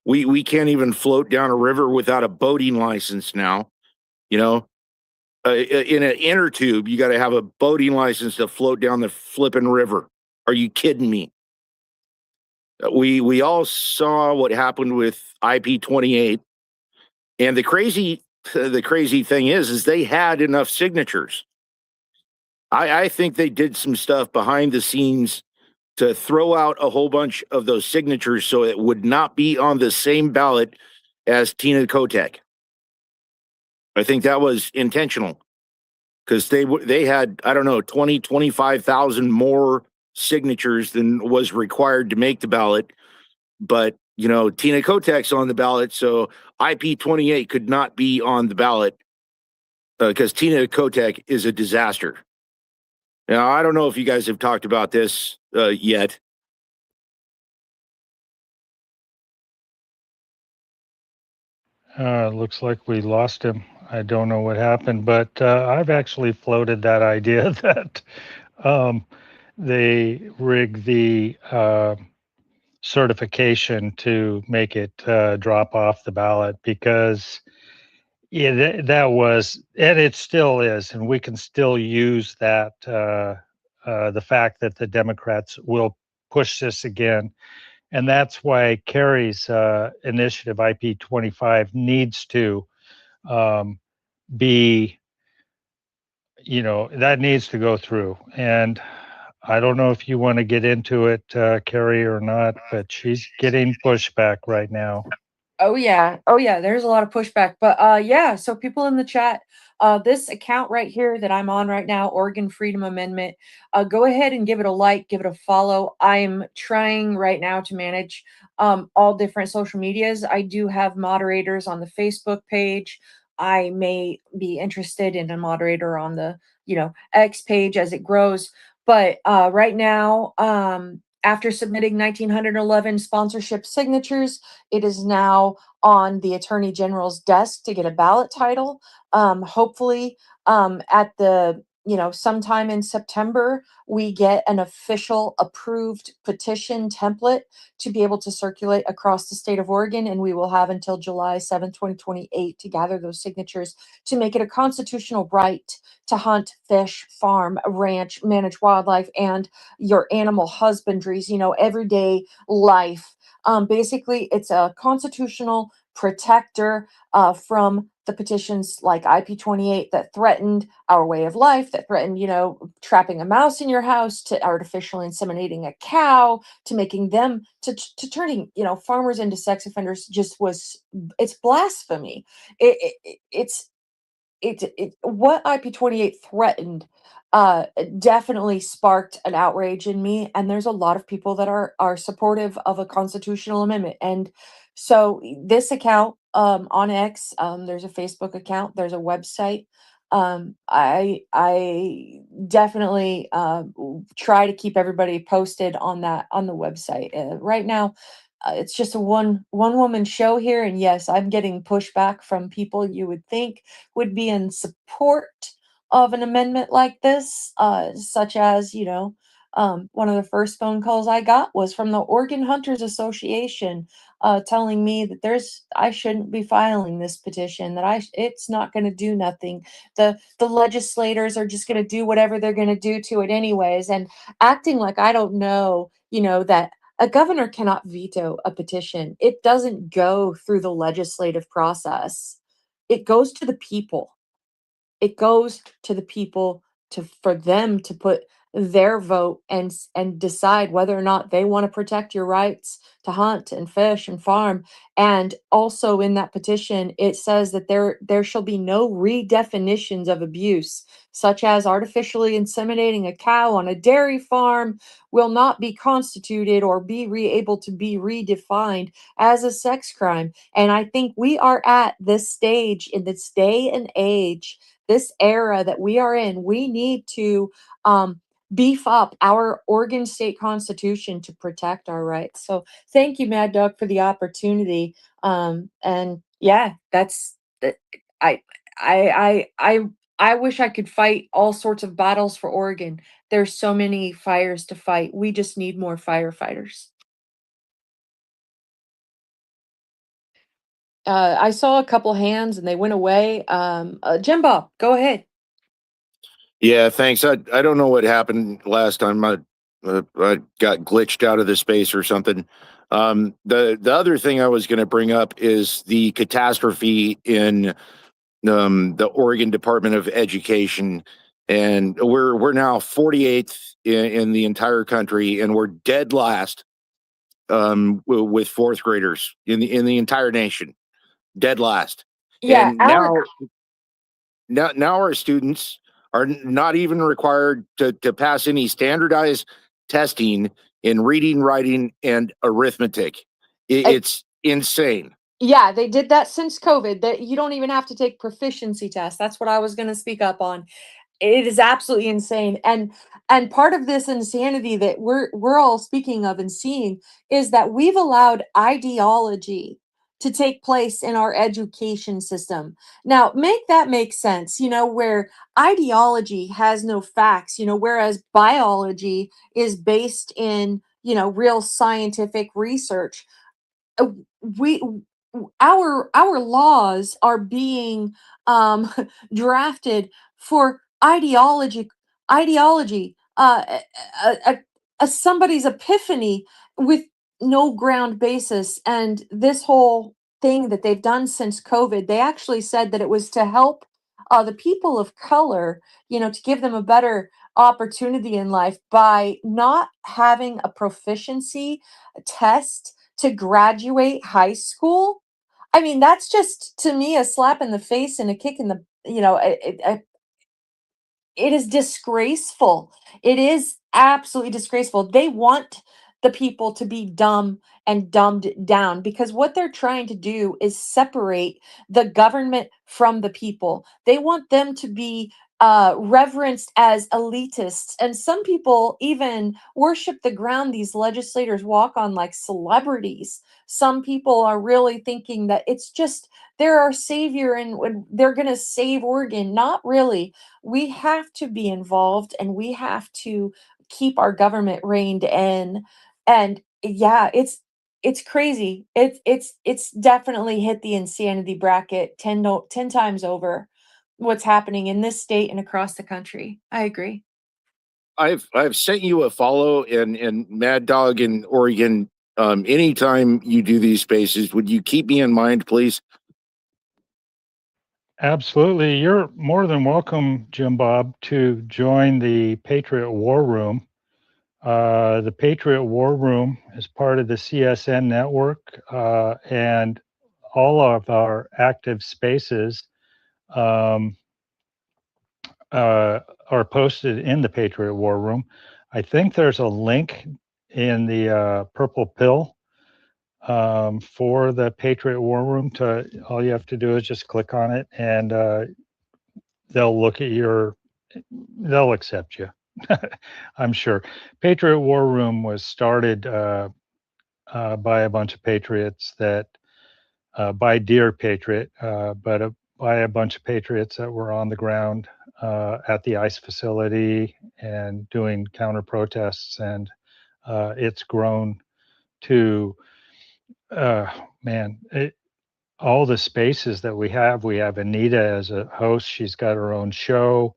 we can't even float down a river without a boating license now. In an inner tube, you got to have a boating license to float down the flipping river. Are you kidding me? We all saw what happened with IP-28, and the crazy thing is they had enough signatures. I think they did some stuff behind the scenes to throw out a whole bunch of those signatures so it would not be on the same ballot as Tina Kotek. I think that was intentional, because they had, I don't know, 25,000 more signatures than was required to make the ballot. But, Tina Kotek's on the ballot, so IP-28 could not be on the ballot, because Tina Kotek is a disaster. Now, I don't know if you guys have talked about this yet. Looks like we lost him. I don't know what happened, but I've actually floated that idea that they rig the certification to make it drop off the ballot, because that was, and it still is, and we can still use that, the fact that the Democrats will push this again. And that's why Kerry's initiative, IP-25, needs to be, that needs to go through. And I don't know if you want to get into it, Kerry, or not, but she's getting pushback right now. Oh yeah. There's a lot of pushback, but yeah. So people in the chat, this account right here that I'm on right now, Oregon Freedom Amendment, go ahead and give it a like, give it a follow. I'm trying right now to manage all different social medias. I do have moderators on the Facebook page. I may be interested in a moderator on the X page as it grows. But right now, after submitting 1,911 sponsorship signatures, it is now on the Attorney General's desk to get a ballot title. Hopefully, at the sometime in September, we get an official approved petition template to be able to circulate across the state of Oregon. And we will have until July 7th, 2028 to gather those signatures to make it a constitutional right to hunt, fish, farm, ranch, manage wildlife, and your animal husbandries, everyday life. Basically, it's a constitutional protector from the petitions like IP28 that threatened our way of life, that threatened, trapping a mouse in your house, to artificially inseminating a cow, to making them, to turning, farmers into sex offenders. It's blasphemy. What IP28 threatened definitely sparked an outrage in me, and there's a lot of people that are supportive of a constitutional amendment. And so this account on X, there's a Facebook account, there's a website. I definitely try to keep everybody posted on the website. Right now, it's just a one woman show here, and yes, I'm getting pushback from people you would think would be in support of an amendment like this, such as, one of the first phone calls I got was from the Oregon Hunters Association, telling me that I shouldn't be filing this petition, that it's not going to do nothing. The legislators are just going to do whatever they're going to do to it anyways, and acting like I don't know, that a governor cannot veto a petition. It doesn't go through the legislative process. It goes to the people. It goes to the people for them to put their vote and decide whether or not they want to protect your rights to hunt and fish and farm. And also in that petition, it says that there shall be no redefinitions of abuse, such as artificially inseminating a cow on a dairy farm will not be constituted or be able to be redefined as a sex crime. And I think we are at this stage in this day and age, this era that we are in. We need to beef up our Oregon State Constitution to protect our rights. So thank you, Mad Dog, for the opportunity. And yeah, that's I I I I wish I could fight all sorts of battles for Oregon. There's so many fires to fight. We just need more firefighters. I saw a couple hands and they went away. Jim Bob, go ahead. Yeah, thanks. I don't know what happened last time. I got glitched out of the space or something. The other thing I was going to bring up is the catastrophe in the Oregon Department of Education, and we're now 48th in the entire country, and we're dead last with fourth graders in the entire nation, dead last. Yeah, And now our students are not even required to pass any standardized testing in reading, writing, and arithmetic. It's insane. Yeah, they did that since COVID. That you don't even have to take proficiency tests. That's what I was going to speak up on. It is absolutely insane. And part of this insanity that we're all speaking of and seeing is that we've allowed ideology to take place in our education system. Now, make that make sense, where ideology has no facts, whereas biology is based in, real scientific research. We our laws are being drafted for ideology, somebody's epiphany with no ground basis. And this whole thing that they've done since COVID, they actually said that it was to help the people of color, to give them a better opportunity in life by not having a proficiency test to graduate high school. I mean, that's just to me a slap in the face and a kick in the, it is disgraceful. It is absolutely disgraceful. They want the people to be dumb and dumbed down because what they're trying to do is separate the government from the people. They want them to be reverenced as elitists, and some people even worship the ground these legislators walk on like celebrities. Some people are really thinking that it's just they're our savior and they're going to save Oregon. Not really. We have to be involved, and we have to keep our government reined in. And yeah, it's crazy. It's definitely hit the insanity bracket 10 times over what's happening in this state and across the country. I agree. I've sent you a follow, and Mad Dog in Oregon. Anytime you do these spaces, would you keep me in mind, please? Absolutely. You're more than welcome, Jim Bob, to join the Patriot War Room. The Patriot War Room is part of the CSN network, and all of our active spaces um, are posted in the Patriot War Room. I think there's a link in the purple pill for the Patriot War Room. All you have to do is just click on it, and they'll look at they'll accept you. I'm sure. Patriot War Room was started by a bunch of patriots by Dear Patriot, but by a bunch of patriots that were on the ground at the ICE facility and doing counter protests, and it's grown to all the spaces that we have. We have Anita as a host. She's got her own show.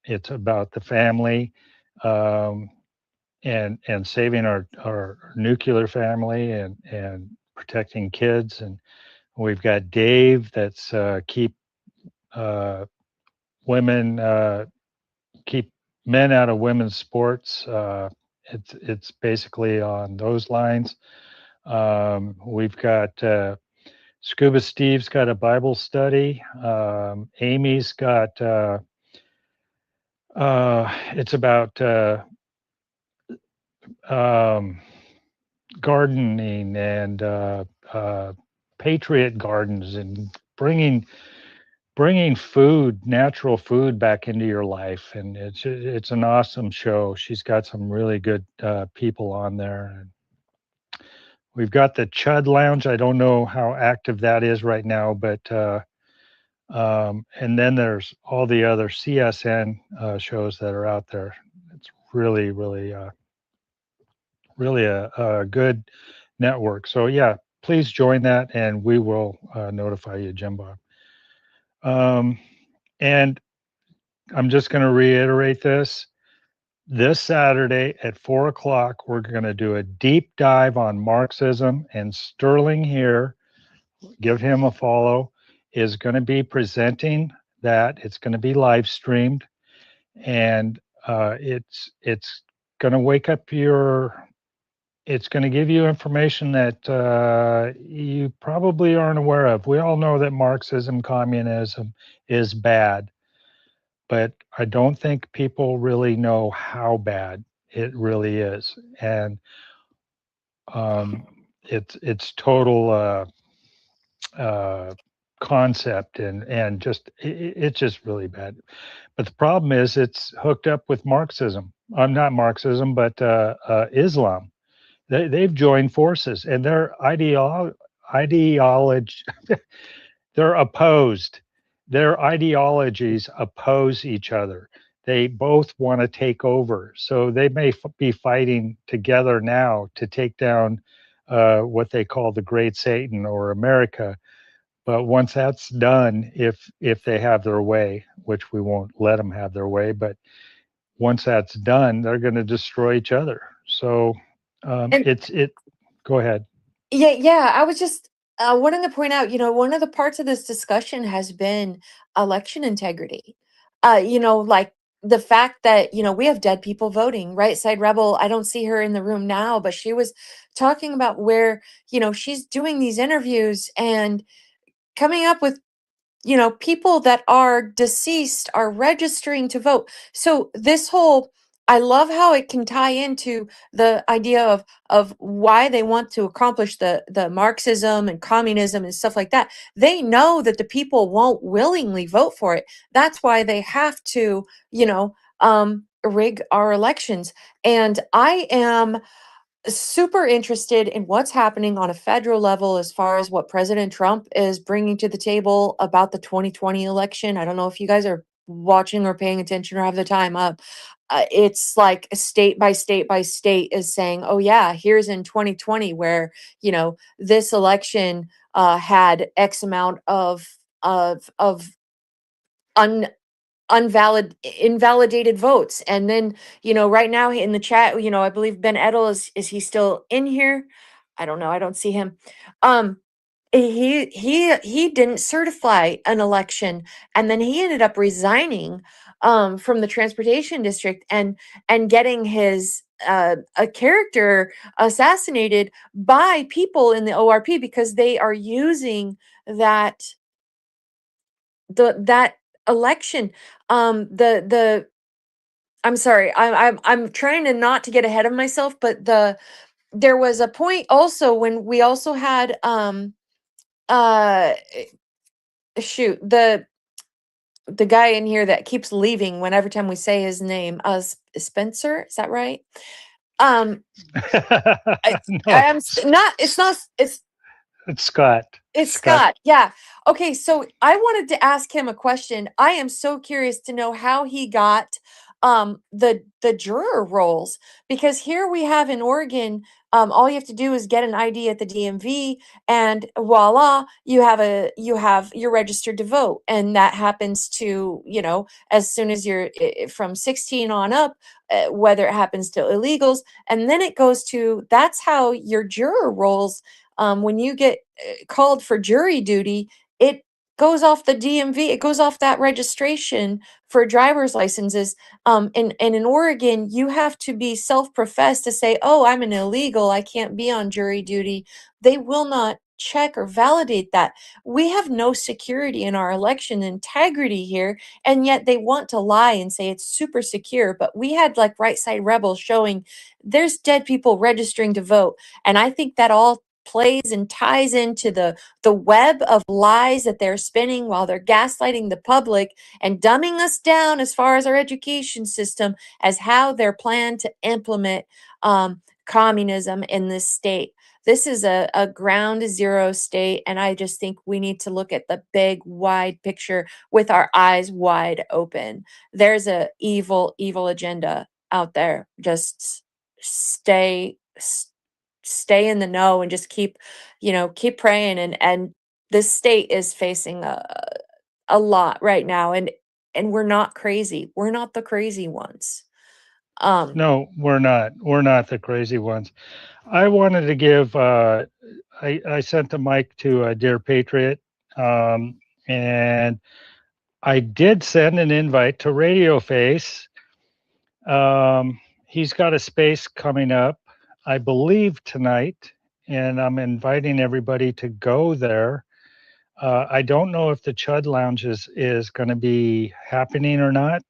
It's about the family and saving our nuclear family and protecting kids. And we've got Dave that's keep men out of women's sports. It's basically on those lines. We've got Scuba Steve's got a Bible study. Amy's got it's about gardening and patriot gardens and bringing food, natural food, back into your life. And it's an awesome show. She's got some really good people on there. And we've got the Chud Lounge. I don't know how active that is right now, but and then there's all the other CSN shows that are out there. It's really, really, really a good network. So yeah, please join that, and we will notify you, Jim Bob. And I'm just going to reiterate this. This Saturday at 4 o'clock, we're going to do a deep dive on Marxism, and Sterling here, give him a follow, is going to be presenting that. It's going to be live streamed, and it's going to wake up it's going to give you information that you probably aren't aware of. We all know that Marxism, communism is bad, but I don't think people really know how bad it really is. And it's total concept and just it's just really bad. But the problem is it's hooked up with Marxism. Not Marxism, but Islam. They've joined forces, and their ideology they're opposed. Their ideologies oppose each other. They both want to take over. So they may be fighting together now to take down what they call the Great Satan or America. But once that's done, if they have their way, which we won't let them have their way, but once that's done, they're going to destroy each other. So go ahead. Yeah. I was just wanting to point out, one of the parts of this discussion has been election integrity. Like the fact that, we have dead people voting. Right Side Rebel, I don't see her in the room now, but she was talking about where, she's doing these interviews and coming up with, people that are deceased are registering to vote. So this whole I love how it can tie into the idea of why they want to accomplish the Marxism and communism and stuff like that. They know that the people won't willingly vote for it. That's why they have to, rig our elections. And I am super interested in what's happening on a federal level as far as what President Trump is bringing to the table about the 2020 election. I don't know if you guys are watching or paying attention or have the time up. It's like state by state by state is saying, oh, yeah, here's in 2020 where, this election had X amount of un invalidated votes. And then, right now in the chat, I believe Ben Edel is he still in here? I don't know. I don't see him. He didn't certify an election, and then he ended up resigning from the transportation district and getting his a character assassinated by people in the ORP because they are using that election. The I'm sorry. I'm trying to not to get ahead of myself, but there was a point also when we also had uh shoot, the guy in here that keeps leaving when every time we say his name, Spencer, is that right? Um I No, not it's it's Scott. It's Scott. Scott. Yeah. Okay. So I wanted to ask him a question. I am so curious to know how he got the juror roles, because here we have in Oregon, all you have to do is get an ID at the DMV, and voila, you're registered to vote. And that happens to, as soon as you're from 16 on up, whether it happens to illegals. And then it goes to, that's how your juror roles, when you get called for jury duty, it goes off the DMV, it goes off that registration for driver's licenses. And in Oregon, you have to be self-professed to say, oh, I'm an illegal, I can't be on jury duty. They will not check or validate that. We have no security in our election integrity here, and yet they want to lie and say it's super secure. But we had like Right Side Rebels showing there's dead people registering to vote. And I think that all plays and ties into the web of lies that they're spinning while they're gaslighting the public and dumbing us down as far as our education system as how they're planned to implement communism in this state. This is a ground zero state, and I just think we need to look at the big, wide picture with our eyes wide open. There's a evil, evil agenda out there. Just stay in the know and just keep praying. And this state is facing a lot right now, and we're not crazy. We're not the crazy ones. No, we're not. We're not the crazy ones. I wanted to give, I sent a mic to Dear Patriot, and I did send an invite to Radio Face. He's got a space coming up, I believe tonight, and I'm inviting everybody to go there. I don't know if the Chud Lounge is going to be happening or not.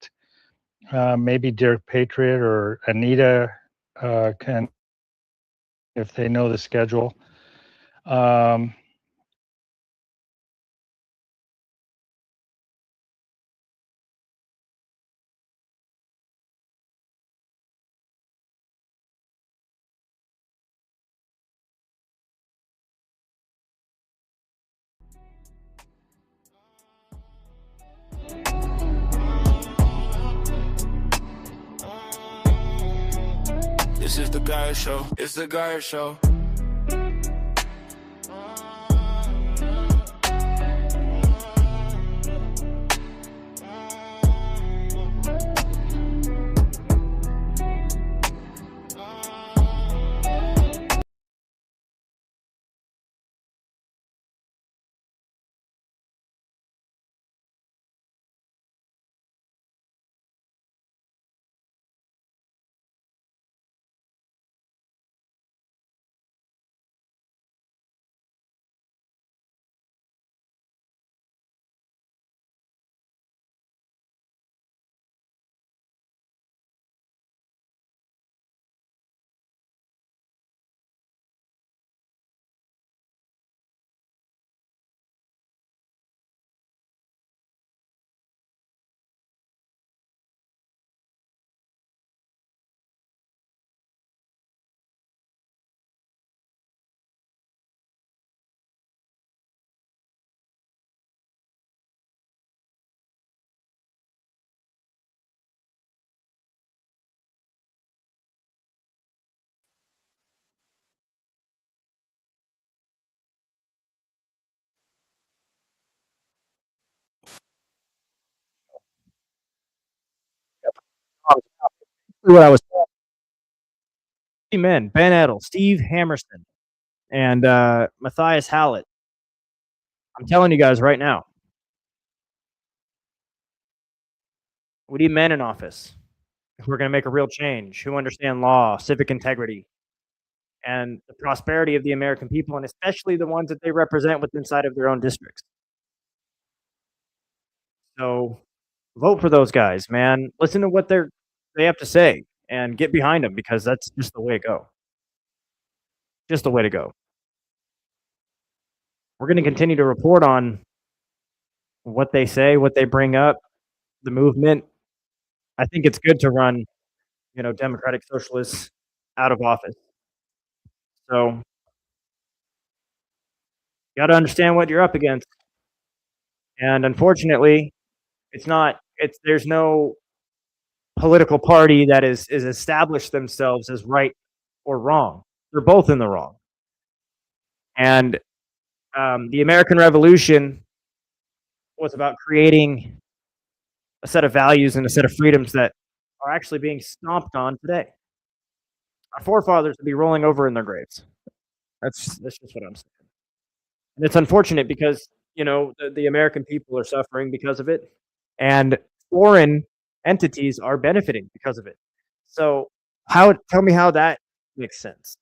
Maybe Dear Patriot or Anita can, if they know the schedule. Um, This is the guy show. It's the guy show. what I was. Men, Ben Edel, Steve Hammerson, and Matthias Hallett. I'm telling you guys right now, we need men in office if we're going to make a real change, who understand law, civic integrity, and the prosperity of the American people, and especially the ones that they represent within inside of their own districts. So vote for those guys, man. Listen to what they have to say and get behind them, because that's just the way to go. Just the way to go. We're going to continue to report on what they say, what they bring up, the movement. I think it's good to run, democratic socialists out of office. So you got to understand what you're up against. And unfortunately, there's no political party that is established themselves as right or wrong. They're both in the wrong. And the American Revolution was about creating a set of values and a set of freedoms that are actually being stomped on today. Our forefathers would be rolling over in their graves. That's just what I'm saying. And it's unfortunate because, the American people are suffering because of it, and foreign entities are benefiting because of it. So tell me how that makes sense.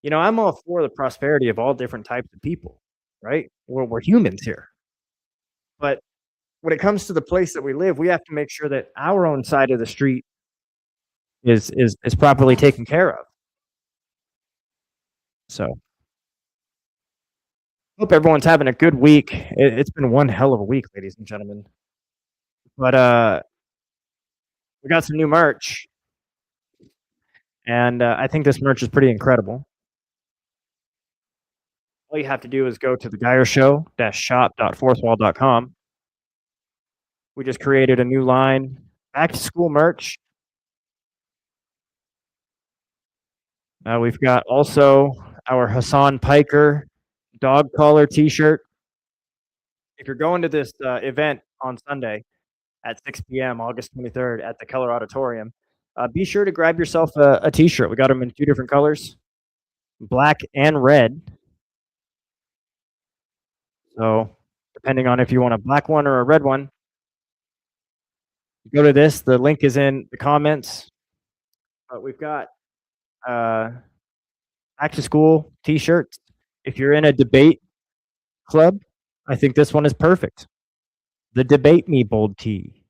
I'm all for the prosperity of all different types of people, right? We're humans here. But when it comes to the place that we live, we have to make sure that our own side of the street is properly taken care of. So hope everyone's having a good week. It's been one hell of a week, ladies and gentlemen. But we got some new merch, and I think this merch is pretty incredible. All you have to do is go to thegeiershow-shop.fourthwall.com. We just created a new line, back to school merch. We've got also our Hassan Piker dog collar t-shirt. If you're going to this event on Sunday at 6 p.m., August 23rd at the Keller Auditorium, be sure to grab yourself a t-shirt. We got them in 2 different colors, black and red. So depending on if you want a black one or a red one, go to this. The link is in the comments. But we've got back to school t-shirts. If you're in a debate club, I think this one is perfect. The Debate Me Bold Tee.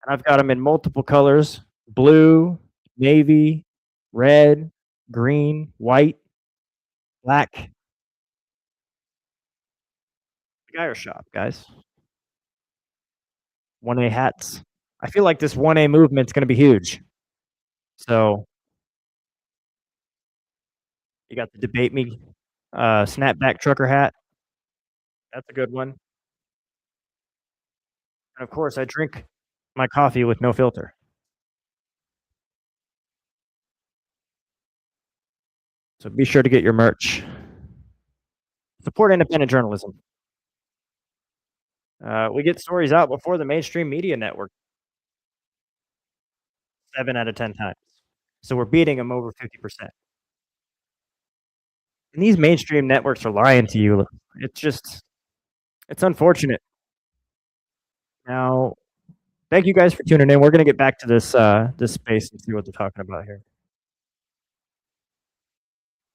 And I've got them in multiple colors: blue, navy, red, green, white, black. The Geyer Shop, guys. 1A hats. I feel like this 1A movement's going to be huge. So you got the Debate Me snapback trucker hat. That's a good one. And of course, I drink my coffee with no filter. So be sure to get your merch. Support independent journalism. We get stories out before the mainstream media network 7 out of 10 times. So we're beating them over 50%. And these mainstream networks are lying to you. It's unfortunate. Now, thank you guys for tuning in. We're going to get back to this space and see what they're talking about here.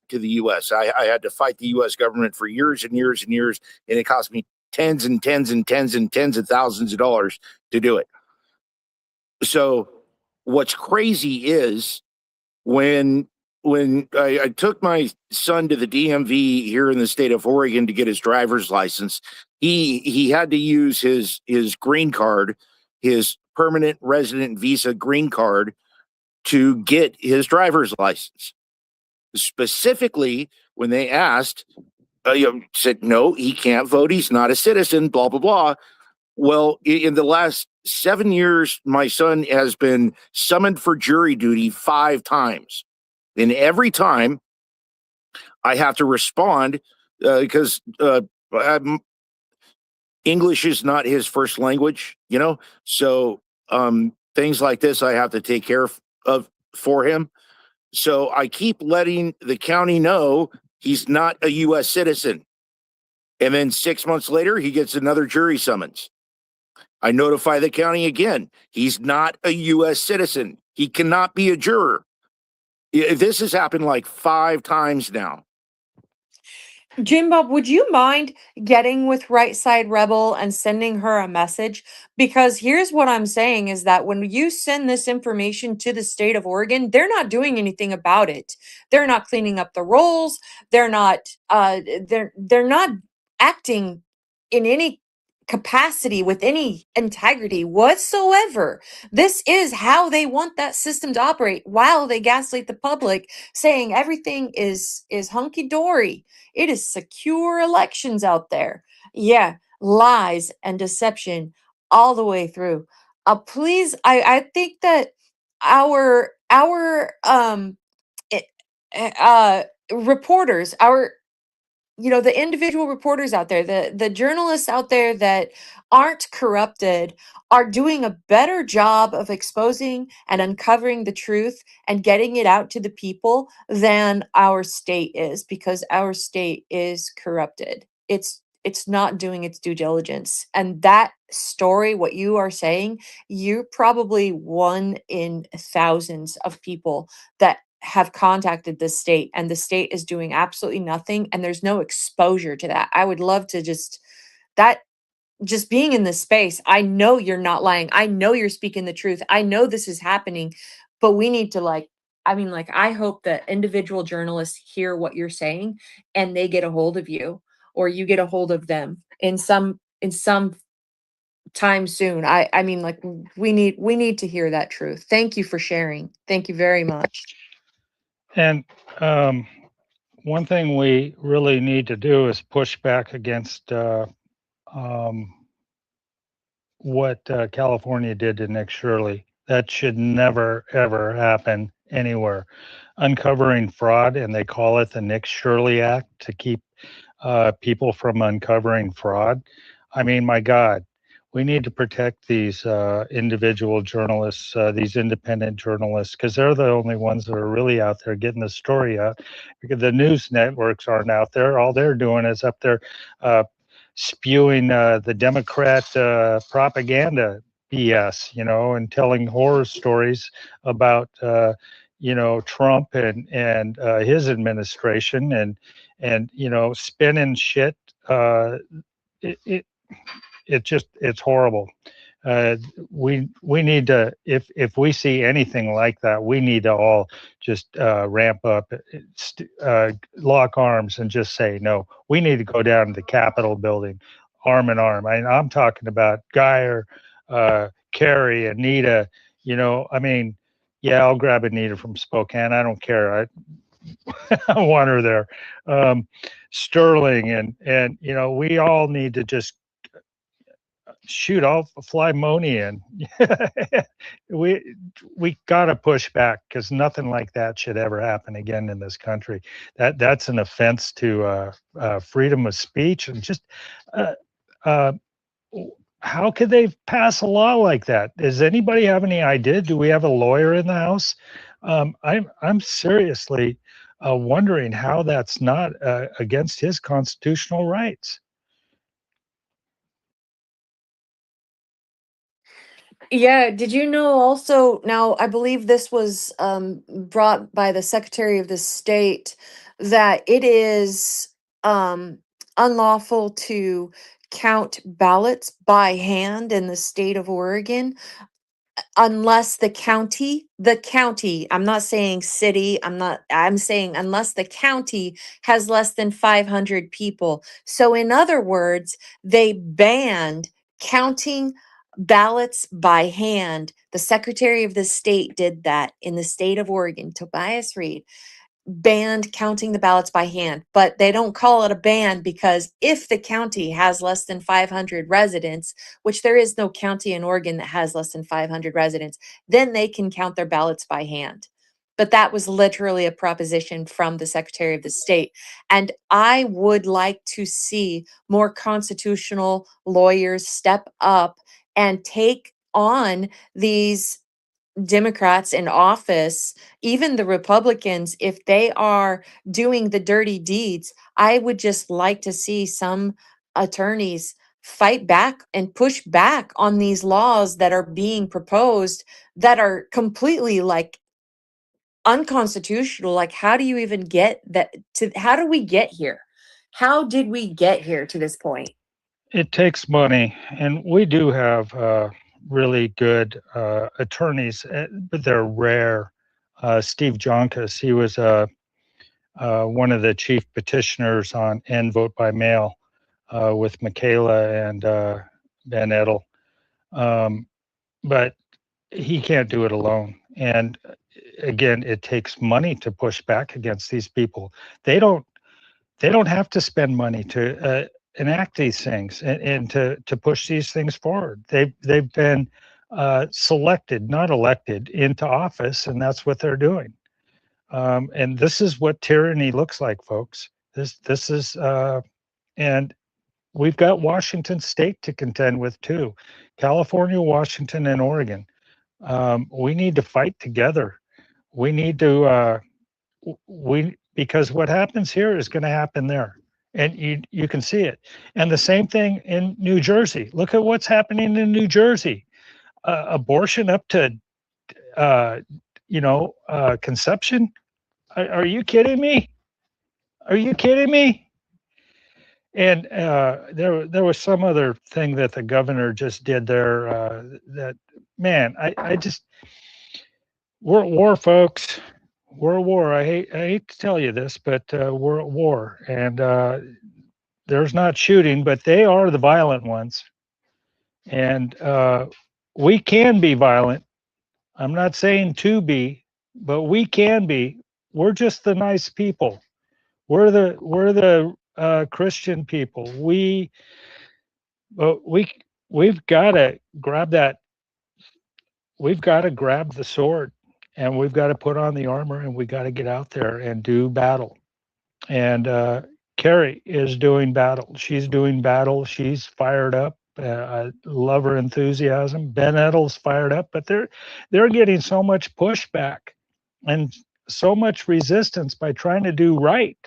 To the U.S. I had to fight the U.S. government for years and years and years, and it cost me tens and tens and tens and tens of thousands of dollars to do it. So what's crazy is when I took my son to the DMV here in the state of Oregon to get his driver's license, he had to use his green card, his permanent resident visa green card, to get his driver's license. Specifically, when they asked, said, no, he can't vote. He's not a citizen, blah, blah, blah. Well, in the last 7 years, my son has been summoned for jury duty 5 times. And every time I have to respond because English is not his first language, So things like this I have to take care of for him. So I keep letting the county know he's not a U.S. citizen. And then 6 months later, he gets another jury summons. I notify the county again. He's not a U.S. citizen. He cannot be a juror. This has happened like 5 times now. Jim Bob, would you mind getting with Right Side Rebel and sending her a message? Because here's what I'm saying is that when you send this information to the state of Oregon, they're not doing anything about it. They're not cleaning up the rolls. They're not they're not acting in any capacity with any integrity whatsoever. This is how they want that system to operate while they gaslight the public saying everything is hunky dory. It is secure elections out there. Yeah, lies and deception all the way through. Please, I think that our eh, reporters, our the individual reporters out there, the journalists out there that aren't corrupted are doing a better job of exposing and uncovering the truth and getting it out to the people than our state is, because our state is corrupted. It's not doing its due diligence. And that story, what you are saying, you're probably one in thousands of people that have contacted the state, and the state is doing absolutely nothing, and there's no exposure to that. I would love to just being in this space. I know you're not lying. I know you're speaking the truth. I know this is happening, but we need to I hope that individual journalists hear what you're saying and they get a hold of you, or you get a hold of them in some time soon. We need to hear that truth. Thank you for sharing. Thank you very much. And one thing we really need to do is push back against what California did to Nick Shirley. That should never, ever happen anywhere. Uncovering fraud, and they call it the Nick Shirley Act to keep people from uncovering fraud. I mean, my God, we need to protect these individual journalists, these independent journalists, because they're the only ones that are really out there getting the story out. Because the news networks aren't out there. All they're doing is up there spewing the Democrat propaganda BS, and telling horror stories about Trump and his administration, and spinning shit. It's horrible. We need to, if we see anything like that, we need to all just ramp up, lock arms, and just say no. We need to go down to the Capitol building, arm in arm. I'm talking about Geyer, Carrie, Anita. Yeah, I'll grab Anita from Spokane. I don't care. I want her there. Sterling and we all need to just shoot. I'll fly Moni in. we got to push back, because nothing like that should ever happen again in this country. That's an offense to freedom of speech, and just how could they pass a law like that? Does anybody have any idea? Do we have a lawyer in the House? I'm seriously wondering how that's not against his constitutional rights. Yeah, did you know also, now I believe this was brought by the Secretary of the State, that it is unlawful to count ballots by hand in the state of Oregon unless the county, I'm not saying city, I'm saying unless the county has less than 500 people. So in other words, they banned counting ballots by hand. The Secretary of the State did that in the state of Oregon. Tobias Reed banned counting the ballots by hand, but they don't call it a ban, because if the county has less than 500 residents, which there is no county in Oregon that has less than 500 residents, then they can count their ballots by hand. But that was literally a proposition from the Secretary of the State. And I would like to see more constitutional lawyers step up and take on these Democrats in office, even the Republicans, if they are doing the dirty deeds, I would just like to see some attorneys fight back and push back on these laws that are being proposed that are completely like unconstitutional. Like, how do you even get that to, how do we get here? How did we get here to this point? It takes money, and we do have really good attorneys, but they're rare. Steve Jonkis, he was one of the chief petitioners on End Vote by Mail with Michaela and Ben Edel. But he can't do it alone. And again, it takes money to push back against these people. They don't have to spend money to enact these things and to push these things forward. They've been selected, not elected, into office, and that's what they're doing. And this is what tyranny looks like, folks. This is and we've got Washington State to contend with too. California, Washington, and Oregon. We need to fight together. We need to because what happens here is going to happen there, and you can see it. And the same thing in New Jersey. Look at what's happening in New Jersey. Abortion up to conception. Are you kidding me? Are you kidding me? And there was some other thing that the governor just did there. That man, I just we're at war, folks. We're at war. I hate to tell you this, but we're at war, and there's not shooting, but they are the violent ones, and we can be violent. I'm not saying to be, but we can be. We're just the nice people. We're the Christian people. We've got to grab that. We've got to grab the sword, and we've got to put on the armor, and we got to get out there and do battle. And Carrie is doing battle. She's doing battle. She's fired up. I love her enthusiasm. Ben Edel's fired up, but they're getting so much pushback and so much resistance by trying to do right.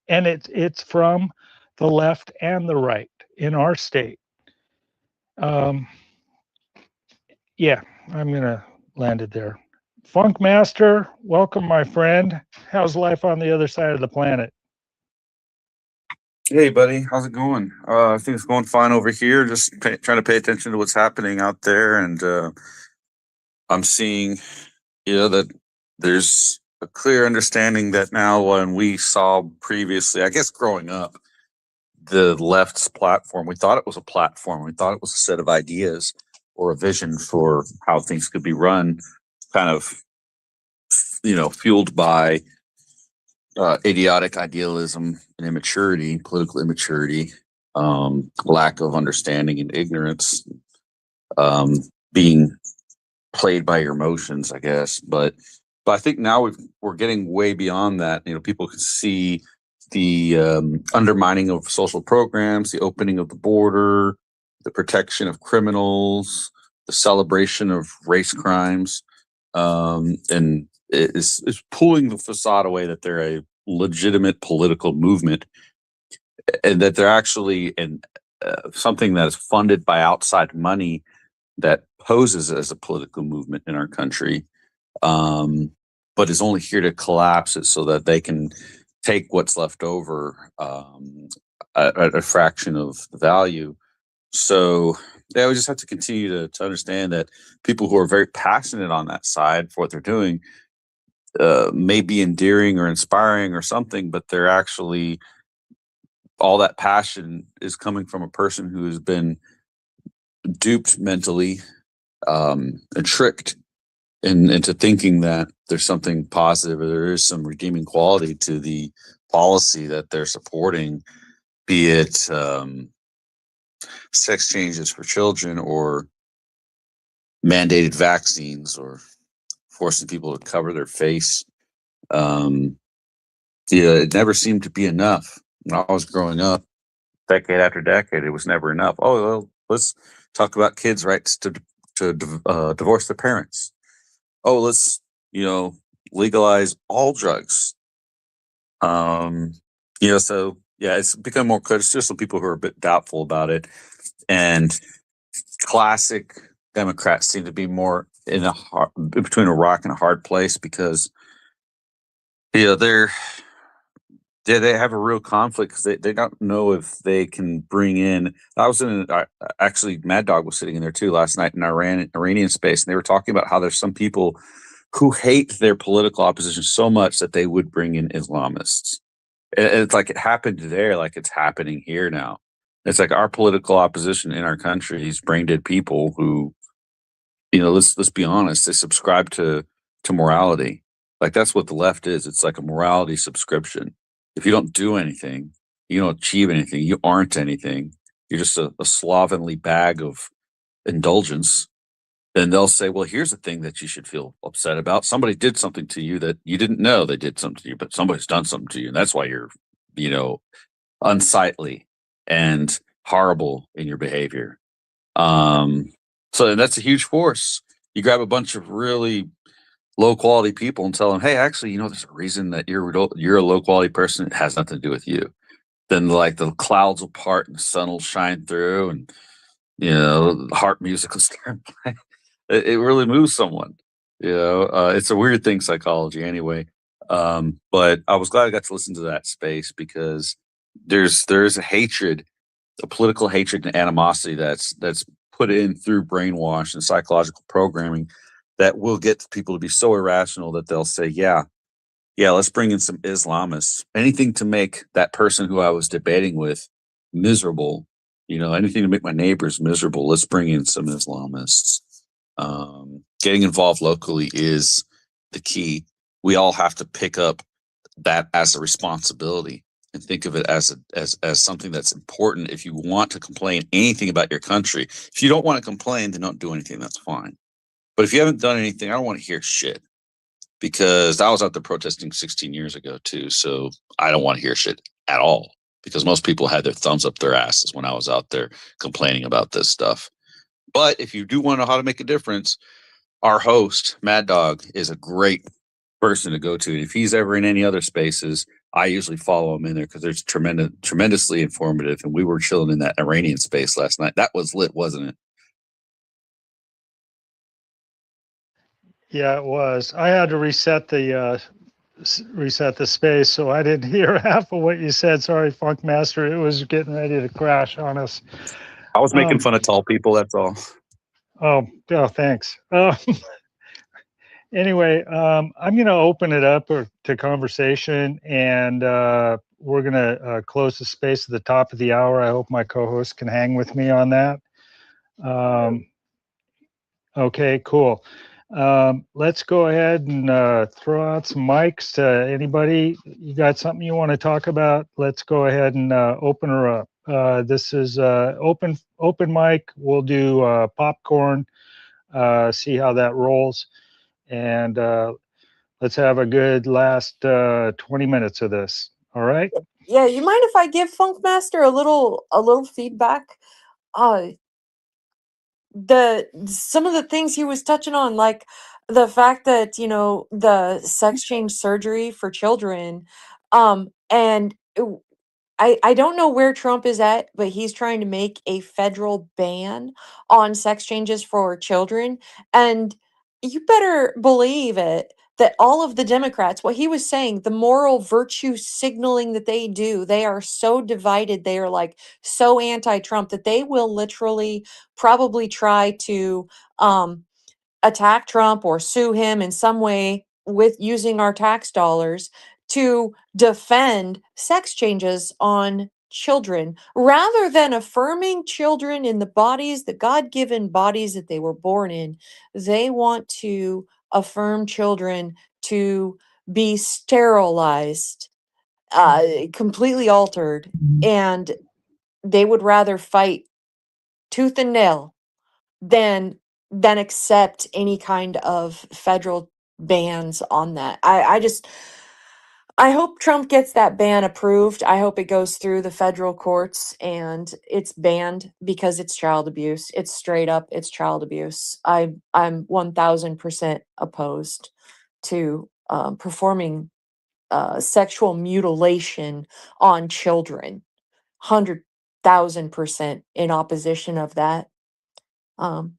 And it's from the left and the right in our state. Yeah, I'm gonna land it there. Funk Master, welcome, my friend. How's life on the other side of the planet? Hey, buddy, how's it going? I think it's going fine over here. Just trying to pay attention to what's happening out there, and I'm seeing, that there's a clear understanding that now, when we saw previously, I guess growing up, the left's platform, we thought it was a platform. We thought it was a set of ideas or a vision for how things could be run, kind of, fueled by idiotic idealism and immaturity, political immaturity, lack of understanding and ignorance, being played by your emotions, I guess. But I think now we're getting way beyond that. People can see the undermining of social programs, the opening of the border, the protection of criminals, the celebration of race crimes, and is pulling the facade away that they're a legitimate political movement, and that they're actually something that is funded by outside money that poses as a political movement in our country, but is only here to collapse it so that they can take what's left over at a fraction of the value. So yeah, we just have to continue to understand that people who are very passionate on that side for what they're doing may be endearing or inspiring or something, but they're actually, all that passion is coming from a person who has been duped mentally and tricked into thinking that there's something positive or there is some redeeming quality to the policy that they're supporting, be it sex changes for children or mandated vaccines or forcing people to cover their face. It never seemed to be enough. When I was growing up, decade after decade, it was never enough. Oh, well, let's talk about kids' rights to divorce their parents. oh, let's, you know, legalize all drugs. You know, so yeah, it's become more clear. There's still some people who are a bit doubtful about it, and classic Democrats seem to be more in between a rock and a hard place because you know they have a real conflict because they don't know if they can bring in. I was in actually Mad Dog was sitting in there too last night in Iranian space, and they were talking about how there's some people who hate their political opposition so much that they would bring in Islamists. It's like it happened there, like it's happening here now. It's like our political opposition in our country is brain dead people who, you know, let's be honest, they subscribe to morality. Like that's what the left is. It's like a morality subscription. If you don't do anything, you don't achieve anything, you aren't anything. You're just a slovenly bag of indulgence. Then they'll say, well, here's the thing that you should feel upset about. Somebody did something to you that you didn't know they did something to you, but somebody's done something to you. And that's why you're, you know, unsightly and horrible in your behavior. So that's a huge force. You grab a bunch of really low quality people and tell them, hey, actually, you know, there's a reason that you're a low quality person. It has nothing to do with you. Then like the clouds will part and the sun will shine through, and you know, harp music will start playing. It really moves someone. You know, it's a weird thing, psychology, anyway. But I was glad I got to listen to that space because there's a hatred, a political hatred and animosity that's put in through brainwash and psychological programming that will get people to be so irrational that they'll say, yeah, let's bring in some Islamists. Anything to make that person who I was debating with miserable, you know, anything to make my neighbors miserable. Let's bring in some Islamists. Getting involved locally is the key. We all have to pick up that as a responsibility and think of it as something that's important. If you want to complain anything about your country, if you don't want to complain, then don't do anything. That's fine. But if you haven't done anything, I don't want to hear shit because I was out there protesting 16 years ago too. So I don't want to hear shit at all because most people had their thumbs up their asses when I was out there complaining about this stuff. But if you do want to know how to make a difference, our host, Mad Dog, is a great person to go to. And if he's ever in any other spaces, I usually follow him in there because there's tremendously informative. And we were chilling in that Iranian space last night. That was lit, wasn't it? Yeah, it was. I had to reset the space, so I didn't hear half of what you said. Sorry, Funk Master. It was getting ready to crash on us. I was making fun of tall people. That's all. Oh, thanks. Anyway, I'm going to open it up to conversation, and we're going to close the space at the top of the hour. I hope my co-host can hang with me on that. Okay, cool. Let's go ahead and throw out some mics to anybody. You got something you want to talk about? Let's go ahead and open her up. This is open mic. We'll do popcorn, see how that rolls. And let's have a good last 20 minutes of this. All right. Yeah, you mind if I give Funk Master a little feedback? Some of the things he was touching on, like the fact that, you know, the sex change surgery for children, and I don't know where Trump is at, but he's trying to make a federal ban on sex changes for children. And you better believe it that all of the Democrats, what he was saying, the moral virtue signaling that they do, they are so divided. They are like so anti-Trump that they will literally probably try to attack Trump or sue him in some way with using our tax dollars to defend sex changes on children rather than affirming children in the bodies, the God-given bodies that they were born in. They want to affirm children to be sterilized, completely altered, and they would rather fight tooth and nail than accept any kind of federal bans on that. I just I hope Trump gets that ban approved. I hope it goes through the federal courts and it's banned because it's child abuse. It's straight up, it's child abuse. I'm 1000% opposed to performing sexual mutilation on children. 100,000% in opposition of that.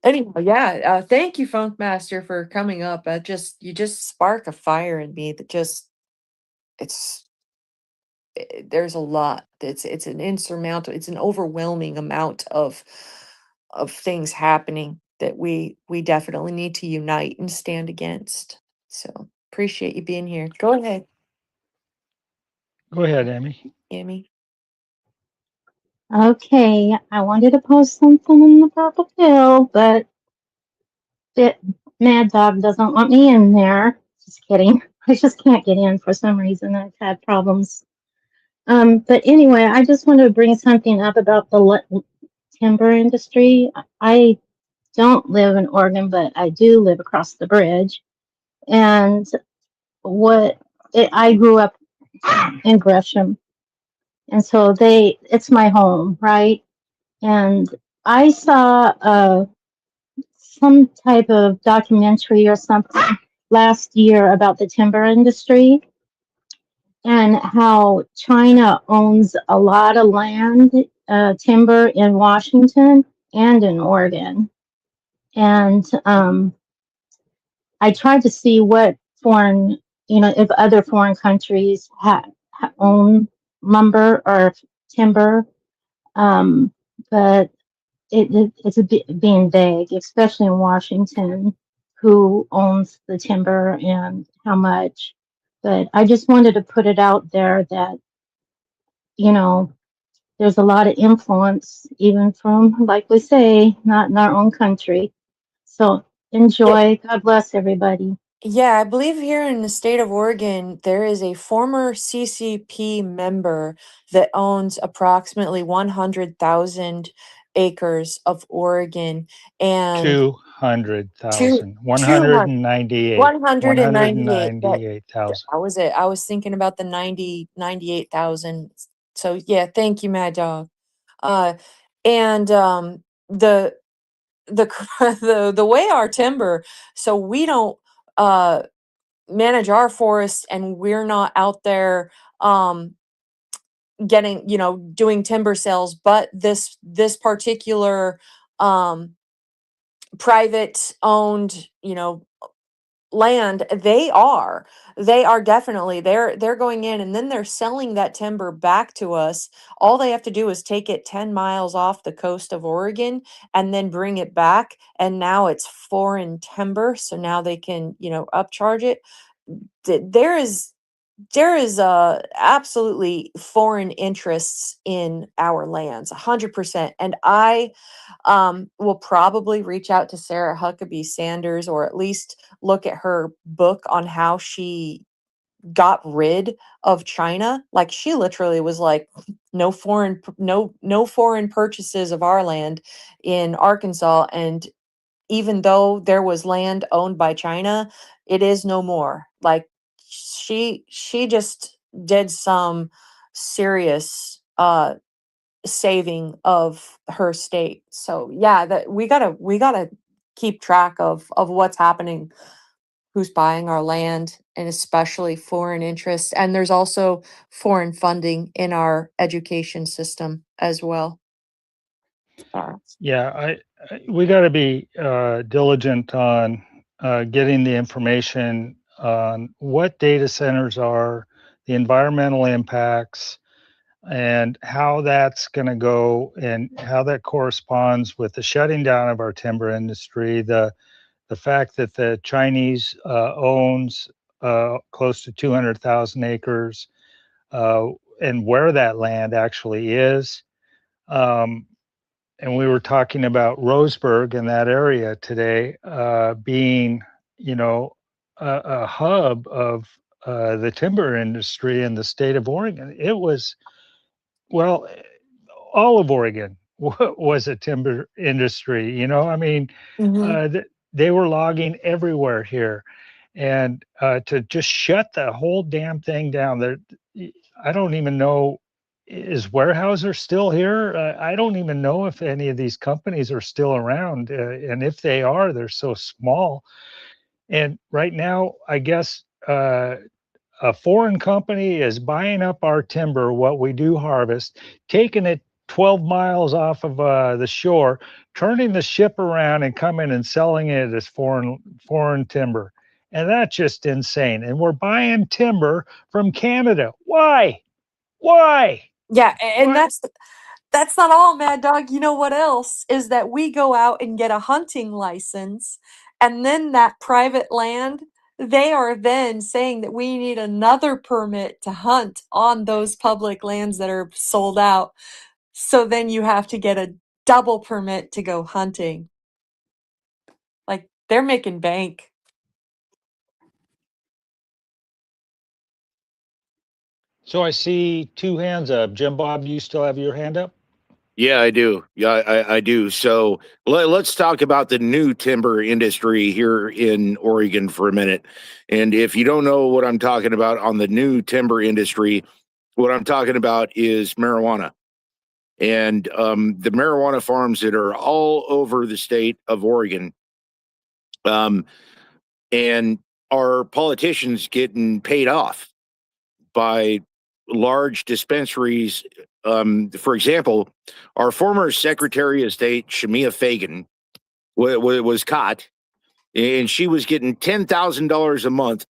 Anyway, yeah, thank you, Funk Master, for coming up. You just spark a fire in me that just, it's, there's a lot. It's an insurmountable, it's an overwhelming amount of things happening that we definitely need to unite and stand against. So appreciate you being here. Go ahead, Go ahead, Amy. Amy. Okay, I wanted to post something in the purple pill, but the Mad Dog doesn't want me in there. Just kidding. I just can't get in for some reason. I've had problems. But anyway, I just wanted to bring something up about the timber industry. I don't live in Oregon, but I do live across the bridge. And I grew up in Gresham, and so it's my home, right? And I saw some type of documentary or something last year about the timber industry and how China owns a lot of land, timber in Washington and in Oregon. And I tried to see what foreign, if other foreign countries own lumber or timber, but it's being vague, especially in Washington, who owns the timber and how much. But I just wanted to put it out there that, there's a lot of influence, even from, like we say, not in our own country. So enjoy. God bless everybody. Yeah, I believe here in the state of Oregon, there is a former CCP member that owns approximately 100,000 acres of Oregon and 200,000. 200, 198. 198. That 198,000. was it. I was thinking about the 98,000. So yeah, thank you, Mad Dog. Uh, and the the way our timber, so we don't manage our forests and we're not out there getting, doing timber sales, but this particular private owned, land, they are definitely, they're going in and then they're selling that timber back to us. All they have to do is take it 10 miles off the coast of Oregon and then bring it back, and now it's foreign timber, so now they can, upcharge it. There is absolutely foreign interests in our lands, 100%. And I will probably reach out to Sarah Huckabee Sanders, or at least look at her book on how she got rid of China. Like, she literally was like, no foreign purchases of our land in Arkansas. And even though there was land owned by China, it is no more. Like, she just did some serious saving of her state. So yeah, that we gotta keep track of what's happening, who's buying our land, and especially foreign interests. And there's also foreign funding in our education system as well. Yeah, we got to be diligent on getting the information on what data centers are, the environmental impacts, and how that's going to go, and how that corresponds with the shutting down of our timber industry. The fact that the Chinese owns close to 200,000 acres, and where that land actually is. And we were talking about Roseburg in that area today, being, a hub of the timber industry in the state of Oregon. It was, well, all of Oregon was a timber industry. I mean, Mhm. they were logging everywhere here. And to just shut the whole damn thing down there, I don't even know, is Weyerhaeuser still here? I don't even know if any of these companies are still around. And if they are, they're so small. And right now, I guess a foreign company is buying up our timber, what we do harvest, taking it 12 miles off of the shore, turning the ship around and coming and selling it as foreign timber. And that's just insane. And we're buying timber from Canada. Why? Why? Yeah, and Why? that's not all, Mad Dog. You know what else is that we go out and get a hunting license, and then that private land, they are then saying that we need another permit to hunt on those public lands that are sold out. So then you have to get a double permit to go hunting. Like, they're making bank. So I see two hands up. Jim Bob, you still have your hand up? Yeah, I do. Yeah, I do. So let's talk about the new timber industry here in Oregon for a minute. And if you don't know what I'm talking about on the new timber industry, what I'm talking about is marijuana. And the marijuana farms that are all over the state of Oregon, and our politicians getting paid off by large dispensaries. For example, our former Secretary of State, Shemia Fagan, was caught, and she was getting $10,000 a month,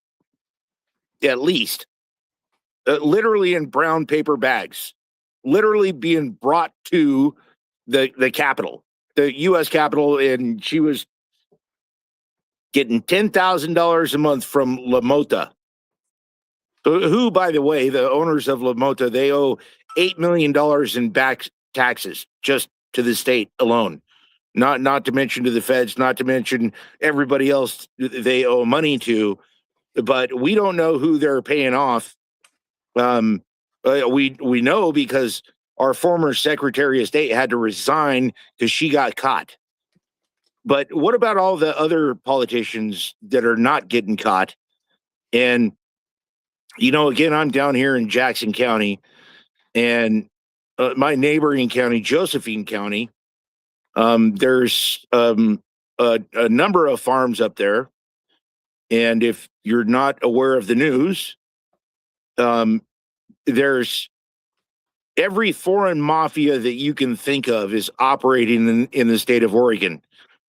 at least, literally in brown paper bags, literally being brought to the Capitol, the U.S. Capitol, and she was getting $10,000 a month from La Mota, who, by the way, the owners of La Mota, they owe $8 million in back taxes just to the state alone. Not to mention to the feds, not to mention everybody else they owe money to, but we don't know who they're paying off. We know because our former Secretary of State had to resign because she got caught. But what about all the other politicians that are not getting caught? And again, I'm down here in Jackson County, and my neighboring county, Josephine County, there's a number of farms up there. And if you're not aware of the news, there's every foreign mafia that you can think of is operating in the state of Oregon.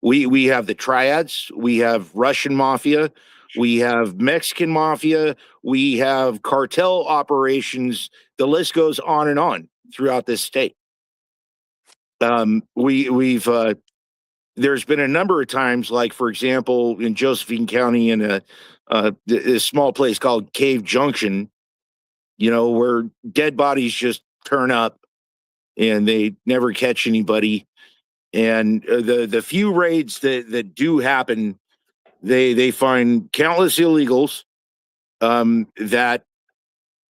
We have the triads, we have Russian mafia, we have Mexican mafia, we have cartel operations. The list goes on and on throughout this state. We've there's been a number of times, like for example, in Josephine County, in a small place called Cave Junction, where dead bodies just turn up and they never catch anybody. And the few raids that do happen, they find countless illegals that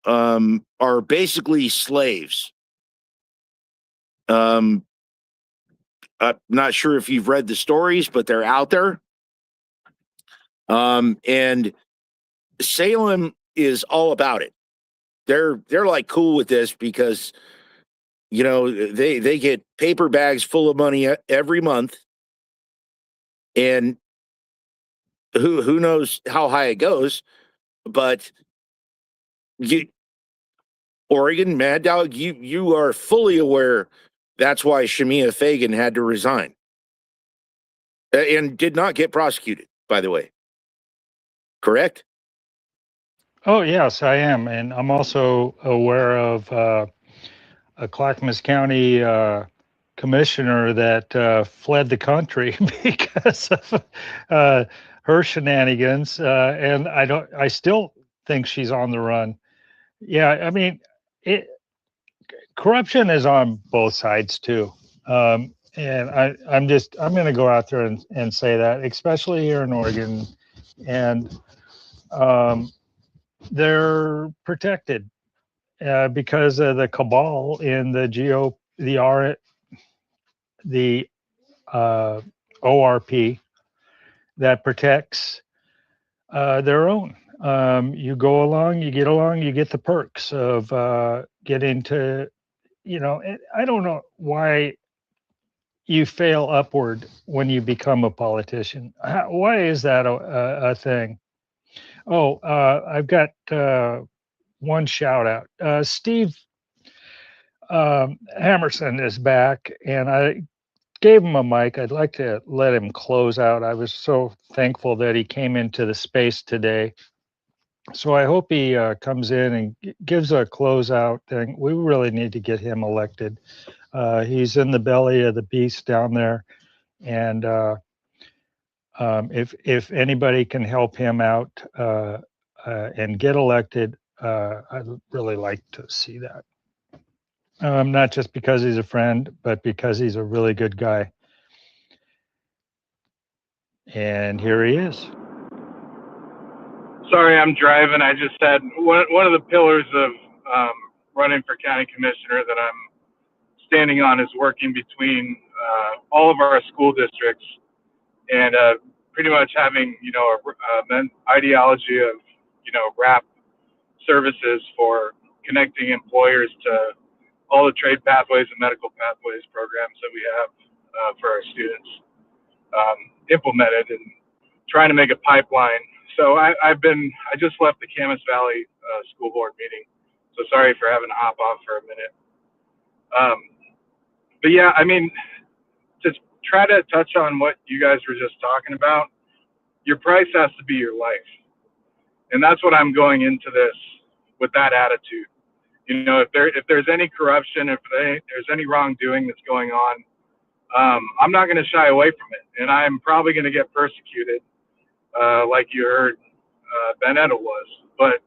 are basically slaves. I'm not sure if you've read the stories, but they're out there. And Salem is all about it. They're like cool with this because they get paper bags full of money every month, and who knows how high it goes, but Oregon, Mad Dog, you are fully aware that's why Shemia Fagan had to resign, and did not get prosecuted, by the way. Correct? Oh, yes, I am. And I'm also aware of a Clackamas County commissioner that fled the country because of her shenanigans. And I still think she's on the run. Yeah, I mean, corruption is on both sides too. And I'm going to go out there and say that, especially here in Oregon. And they're protected because of the cabal in the ORP that protects their own. You go along, you get along, you get the perks of getting to, I don't know why you fail upward when you become a politician. Why is that a thing? Oh, I've got one shout out. Steve Hammerson is back, and I gave him a mic. I'd like to let him close out. I was so thankful that he came into the space today. So I hope he comes in and gives a closeout thing. We really need to get him elected. He's in the belly of the beast down there, and if anybody can help him out and get elected, I'd really like to see that. Not just because he's a friend, but because he's a really good guy. And here he is. Sorry, I'm driving. I just said one of the pillars of running for county commissioner that I'm standing on is working between all of our school districts and pretty much having, an ideology of, wrap services for connecting employers to all the trade pathways and medical pathways programs that we have for our students implemented, and trying to make a pipeline. So I just left the Camas Valley school board meeting, so sorry for having to hop off for a minute. But yeah, I mean, to try to touch on what you guys were just talking about, your price has to be your life. And that's what I'm going into this with, that attitude. If there's any corruption, if there's any wrongdoing that's going on, I'm not going to shy away from it. And I'm probably going to get persecuted, like you heard Benetta was. But,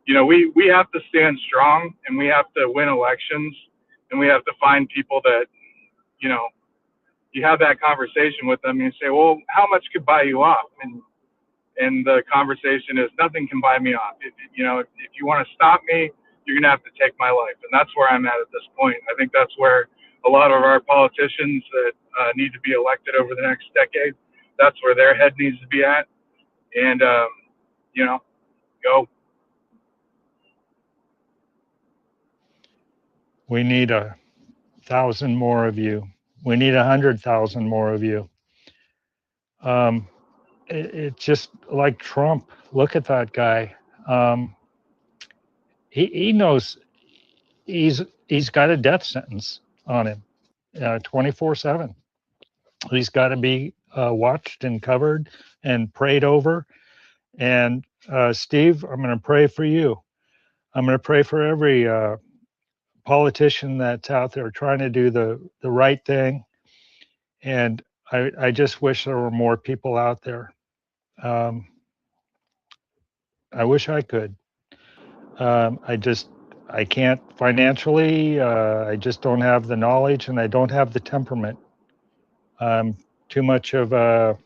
we have to stand strong, and we have to win elections, and we have to find people that, you have that conversation with them, and you say, well, how much could buy you off? And the conversation is, nothing can buy me off. If you want to stop me, you're going to have to take my life. And that's where I'm at this point. I think that's where a lot of our politicians that need to be elected over the next decade, that's where their head needs to be at. And, go. We need 1,000 more of you. We need 100,000 more of you. It's just like Trump. Look at that guy. He knows he's got a death sentence on him, 24/7. He's got to be watched and covered and prayed over. And Steve, I'm going to pray for you. I'm going to pray for every politician that's out there trying to do the right thing. And I just wish there were more people out there. I wish I could. I can't financially. I just don't have the knowledge, and I don't have the temperament. Too much of a.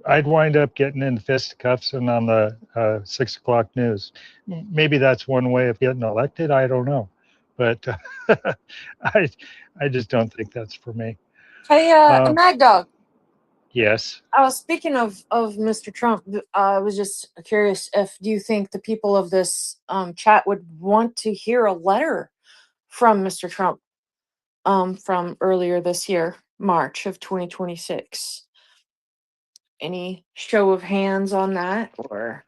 I'd wind up getting in fisticuffs and on the 6 o'clock news. Maybe that's one way of getting elected. I don't know, but I just don't think that's for me. Hey, Mad Dog. Yes. I was speaking of Mr. Trump. I was just curious if do you think the people of this chat would want to hear a letter from Mr. Trump from earlier this year, March of 2026? Any show of hands on that, or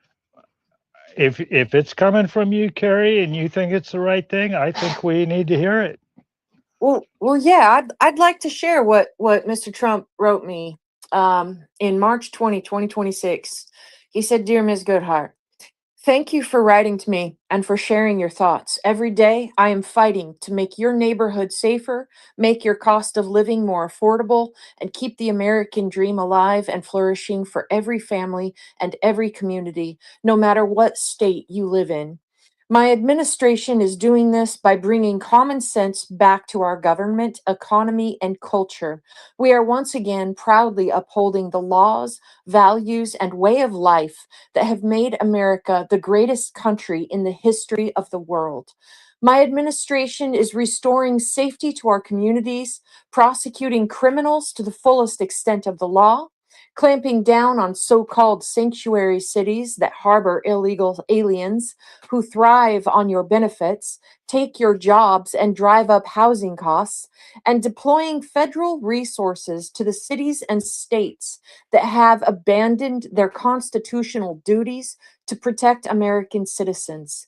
If it's coming from you, Carrie, and you think it's the right thing, I think we need to hear it. Well, yeah, I'd like to share what Mr. Trump wrote me in March 2026. He said, "Dear Ms. Goodhart, thank you for writing to me and for sharing your thoughts. Every day, I am fighting to make your neighborhood safer, make your cost of living more affordable, and keep the American dream alive and flourishing for every family and every community, no matter what state you live in. My administration is doing this by bringing common sense back to our government, economy, and culture. We are once again proudly upholding the laws, values, and way of life that have made America the greatest country in the history of the world. My administration is restoring safety to our communities, prosecuting criminals to the fullest extent of the law, clamping down on so-called sanctuary cities that harbor illegal aliens who thrive on your benefits, take your jobs, and drive up housing costs, and deploying federal resources to the cities and states that have abandoned their constitutional duties to protect American citizens.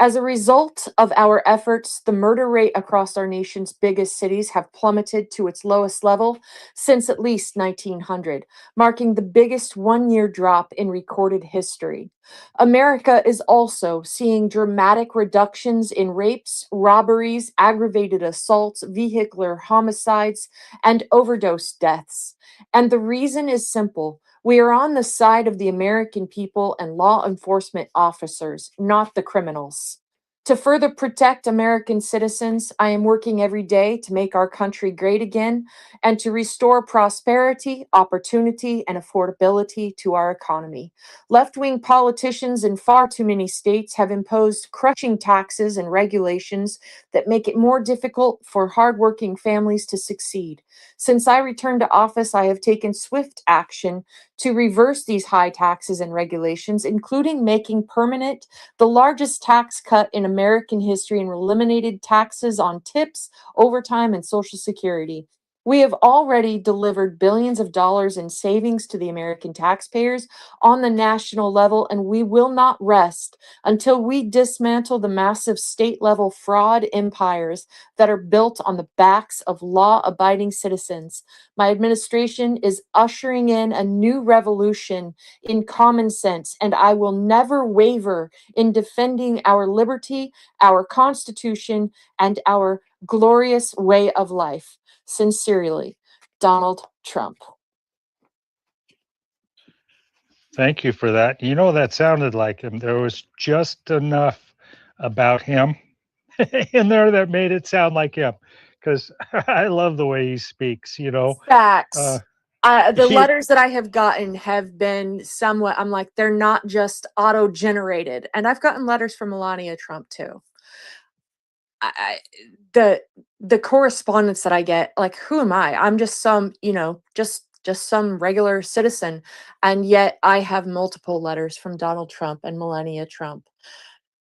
As a result of our efforts, the murder rate across our nation's biggest cities have plummeted to its lowest level since at least 1900, marking the biggest one-year drop in recorded history. America is also seeing dramatic reductions in rapes, robberies, aggravated assaults, vehicular homicides, and overdose deaths. And the reason is simple. We are on the side of the American people and law enforcement officers, not the criminals. To further protect American citizens, I am working every day to make our country great again and to restore prosperity, opportunity, and affordability to our economy. Left wing politicians in far too many states have imposed crushing taxes and regulations that make it more difficult for hardworking families to succeed. Since I returned to office, I have taken swift action to reverse these high taxes and regulations, including making permanent the largest tax cut in American history and eliminated taxes on tips, overtime, and Social Security. We have already delivered billions of dollars in savings to the American taxpayers on the national level, and we will not rest until we dismantle the massive state level fraud empires that are built on the backs of law abiding citizens. My administration is ushering in a new revolution in common sense, and I will never waver in defending our liberty, our Constitution, and our glorious way of life. Sincerely, Donald Trump. Thank you for that. You know, that sounded like him. There was just enough about him in there that made it sound like him, because I love the way he speaks, you know. Facts. The He, letters that I have gotten have been somewhat, I'm like, they're not just auto generated. And I've gotten letters from Melania Trump too. I, the correspondence that I get, like, who am I? I'm just some, just some regular citizen. And yet I have multiple letters from Donald Trump and Melania Trump.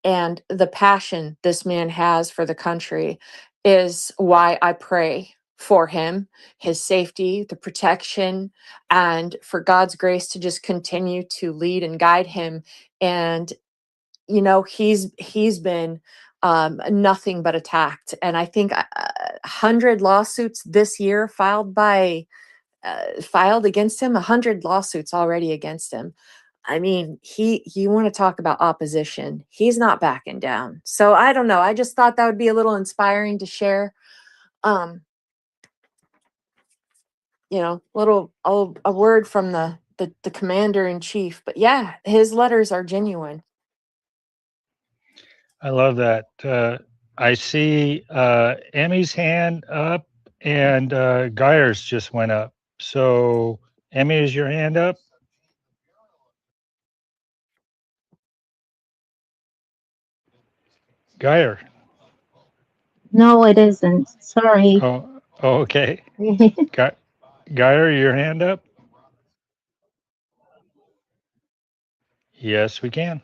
And the passion this man has for the country is why I pray for him, his safety, the protection, and for God's grace to just continue to lead and guide him. And he's been nothing but attacked. And I think 100 lawsuits this year filed against him, 100 lawsuits already against him. I mean, you want to talk about opposition. He's not backing down. So I don't know. I just thought that would be a little inspiring to share. Um, a word from the commander in chief. But yeah, his letters are genuine. I love that. I see Emmy's hand up and Geyer's just went up. So, Emmy, is your hand up? Geyer. No, it isn't. Sorry. Oh, okay. Geyer, your hand up? Yes, we can.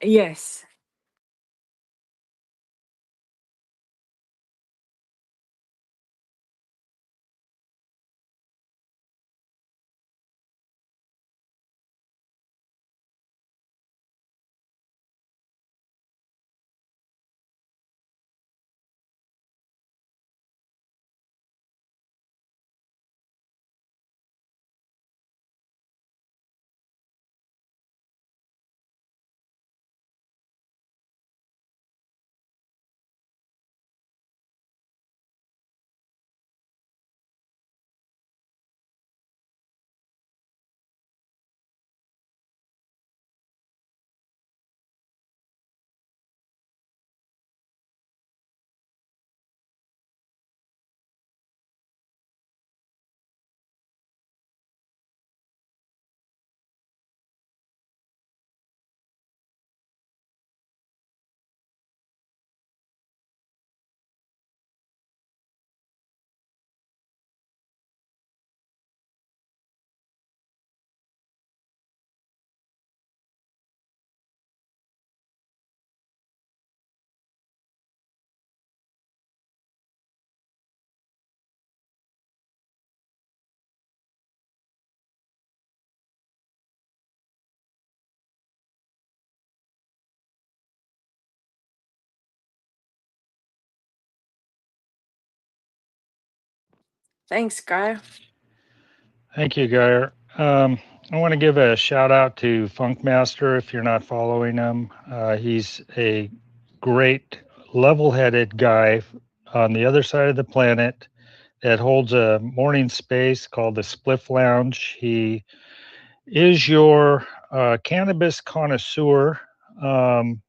Yes. Thanks, Guy. Thank you, Geyer. I want to give a shout out to Funkmaster if you're not following him. He's a great, level headed guy on the other side of the planet that holds a morning space called the Spliff Lounge. He is your cannabis connoisseur. Um,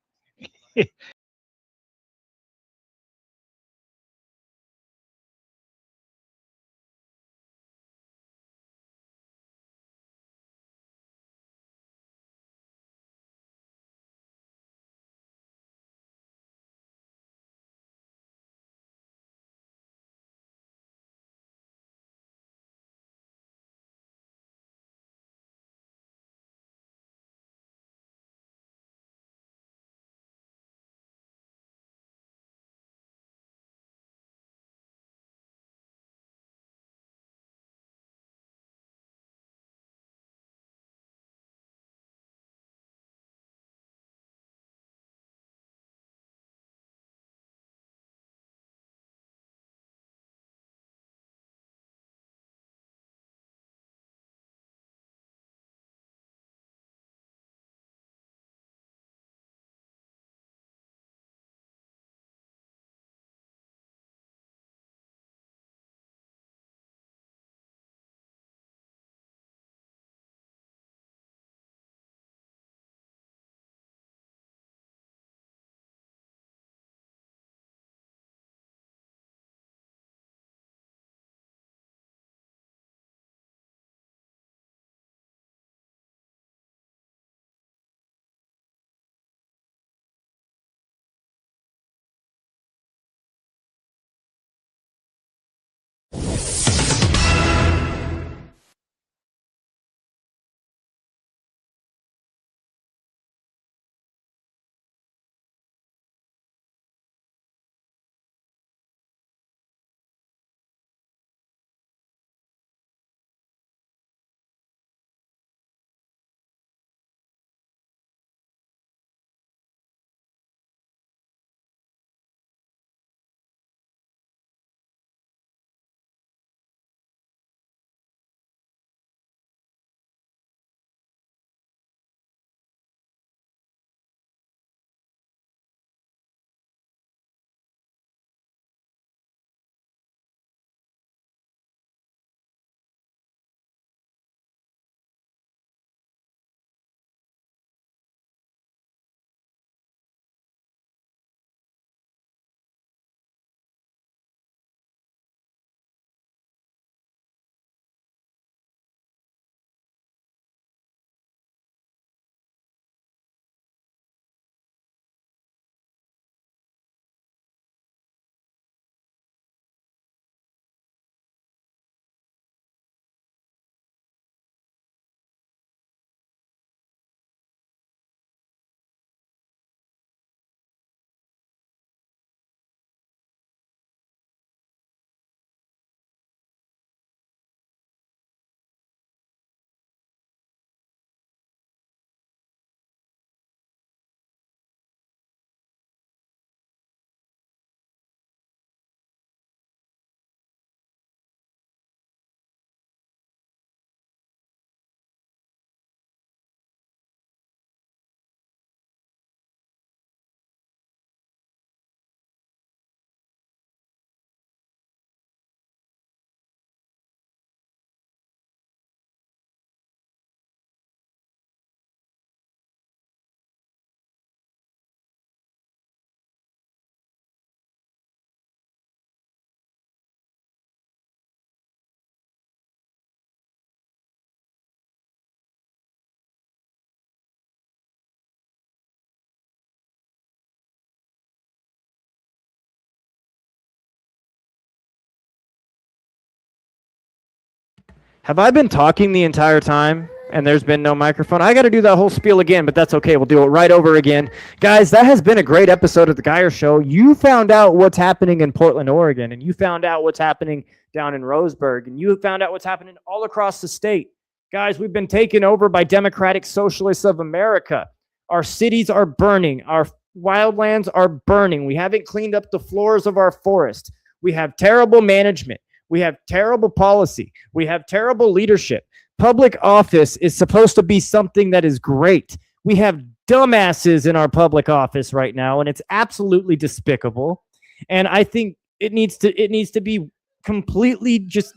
Have I been talking the entire time and there's been no microphone? I got to do that whole spiel again, but that's okay. We'll do it right over again. Guys, that has been a great episode of The Geyer Show. You found out what's happening in Portland, Oregon, and you found out what's happening down in Roseburg, and you found out what's happening all across the state. Guys, we've been taken over by Democratic Socialists of America. Our cities are burning. Our wildlands are burning. We haven't cleaned up the floors of our forest. We have terrible management. We have terrible policy. We have terrible leadership. Public office is supposed to be something that is great. We have dumbasses in our public office right now, and it's absolutely despicable. And I think it needs to be completely just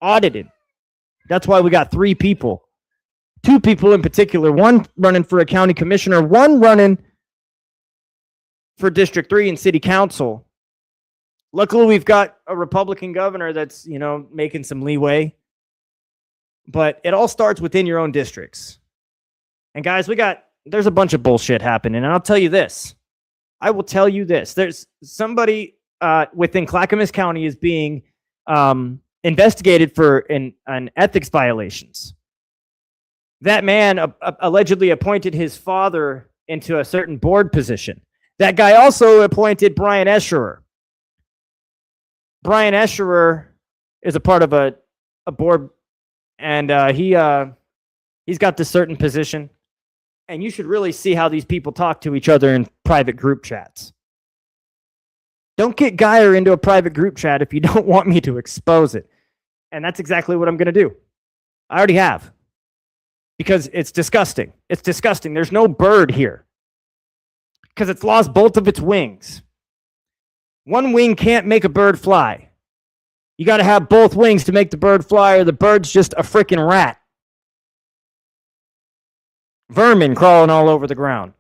audited. That's why we got 3 people. 2 people in particular, one running for a county commissioner, one running for District 3 and city council. Luckily, we've got a Republican governor that's, making some leeway. But it all starts within your own districts. And guys, there's a bunch of bullshit happening. And I'll tell you this. I will tell you this. There's somebody within Clackamas County is being investigated for an ethics violations. That man allegedly appointed his father into a certain board position. That guy also appointed Brian Escherer. Brian Escherer is a part of a board, and he's got this certain position. And you should really see how these people talk to each other in private group chats. Don't get Geyer into a private group chat if you don't want me to expose it. And that's exactly what I'm going to do. I already have. Because it's disgusting. It's disgusting. There's no bird here. Because it's lost both of its wings. One wing can't make a bird fly. You got to have both wings to make the bird fly, or the bird's just a freaking rat. Vermin crawling all over the ground.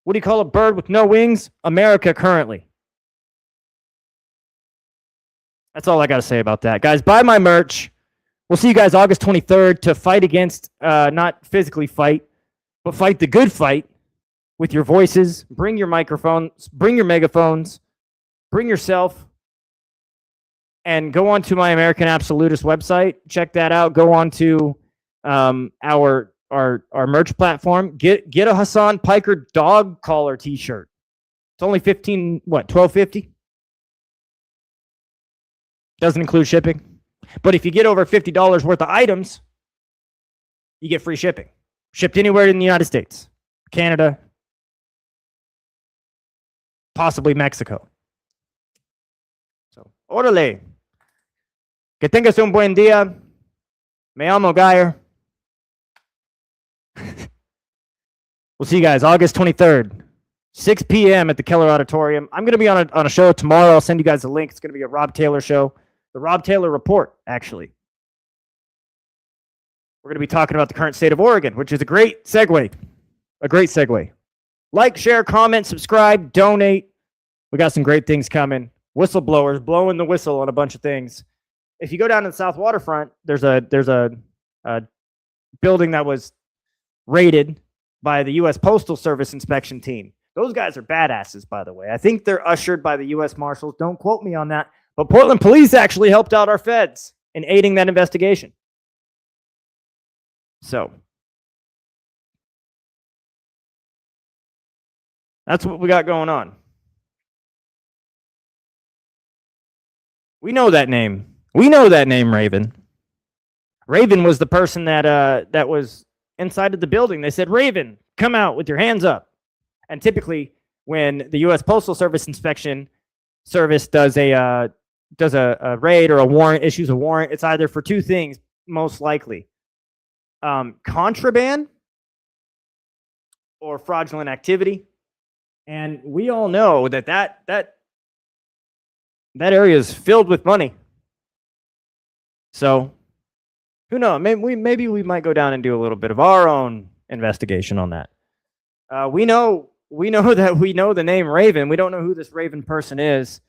What do you call a bird with no wings? America currently. That's all I got to say about that. Guys, buy my merch. We'll see you guys August 23rd to fight against, not physically fight, but fight the good fight with your voices. Bring your microphones, bring your megaphones, bring yourself, and go on to my American Absolutist website. Check that out. Go on to our merch platform. Get a Hassan Piker dog collar t-shirt. It's only $12.50? Doesn't include shipping. But if you get over $50 worth of items, you get free shipping. Shipped anywhere in the United States, Canada, possibly Mexico. So, órale. Que tengas un buen día. Me llamo Geyer. We'll see you guys August 23rd, 6 p.m. at the Keller Auditorium. I'm going to be on a show tomorrow. I'll send you guys a link. It's going to be a Rob Taylor show. The Rob Taylor Report, actually. We're going to be talking about the current state of Oregon, which is a great segue. A great segue. Like, share, comment, subscribe, donate. We got some great things coming. Whistleblowers blowing the whistle on a bunch of things. If you go down to the South Waterfront, there's a building that was raided by the U.S. Postal Service inspection team. Those guys are badasses, by the way. I think they're ushered by the U.S. Marshals. Don't quote me on that. But Portland police actually helped out our feds in aiding that investigation. So that's what we got going on. We know that name. We know that name, Raven. Raven was the person that was inside of the building. They said, Raven, come out with your hands up. And typically, when the U.S. Postal Service inspection service does a raid or a warrant, issues a warrant, it's either for 2 things, most likely. Contraband or fraudulent activity. And we all know that area is filled with money. So, who knows? Maybe we might go down and do a little bit of our own investigation on that. We know that we know the name Raven. We don't know who this Raven person is.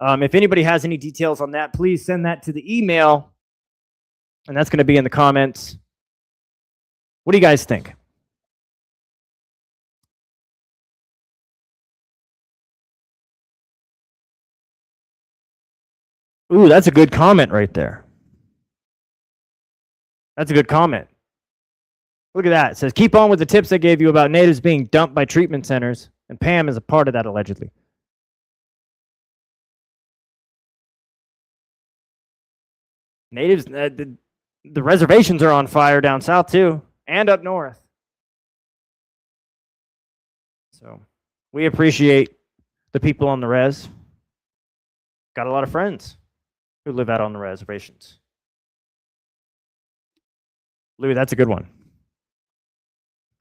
If anybody has any details on that, please send that to the email, and that's going to be in the comments. What do you guys think? Ooh, that's a good comment right there. That's a good comment. Look at that. It says, keep on with the tips I gave you about natives being dumped by treatment centers, and Pam is a part of that, allegedly. Natives, the reservations are on fire down south too, and up north. So we appreciate the people on the res. Got a lot of friends. who live out on the reservations. Louis, that's a good one.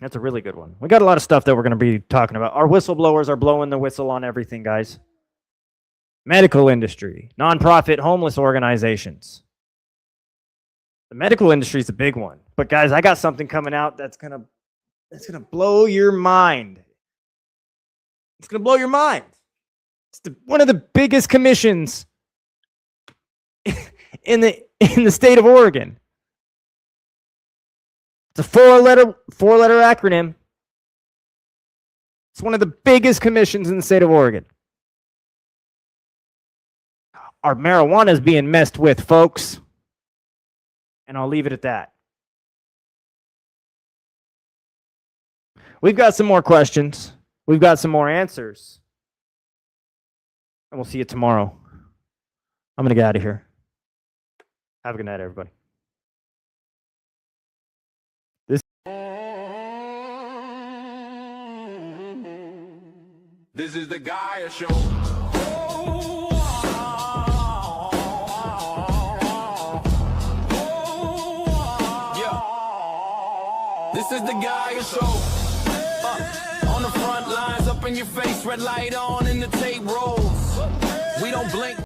That's a really good one. We got a lot of stuff that we're going to be talking about. Our whistleblowers are blowing the whistle on everything, guys. Medical industry, nonprofit homeless organizations. The medical industry is a big one. But guys, I got something coming out that's gonna blow your mind. It's gonna blow your mind. It's one of the biggest commissions in the state of Oregon. It's a four-letter acronym. It's one of the biggest commissions in the state of Oregon. Our marijuana is being messed with, folks. And I'll leave it at that. We've got some more questions. We've got some more answers. And we'll see you tomorrow. I'm going to get out of here. Have a good night, everybody. This is the Gaia Show. This is the Gaia Show. On the front lines, up in your face, red light on, and the tape rolls. We don't blink.